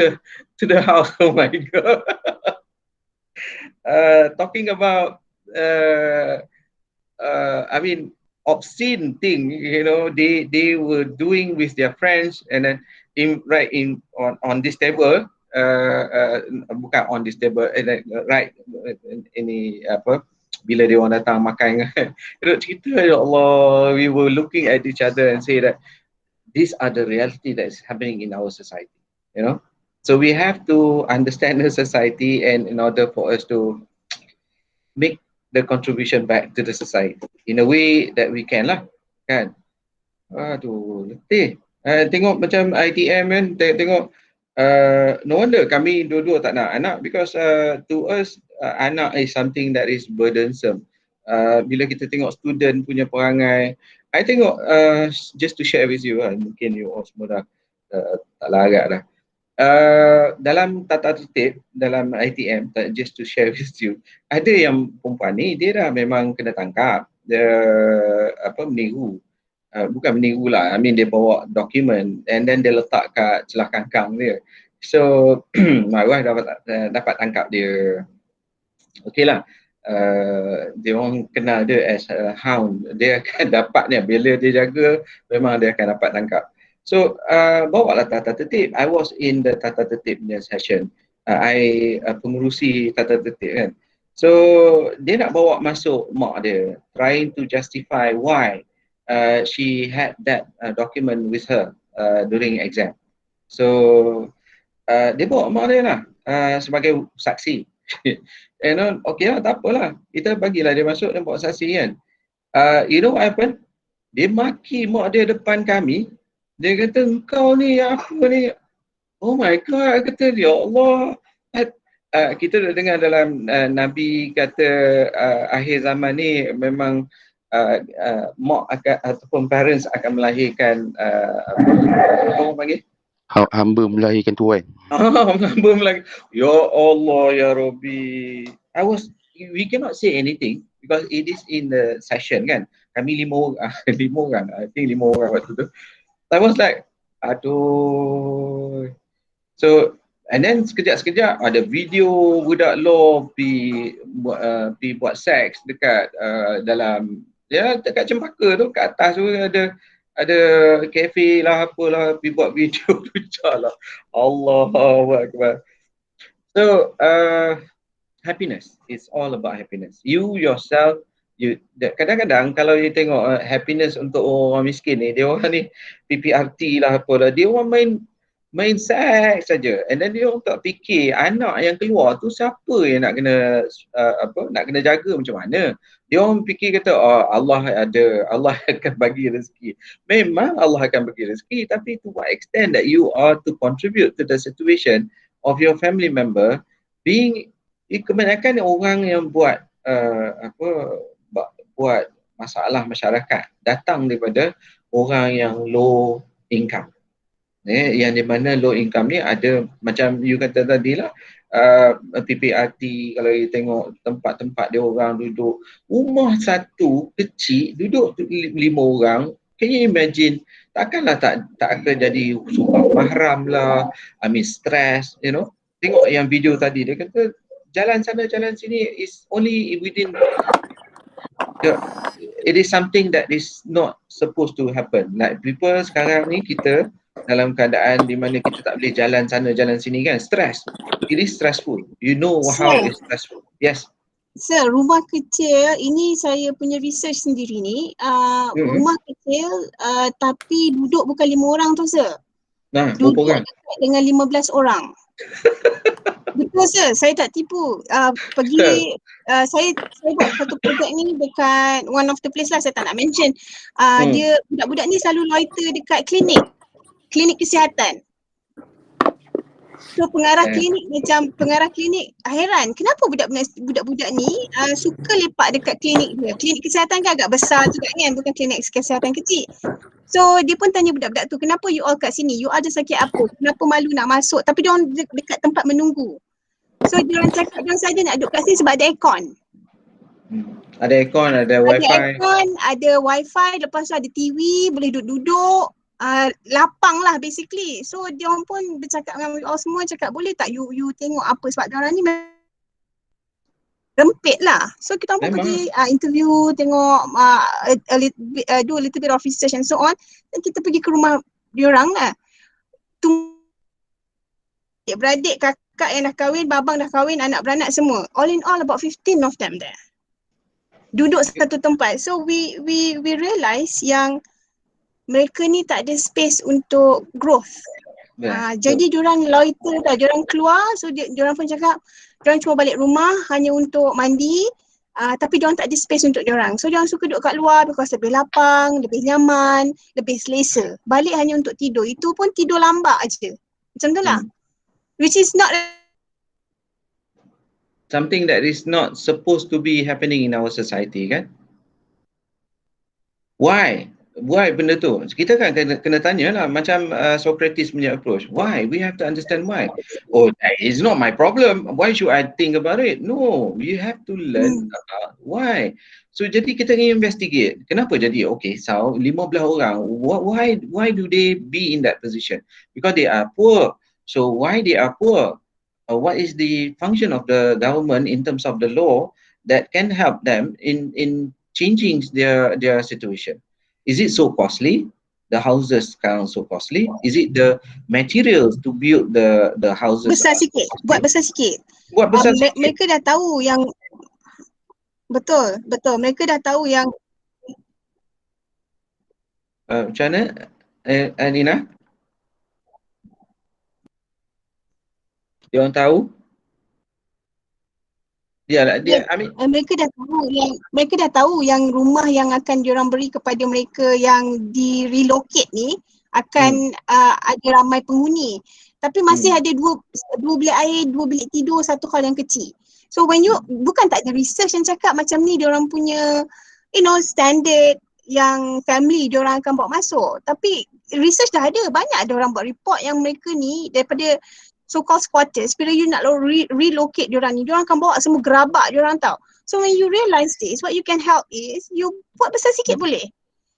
the house. Oh my god. Talking about I mean obscene thing, they were doing with their friends, and then on this table, bukan on this table, right ini bila dia orang datang makan, cerita, ya Allah, we were looking at each other and say that these are the reality that is happening in our society, you know. So we have to understand the society, and in order for us to make the contribution back to the society in a way that we can lah, kan. Aduh, letih. Tengok macam ITM kan, tengok no wonder kami dua-dua tak nak anak, because to us anak is something that is burdensome. Bila kita tengok student punya perangai, I tengok just to share with you, mungkin you all semua dah tak larat dah. Dalam tata tertib dalam ITM, just to share with you, ada yang perempuan ni dia dah memang kena tangkap, dia meniru, bukan meniru lah, I mean dia bawa dokumen and then dia letak kat celah kangkang dia. So my wife dapat tangkap dia. Okay lah, dia orang kenal dia as a hound, dia akan dapatnya bila dia jaga, memang dia akan dapat tangkap. So bawa lah tata tertib. I was in the tata tertib punya session. I pengurusi tata tertib kan. So dia nak bawa masuk mak dia, trying to justify why she had that document with her during exam. So dia bawa mak dia lah sebagai saksi. You know, okay lah, tak apalah, kita bagilah dia masuk dan bawa saksi kan. You know what happened? Dia maki mak dia depan kami. Dia kata, engkau ni apa ni? Oh my God, kata dia, Allah. Kita dah dengar dalam Nabi kata akhir zaman ni memang mak akan ataupun parents akan melahirkan apa orang panggil?
Hamba melahirkan tuan.
Hamba melahirkan. Ya Allah, ya Rabbi. We cannot say anything because it is in the session kan. Kami 5 orang. I think 5 orang waktu tu. I was like, aduh. So, and then sekejap-sekejap ada video budak law pi buat seks dekat dalam, ya, dekat Cempaka tu, kat atas tu ada kafe lah, apalah, pi buat video tu lah. Allahu Akbar. So, happiness, it's all about happiness. You yourself, kadang-kadang kalau you tengok happiness untuk orang miskin ni, dia orang ni PPRT lah apalah, dia orang main seks saja, and then dia orang tak fikir anak yang keluar tu siapa yang nak kena jaga macam mana. Dia orang fikir kata Allah akan bagi rezeki. Memang Allah akan bagi rezeki, tapi to what extent that you are to contribute to the situation of your family member. Kebanyakan orang yang buat buat masalah masyarakat datang daripada orang yang low income. Yang di mana low income ni ada macam you kata tadi lah, PPRT, kalau you tengok tempat-tempat dia orang duduk, rumah satu kecil duduk 5 orang, can you imagine? Takkanlah tak akan jadi sumpah mahram lah, I mean stress, you know. Tengok yang video tadi, dia kata jalan sana jalan sini is only within it is something that is not supposed to happen. Like people sekarang ni, kita dalam keadaan di mana kita tak boleh jalan sana jalan sini kan, stress. It is stressful. You know how it's stressful. Yes.
Sir, rumah kecil ini saya punya research sendiri ni, rumah kecil tapi duduk bukan 5 orang tu sir.
Nah,
duduk
orang
dengan 15 orang. Betul sir, saya tak tipu. Pergi saya buat satu projek ni dekat one of the place lah, saya tak nak mention. Dia budak-budak ni selalu loiter dekat klinik kesihatan. So pengarah klinik heran kenapa budak-budak ni suka lepak dekat klinik dia. Klinik kesihatan kan agak besar juga kan, bukan klinik kesihatan kecil. So dia pun tanya budak-budak tu, kenapa you all kat sini? You all ada sakit apa? Kenapa malu nak masuk? Tapi dia orang dekat tempat menunggu. So dia orang cakap dia saja nak duduk kat sini sebab ada aircon.
Ada aircon, ada wifi.
Ada aircon, ada wifi, lepas tu ada TV, boleh duduk-duduk. Lapang lah basically. So dia orang pun bercakap dengan we all semua, cakap boleh tak you tengok apa, sebab dia orang ni rempit lah. So kita pun pergi interview, tengok do a little bit of research and so on. Dan kita pergi ke rumah dia orang lah. Beradik, kakak yang dah kahwin, babang dah kahwin, anak beranak semua. All in all about 15 of them there. Duduk satu tempat. So we realise yang mereka ni tak ada space untuk growth. Jadi diorang loiter dah, diorang keluar, so diorang pun cakap diorang cuma balik rumah hanya untuk mandi, tapi diorang tak ada space untuk diorang. So diorang suka duduk kat luar because lebih lapang, lebih nyaman, lebih selesa. Balik hanya untuk tidur, itu pun tidur lambak aje. Macam tu lah. Which is not
something that is not supposed to be happening in our society, kan? Why? Why benda tu? Kita kan kena tanya lah, macam Socrates punya approach. Why? We have to understand why. Oh, it's not my problem. Why should I think about it? No, you have to learn about why. So jadi kita kena investigate. Kenapa jadi? Okay, so 15 orang. Why do they be in that position? Because they are poor. So why they are poor? What is the function of the government in terms of the law that can help them in changing their situation? Is it so costly? The houses sekarang so costly? Is it the materials to build the houses?
besar sikit, buat besar sikit.
Buat besar sikit.
Mereka dah tahu yang betul, mereka dah tahu yang
macam mana, Nina? Dia orang tahu?
mereka dah tahu yang rumah yang akan diorang beri kepada mereka yang di relocate ni akan ada ramai penghuni. Tapi masih ada dua bilik air, 2 bilik tidur, 1 hal yang kecil. So when you, bukan tak ada research yang cakap macam ni diorang punya standard yang family diorang akan bawa masuk. Tapi research dah ada, banyak ada orang buat report yang mereka ni daripada so-called squatters, bila you nak relocate diorang ni, diorang akan bawa semua gerabak diorang tau. So when you realise this, what you can help is, you buat besar sikit boleh.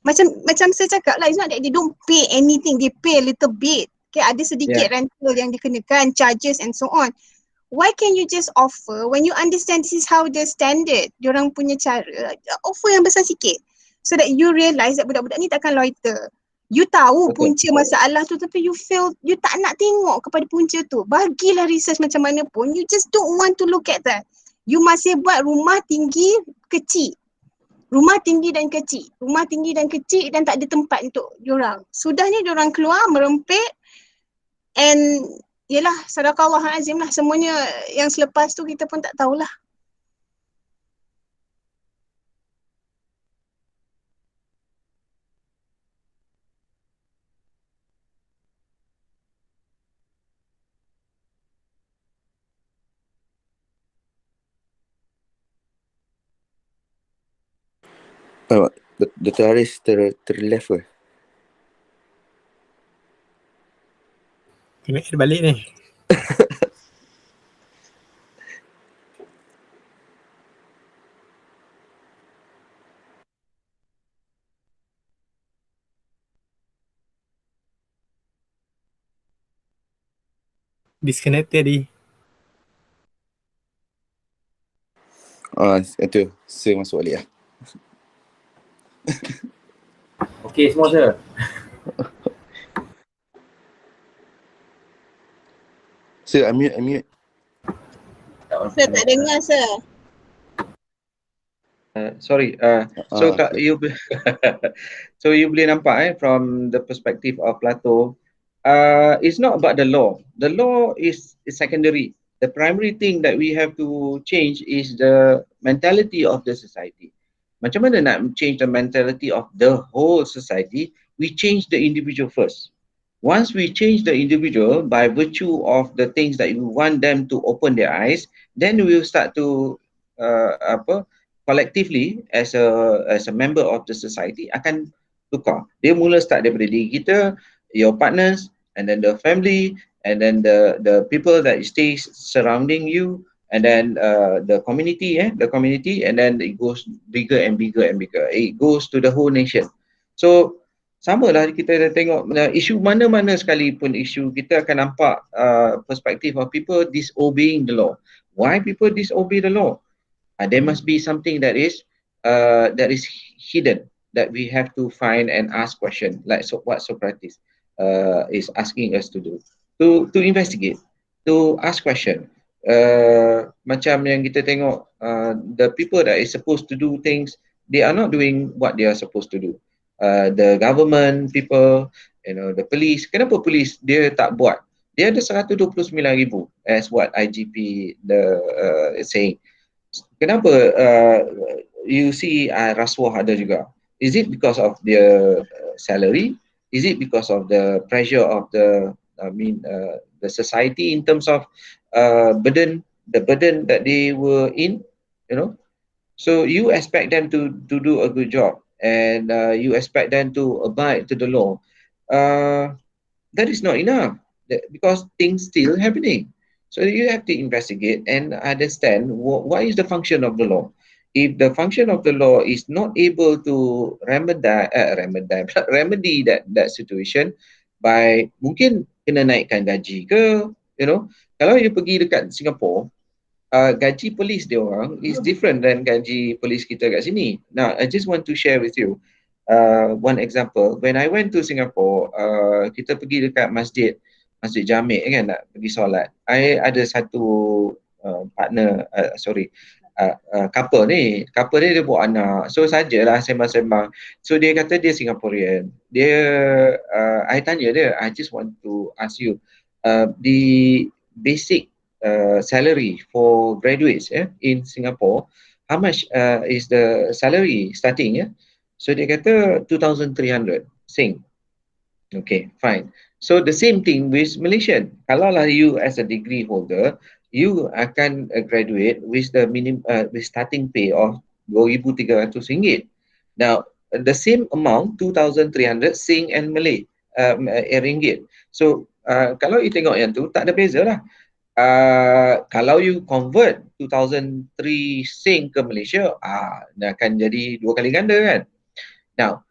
Macam saya cakap lah, it's not that they don't pay anything, they pay a little bit. Okay, ada sedikit rental yang dikenakan, charges and so on. Why can you just offer, when you understand this is how the standard, diorang punya cara, offer yang besar sikit. So that you realise that budak-budak ni takkan loiter. You tahu punca masalah tu tapi you feel you tak nak tengok kepada punca tu. Bagilah research macam mana pun, you just don't want to look at that. You masih buat rumah tinggi kecil. Rumah tinggi dan kecil. Rumah tinggi dan kecil dan tak ada tempat untuk diorang. Sudahnya diorang keluar merempit and yelah, sadaqallahul azim lah. Semuanya yang selepas tu kita pun tak tahulah.
Dr. Haris terleft ke?
Kena add balik ni. Disconnect tadi.
Itu saya masuk balik lah.
Okey semua sir.
Sir, unmute.
Saya tak dengar sir.
Sorry, so you so you boleh nampak from the perspective of Plato, it's not about the law. The law is secondary. The primary thing that we have to change is the mentality of the society. Macam mana nak change the mentality of the whole society? We change the individual first. Once we change the individual by virtue of the things that we want them to open their eyes, then we will start to collectively as a member of the society akan tukar. Dia mula start daripada diri kita, your partners, and then the family, and then the people that stay surrounding you, and then the community, and then it goes bigger and bigger and bigger. It goes to the whole nation. So samalah kita dah tengok isu mana-mana sekalipun isu, kita akan nampak perspective of people disobeying the law. Why people disobey the law? There must be something that is hidden that we have to find and ask question, like what Socrates is asking us to do, to investigate, to ask question. Macam yang kita tengok, the people that is supposed to do things, they are not doing what they are supposed to do. the government people, the police. Kenapa police dia tak buat? Dia ada 129,000 as what IGP saying. Kenapa you see rasuah ada juga? Is it because of their salary? Is it because of the pressure of the society in terms of burden that they were in, So you expect them to do a good job, and you expect them to abide to the law. That is not enough, because things still happening. So you have to investigate and understand what is the function of the law. If the function of the law is not able to remedy that situation by mungkin kena naikkan gaji ke, kalau you pergi dekat Singapore, gaji polis dia orang is different than gaji polis kita kat sini. Now, I just want to share with you one example. When I went to Singapore, kita pergi dekat Masjid Jami' kan, nak pergi solat. I ada satu partner, couple ni dia bawa anak. So sajalah sembang-sembang. So dia kata dia Singaporean. I tanya dia, I just want to ask you, the basic salary for graduates in Singapore, how much is the salary starting? So dia kata 2,300 Sing. Okay, fine. So the same thing with Malaysian. Kalau lah you as a degree holder, you akan graduate with the with starting pay of RM2,300. Now, the same amount, 2,300 Sing and Malay ringgit. So kalau you tengok yang tu, tak ada beza lah. Kalau you convert 2,003 Sing ke Malaysia, akan jadi 2 kali ganda kan. Now,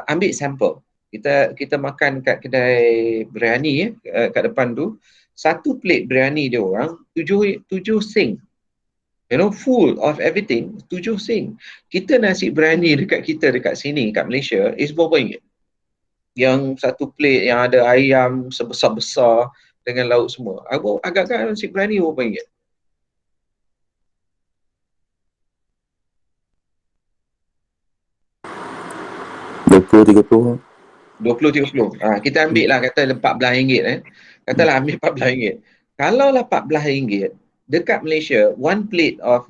ambil sampel. Kita makan kat kedai biryani kat depan tu, satu plate biryani dia orang 7 Sing. Full of everything, 7 Sing. Kita nasi biryani dekat sini, kat Malaysia, is berapa ringgit? Yang satu plate yang ada ayam sebesar-besar dengan lauk semua. Agak-agak nasi biryani berapa ringgit?
RM20-30.
20-30. Kita ambil lah kata RM14. Katalah ambil RM14. Kalau lah RM14, dekat Malaysia, one plate of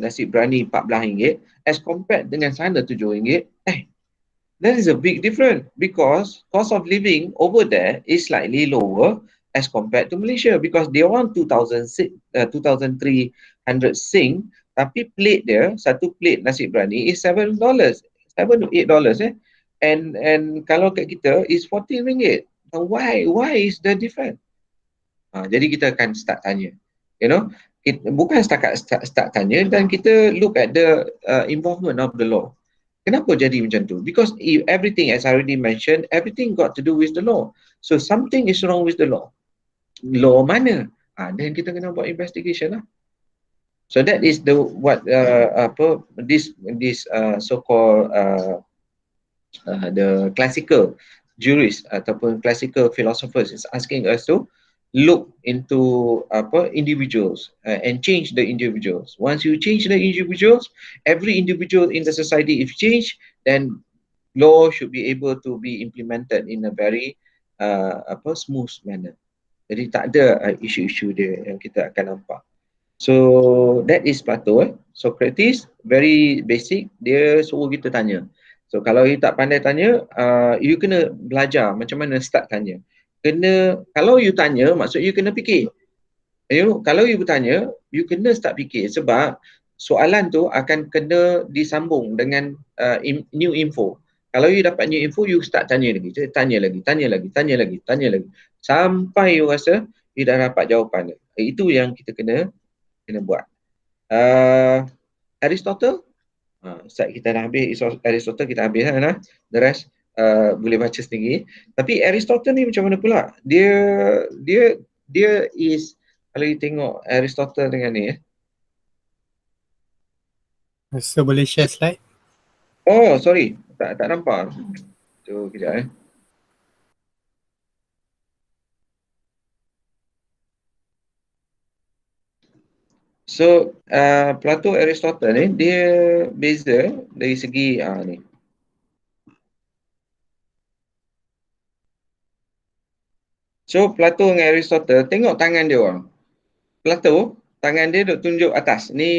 nasi biryani RM14 as compared dengan sana RM7, that is a big difference, because cost of living over there is slightly lower as compared to Malaysia, because they want 2,300 Sing, tapi plate dia, satu plate nasi biryani is $7 to $8. And kalau kat kita is RM14. Why is the difference? Jadi kita akan start tanya, bukan setakat start tanya, dan kita look at the involvement of the law. Kenapa jadi macam tu? Because everything, as I already mentioned, everything got to do with the law. So something is wrong with the law. Law mana? Then kita kena buat investigation lah. So that is this so-called the classical jurists ataupun classical philosophers is asking us to look into individuals and change the individuals. Once you change the individuals, every individual in the society, if changed, then law should be able to be implemented in a very smooth manner. Jadi tak ada isu-isu dia yang kita akan nampak. So that is Plato. Socrates, very basic, dia suruh kita tanya. So kalau you tak pandai tanya, you kena belajar macam mana start tanya. Kalau you tanya, maksud you kena fikir. Kalau you bertanya, you kena start fikir, sebab soalan tu akan kena disambung dengan new info. Kalau you dapat new info, you start tanya lagi, sampai you rasa you dah dapat jawapan. Itu yang kita kena buat. Aristotle, Ustaz kita dah habis Aristotle, kita habis lah. The rest boleh baca sendiri. Tapi Aristotle ni macam mana pula? Dia is, kalau you tengok Aristotle dengan ni
so boleh share slide?
Oh sorry, tak nampak. Tu kejap So Plato, Aristotle ni dia beza dari segi ni. So Plato dengan Aristotle, tengok tangan dia orang. Plato, tangan dia duk tunjuk atas. Ni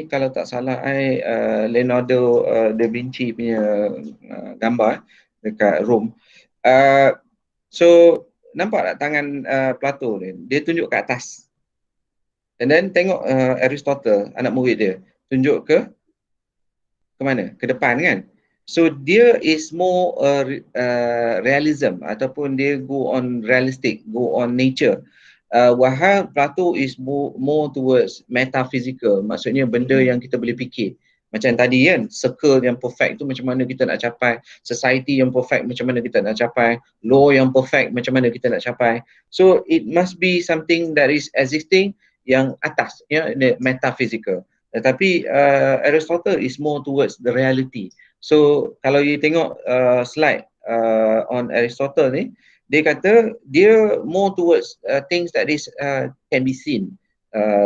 kalau tak salah Leonardo da Vinci punya gambar dekat Rome. So nampak tak tangan Plato ni? Dia tunjuk ke atas. And then tengok Aristotle, anak murid dia, tunjuk ke mana? Ke depan kan? So dia is more realism ataupun dia go on realistic, go on nature. While Plato is more towards metaphysical, maksudnya benda yang kita boleh fikir. Macam tadi kan, circle yang perfect tu macam mana kita nak capai, society yang perfect macam mana kita nak capai, law yang perfect macam mana kita nak capai. So it must be something that is existing yang atas, ya, metaphysical. Tetapi Aristotle is more towards the reality. So kalau you tengok slide on Aristotle ni, dia kata dia more towards things that is can be seen,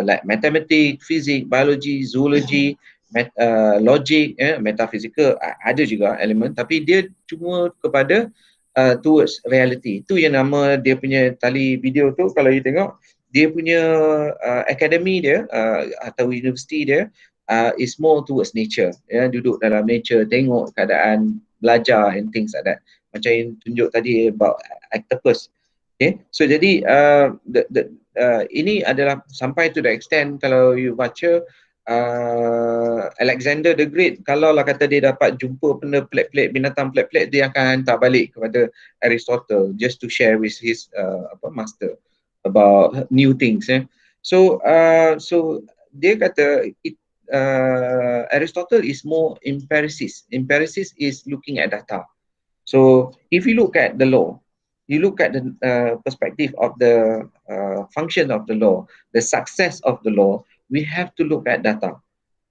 like mathematics, physics, biology, zoology, logic, metaphysical ada juga elemen, tapi dia cuma kepada towards reality. Itu yang nama dia punya tali video tu, kalau you tengok dia punya academy dia atau university dia is more towards nature, ya, duduk dalam nature, tengok keadaan, belajar and things like that. Macam yang tunjuk tadi about octopus. Okay, so jadi ini adalah sampai to the extent kalau you baca Alexander the Great, kalau lah kata dia dapat jumpa benda pelik-pelik, binatang pelik-pelik, dia akan hantar balik kepada Aristotle just to share with his master about new things. So dia kata Aristotle is more empiricist. Empiricist is looking at data. So if you look at the law, you look at the perspective of the function of the law, the success of the law, we have to look at data.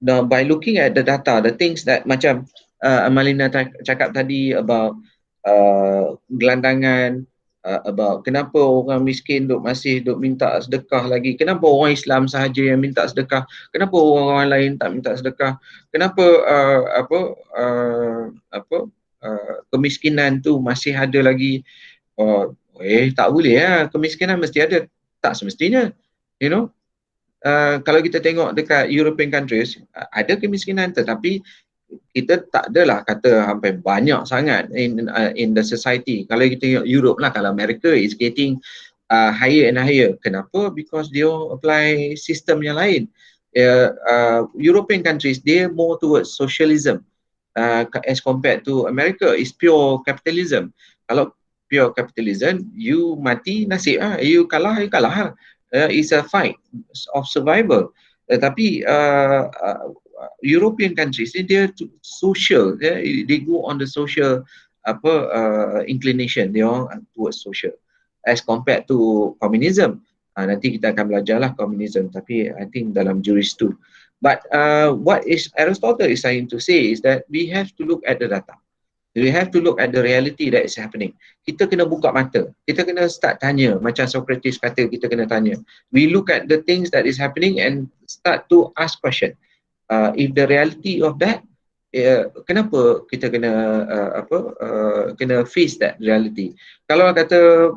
Now by looking at the data, the things that macam Amalina cakap tadi about gelandangan, about kenapa orang miskin masih minta sedekah lagi, kenapa orang Islam sahaja yang minta sedekah, kenapa orang lain tak minta sedekah, kenapa kemiskinan tu masih ada lagi. Tak boleh lah, kemiskinan mesti ada, tak semestinya, you know. Kalau kita tengok dekat European countries, ada kemiskinan, tetapi kita tak adalah kata sampai banyak sangat in the society. Kalau kita tengok Europe lah, kalau America is getting higher and higher. Kenapa? Because dia apply sistem yang lain. European countries, they more towards socialism as compared to America is pure capitalism. Kalau pure capitalism, you mati nasib lah, you kalah, you kalah lah. It's a fight of survival. Tapi European countries ni dia social, they go on the social inclination, they are towards social as compared to communism. Nanti kita akan belajarlah communism, tapi I think dalam juris tu. But what is Aristotle is trying to say is that we have to look at the data. We have to look at the reality that is happening. Kita kena buka mata. Kita kena start tanya. Macam Socrates kata, kita kena tanya. We look at the things that is happening and start to ask question. If the reality of that, kenapa kita kena kena face that reality? Kalau kata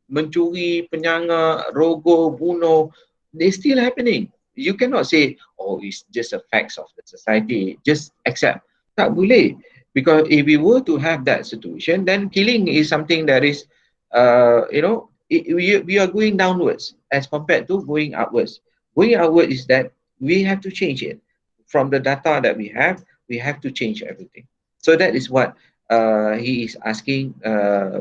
mencuri, penyangak, rogoh, bunuh, they still happening. You cannot say, oh, it's just a facts of the society. Just accept. Tak boleh. Because if we were to have that situation, then killing is something that is, we are going downwards as compared to going upwards. Going upwards is that we have to change it. From the data that we have to change everything. So that is what he is asking.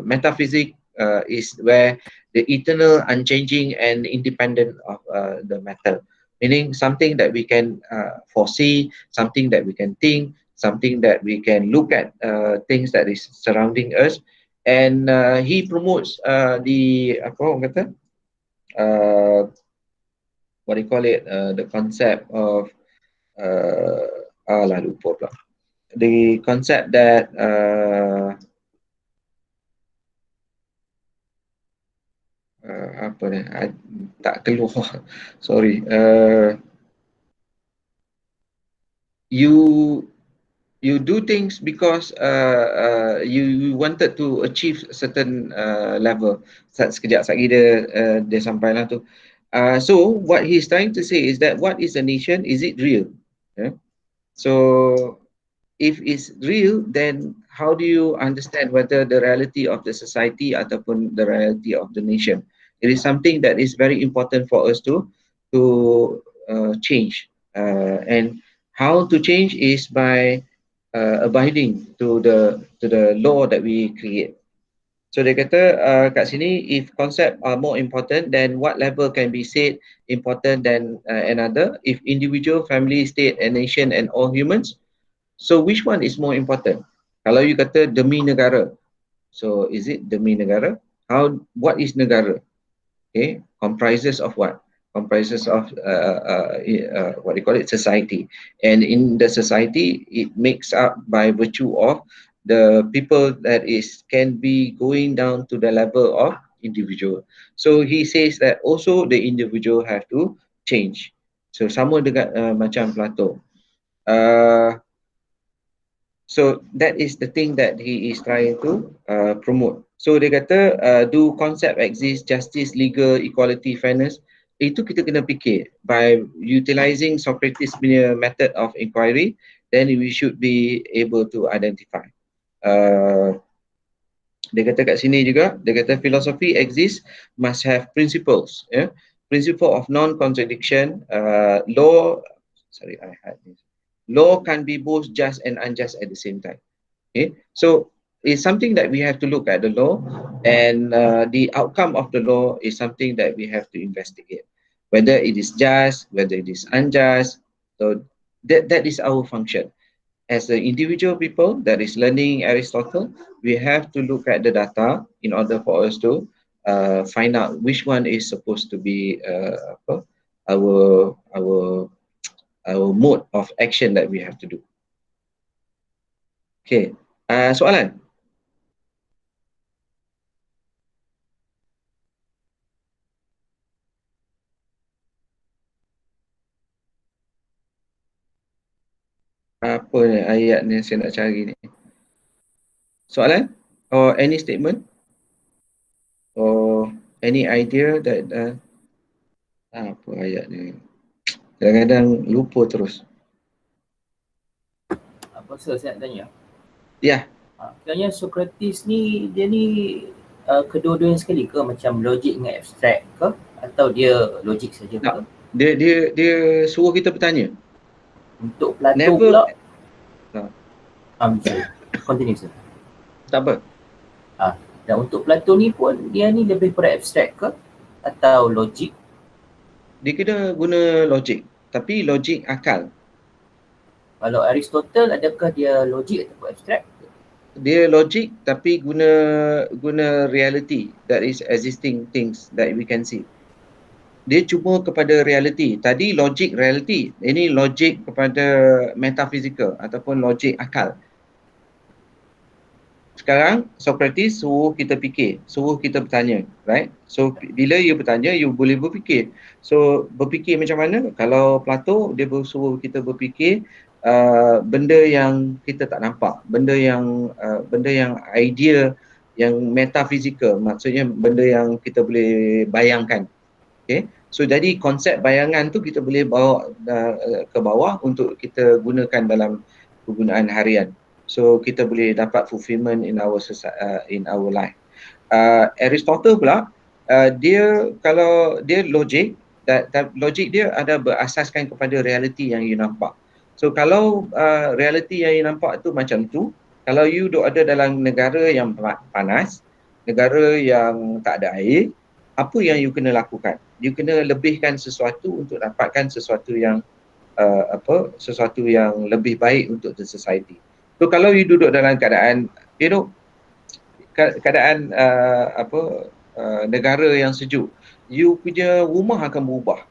Metaphysics is where the eternal, unchanging and independent of the matter. Meaning something that we can foresee, something that we can think, something that we can look at things that is surrounding us. And he promotes the what do you call it, the concept of lupa pula. The concept that apa ni, tak keluar, sorry. You You do things because you wanted to achieve a certain level. Sekejap lagi dia sampai lah tu. So what he's trying to say is that what is a nation? Is it real? Yeah? So if it's real, then how do you understand whether the reality of the society ataupun the reality of the nation? It is something that is very important for us to change. And how to change is by abiding to the law that we create. So dia kata kat sini, if concept are more important, then what level can be said important than another? If individual, family, state, and nation, and all humans, so which one is more important? Kalau you kata demi negara, so is it demi negara? What is negara? Okay, comprises of what? Comprises of what do you call it? Society. And in the society, it makes up by virtue of the people that can be going down to the level of individual. So he says that also the individual have to change. So sama dengan macam Plato. So that is the thing that he is trying to promote. So dia kata, do concept exist, justice, legal, equality, fairness? Itu kita kena fikir. By utilizing Socrates' method of inquiry, then we should be able to identify. Dia kata kat sini juga, dia kata philosophy exists, must have principles. Yeah? Principle of non-contradiction, law can be both just and unjust at the same time. Okay, so it's something that we have to look at the law, and the outcome of the law is something that we have to investigate, whether it is just, whether it is unjust. So that is our function as an individual people that is learning Aristotle. We have to look at the data in order for us to find out which one is supposed to be our mode of action that we have to do. Okay, soalan? Apa ni ayat ni saya nak cari ni? Soalan? Or any statement? Or any idea that apa ayat ni? Kadang-kadang lupa terus.
Apa saya nak tanya?
Ya.
Kiranya Socrates ni, dia ni kedua-duanya sekali ke? Macam logik dengan abstrak ke? Atau dia logik saja ke?
Dia suruh kita bertanya.
Untuk Plato pula. Continue sir.
Tak apa.
Dan untuk Plato ni pun, dia ni lebih pada abstrak ke? Atau logik?
Dia kena guna logik, tapi logik akal.
Kalau Aristotle, adakah dia logik atau abstrak?
Dia logik tapi guna reality, that is existing things that we can see. Dia cuma kepada reality. Tadi logik reality, ini logik kepada metafizikal ataupun logik akal. Sekarang Socrates suruh kita fikir, suruh kita bertanya, right? So bila you bertanya, you boleh berfikir. So berfikir macam mana? Kalau Plato, dia suruh kita berfikir benda yang kita tak nampak, benda yang idea, yang metafizikal, maksudnya benda yang kita boleh bayangkan. Okay? So jadi konsep bayangan tu kita boleh bawa ke bawah untuk kita gunakan dalam penggunaan harian. So kita boleh dapat fulfillment in our life. Aristotle pula, dia kalau dia logik, logik dia ada berasaskan kepada realiti yang you nampak. So kalau realiti yang you nampak tu macam tu, kalau you duk ada dalam negara yang panas, negara yang tak ada air, apa yang you kena lakukan? You kena lebihkan sesuatu untuk dapatkan sesuatu yang sesuatu yang lebih baik untuk the society. So kalau you duduk dalam keadaan, keadaan negara yang sejuk, you punya rumah akan berubah.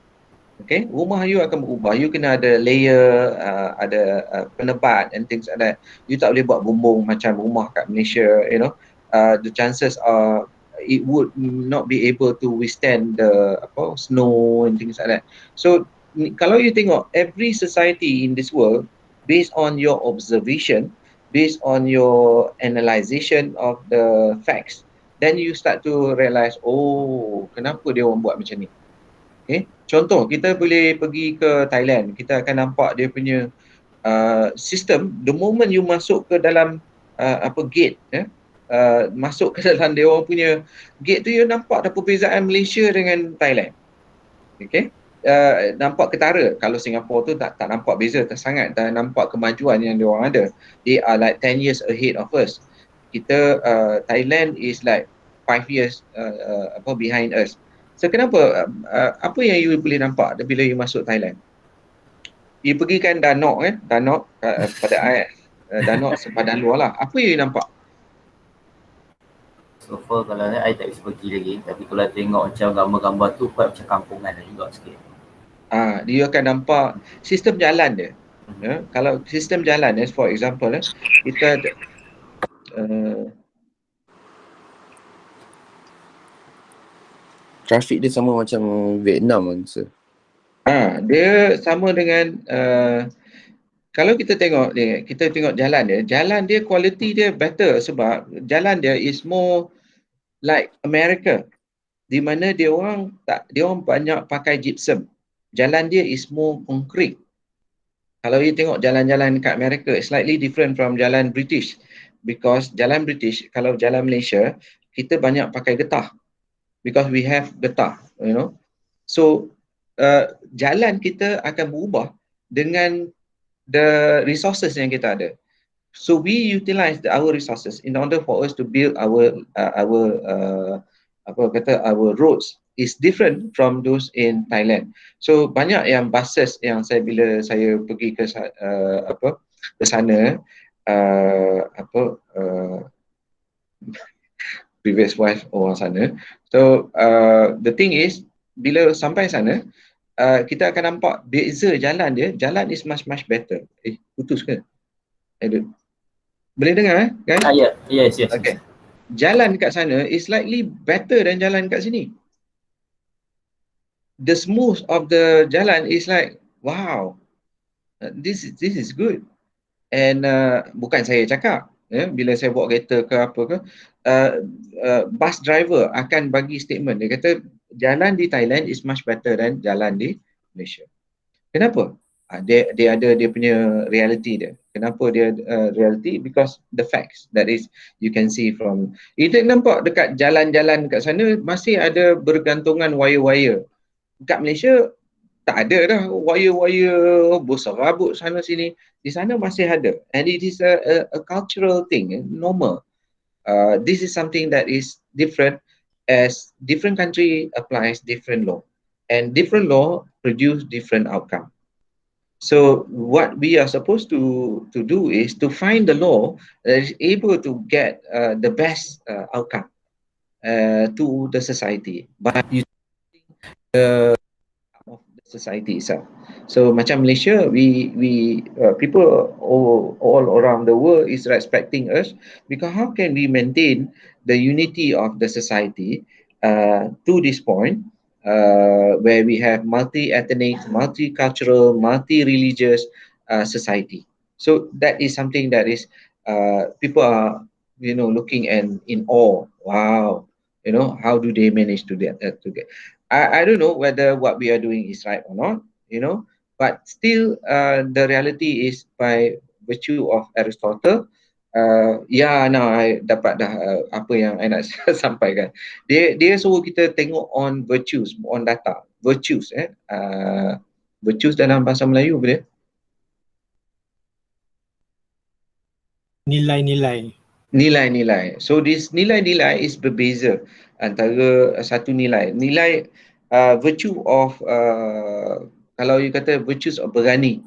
Okay, rumah you akan berubah. You kena ada layer, ada penebat and things like that. You tak boleh buat bumbung macam rumah kat Malaysia, the chances are it would not be able to withstand the snow and things like that. So kalau you tengok every society in this world, based on your observation, based on your analyzation of the facts, then you start to realize, oh, kenapa dia orang buat macam ni. Okay? Contoh, kita boleh pergi ke Thailand, kita akan nampak dia punya sistem. The moment you masuk ke dalam gate, masuk ke dalam dia orang punya gate tu, you nampak ada perbezaan Malaysia dengan Thailand. Okay? Nampak ketara. Kalau Singapura tu tak nampak beza sangat, tak nampak kemajuan yang dia orang ada. They are like 10 years ahead of us. Kita Thailand is like 5 years behind us. So kenapa, apa yang you boleh nampak bila you masuk Thailand? You pergi kan Danok Danok pada ayat Danok sepadan luar lah. Apa you nampak?
So far kalau I tak bisa pergi lagi, tapi kalau tengok macam gambar-gambar tu buat macam kampungan juga sikit.
Dia akan nampak sistem jalan dia. Kalau sistem jalan, as for example, kita ada
trafik dia sama macam Vietnam kan, sir?
Dia sama dengan kalau kita tengok jalan dia quality dia better, sebab jalan dia is more like America, di mana dia orang banyak pakai gypsum. Jalan dia is more concrete. Kalau you tengok jalan-jalan kat Amerika, slightly different from jalan British, because jalan British, kalau jalan Malaysia, kita banyak pakai getah, because we have getah, you know. So jalan kita akan berubah dengan the resources yang kita ada. So we utilize our resources in order for us to build our roads is different from those in Thailand. So banyak yang buses yang bila saya pergi ke sana, previous wife orang sana. So the thing is, bila sampai sana, kita akan nampak beza jalan dia. Jalan is much better. Putus ke? Boleh dengar guys?
Yes.
Okay. Jalan kat sana is slightly better than jalan kat sini. The smooth of the jalan is like, wow, this is good. And bukan saya cakap, bila saya bawa kereta ke apa ke, bus driver akan bagi statement. Dia kata jalan di Thailand is much better than jalan di Malaysia. Kenapa? Dia ada dia punya reality dia. Kenapa dia reality? Because the facts that is you can see from, kita nampak dekat jalan-jalan kat sana masih ada bergantungan wire-wire. Dekat Malaysia tak ada dah wire-wire besar rabut sana sini. Di sana masih ada, and it is a cultural thing, normal. This is something that is different, as different country applies different law, and different law produce different outcome. So what we are supposed to do is to find the law that is able to get the best outcome to the society by using of the society itself. So macam Malaysia, we people all around the world is respecting us, because how can we maintain the unity of the society to this point where we have multi-ethnic, multicultural, multi-religious society. So that is something that is people are looking and in awe. Wow, how do they manage to get that to get? I don't know whether what we are doing is right or not, but still the reality is by virtue of Aristotle. I dapat dah apa yang I nak sampaikan. Dia suruh kita tengok on virtues, on data. Virtues virtues dalam bahasa Melayu boleh?
Nilai-nilai.
So this nilai-nilai is berbeza antara satu nilai. Nilai virtue of kalau you kata virtues of berani,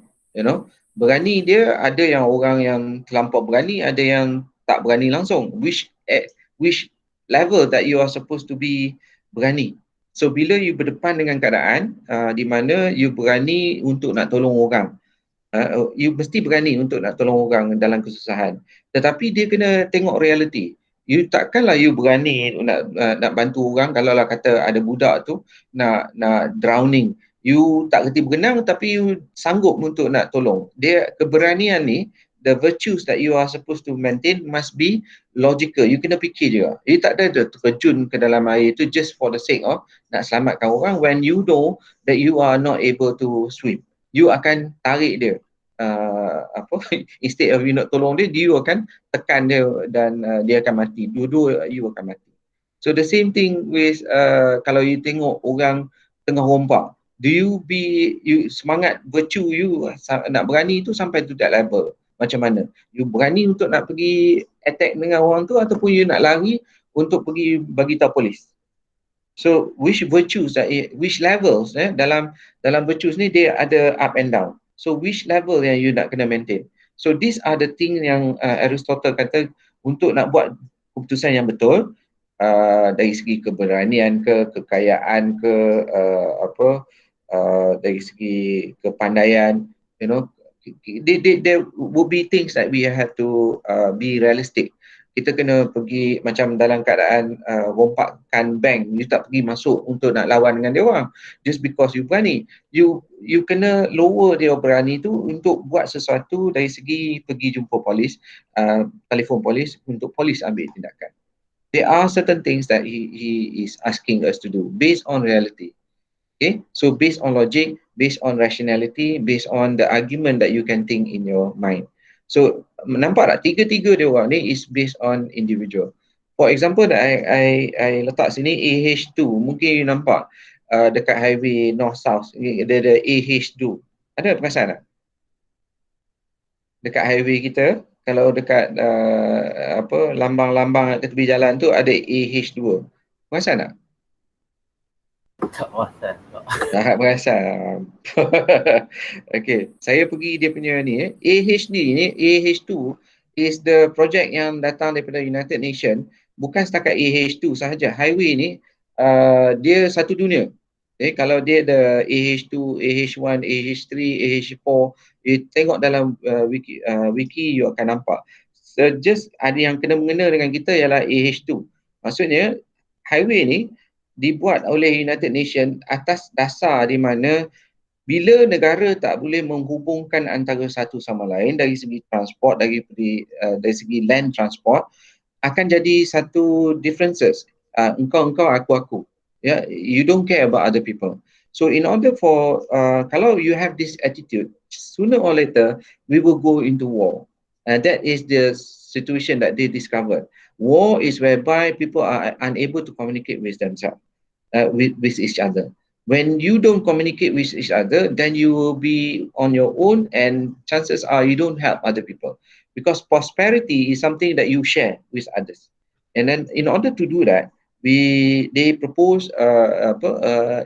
berani dia ada yang orang yang terlampau berani, ada yang tak berani langsung. Which level that you are supposed to be berani. So bila you berdepan dengan keadaan di mana you berani untuk nak tolong orang, you mesti berani untuk nak tolong orang dalam kesusahan. Tetapi dia kena tengok reality. You takkanlah you berani nak bantu orang kalau lah kata ada budak tu nak drowning You tak kerti berenang tapi you sanggup untuk nak tolong. Dia keberanian ni, the virtues that you are supposed to maintain must be logical. You kena fikir juga. You tak ada terjun ke dalam air tu just for the sake of nak selamatkan orang when you know that you are not able to swim. You akan tarik dia. Instead of you nak tolong dia, you akan tekan dia dan dia akan mati. Dua-dua you akan mati. So the same thing with kalau you tengok orang tengah rompak, you semangat virtue you nak berani tu sampai to that level. Macam mana? You berani untuk nak pergi attack dengan orang tu ataupun you nak lari untuk pergi bagi tahu polis. So which virtues, which levels dalam virtues ni dia ada up and down. So which level yang you nak kena maintain. So these are the things yang Aristotle kata untuk nak buat keputusan yang betul dari segi keberanian ke, kekayaan ke, dari segi kepandaian, you know, there would be things that we have to be realistic. Kita kena pergi macam dalam keadaan rompakkan bank, you tak pergi masuk untuk nak lawan dengan dia orang just because you berani. You kena lower dia berani tu untuk buat sesuatu dari segi pergi jumpa polis, telefon polis untuk polis ambil tindakan. There are certain things that he is asking us to do based on reality. Okay, so based on logic, based on rationality, based on the argument that you can think in your mind. So nampak tak tiga-tiga dia orang ni is based on individual. For example, I letak sini AH2, mungkin you nampak dekat highway north south ada AH2. Ada perasan tak? Dekat highway kita, kalau dekat lambang-lambang ke tepi jalan tu ada AH2. Perasan tak?
Tak perasan.
Tak perasan. Okay, saya pergi dia punya ni AHD ni, AH2 is the project yang datang daripada United Nations. Bukan setakat AH2 sahaja. Highway ni dia satu dunia. Kalau dia ada AH2, AH1, AH3, AH4, you tengok dalam wiki you akan nampak. So just ada yang kena mengena dengan kita ialah AH2. Maksudnya highway ni dibuat oleh United Nations atas dasar di mana bila negara tak boleh menghubungkan antara satu sama lain dari segi transport, dari segi land transport, akan jadi satu differences. Engkau, aku. Yeah, you don't care about other people. So in order for, kalau you have this attitude, sooner or later, we will go into war. That is the situation that they discovered. War is whereby people are unable to communicate with themselves. With each other. When you don't communicate with each other, then you will be on your own and chances are you don't help other people because prosperity is something that you share with others. And then in order to do that, they propose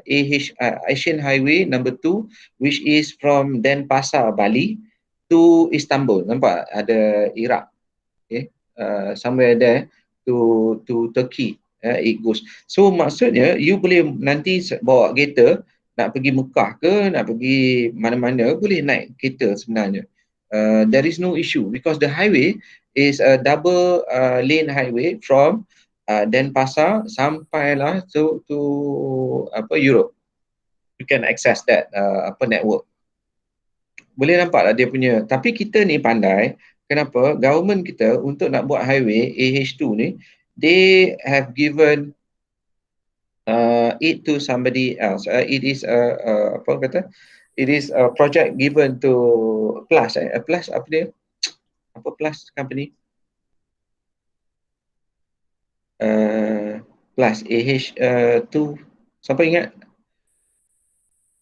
Asian Highway number 2, which is from Denpasar, Bali to Istanbul. Nampak ada Iraq, okay? Somewhere there to Turkey. It goes. So maksudnya you boleh nanti bawa kereta nak pergi Mekah ke, nak pergi mana-mana, boleh naik kereta sebenarnya. There is no issue because the highway is a double lane highway from Denpasar sampailah to Europe. You can access that network. Boleh nampak lah dia punya. Tapi kita ni pandai. Kenapa? Government kita untuk nak buat highway AH2 ni, they have given it to somebody else. It is it is a project given to Plus. Plus apa dia? Apa Plus company? Plus AH2. Siapa ingat?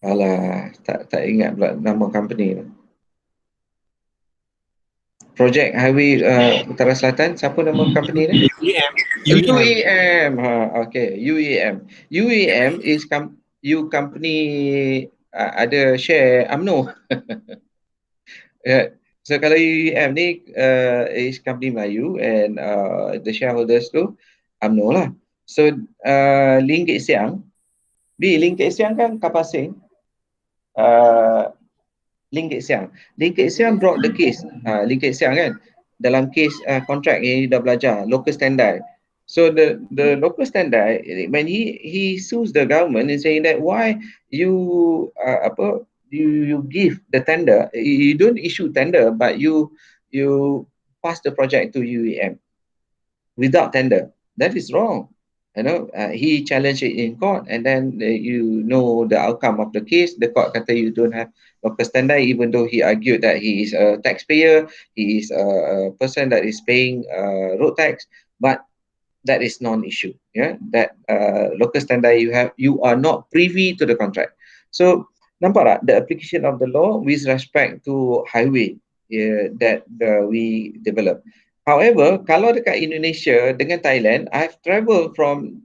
Alah, tak ingat pula nama company tu. Project Highway Utara Selatan, siapa nama company ni? UEM. Okay, UEM. UEM is company ada share UMNO. So kalau UEM ni is company Melayu and the shareholders tu UMNO lah. So Ling Kek Siang, Ling Kek Siang kan Kapasing. Ling Kek Siang brought the case. Ling Kek Siang kan dalam case kontrak ni dah belajar local standard. So the local standard, when he sues the government and saying that why you you give the tender, you don't issue tender, but you pass the project to UEM without tender. That is wrong. He challenged it in court, and then you know the outcome of the case. The court kata you don't have local standard, even though he argued that he is a taxpayer, he is a person that is paying road tax, but that is non-issue. Yeah, that local standard you are not privy to the contract. So nampak tak the application of the law with respect to highway that we develop. However, kalau dekat Indonesia dengan Thailand, I've travel from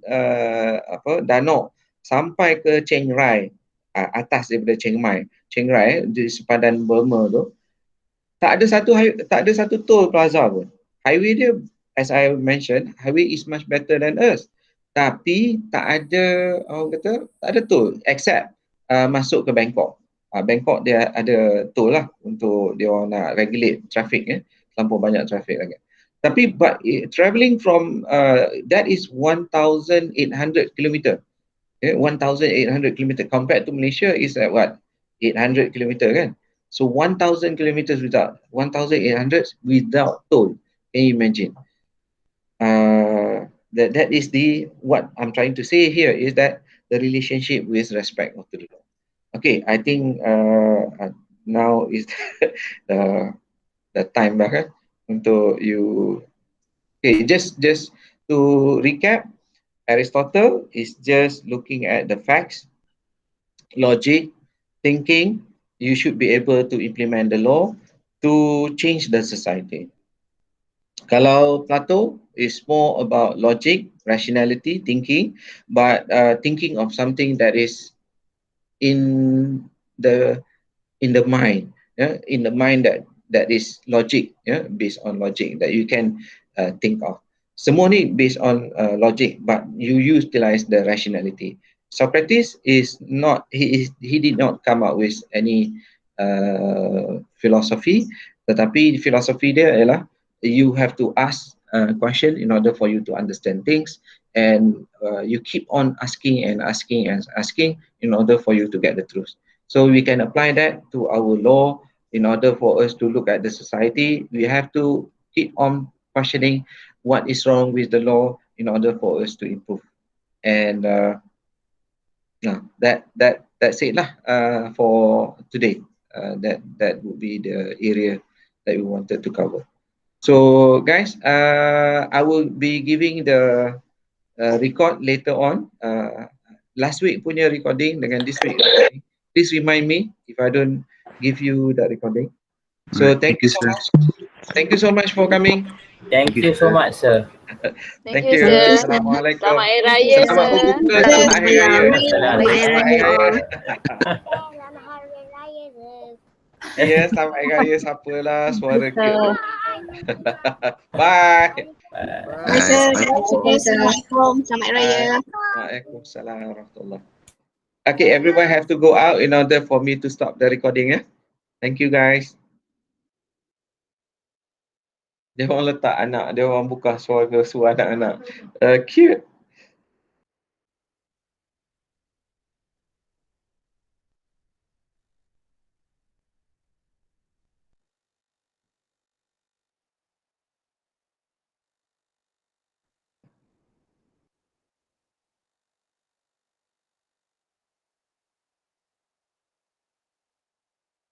Danau sampai ke Chiang Rai, atas daripada Chiang Mai, Chiang Rai di sepadan Burma tu, tak ada satu toll plaza pun. Highway dia, as I mentioned, highway is much better than us. Tapi tak ada tak ada toll except masuk ke Bangkok. Bangkok dia ada toll lah untuk dia orang nak regulate traffic, terlampau banyak traffic lagi. Tapi travelling from that is 1,800 km. 1,800 km compared to Malaysia is at what? 800 km kan? So 1,000 km without 1,800 without toll. Can you imagine? That is what I'm trying to say here is that the relationship with respect of the law. Okay, I think now is the time lah kan untuk you. Okay, just to recap, Aristotle is just looking at the facts, logic, thinking. You should be able to implement the law to change the society. Kalau Plato is more about logic, rationality, thinking, but thinking of something that is in the mind, in the mind that is logic, based on logic that you can think of. Semua ni based on logic, but you utilize the rationality. Socrates is not, he did not come up with any philosophy, tetapi filosofi dia ialah you have to ask a question in order for you to understand things, and you keep on asking and asking and asking in order for you to get the truth. So we can apply that to our law. In order for us to look at the society, we have to keep on questioning what is wrong with the law in order for us to improve. And that's it lah for today. That would be the area that we wanted to cover. So guys, I will be giving the record later on. Last week punya recording dengan this week recording. Please remind me if I don't give you the recording. So thank you so much. Thank you so much for coming.
Thank you so much, sir.
Thank you. Assalamualaikum.
Selamat Hari Raya,
Selamat
sir.
berbuka. Selamat Hari Raya.
Selamat Hari Raya.
Ya, selamat Hari Raya. Siapalah suara ke. Bye.
Assalamualaikum. Selamat Raya.
Waalaikumsalam warahmatullahi. Okay, everyone have to go out in order for me to stop the recording. Thank you guys. Dia orang letak anak, dia orang buka suara anak-anak. Cute.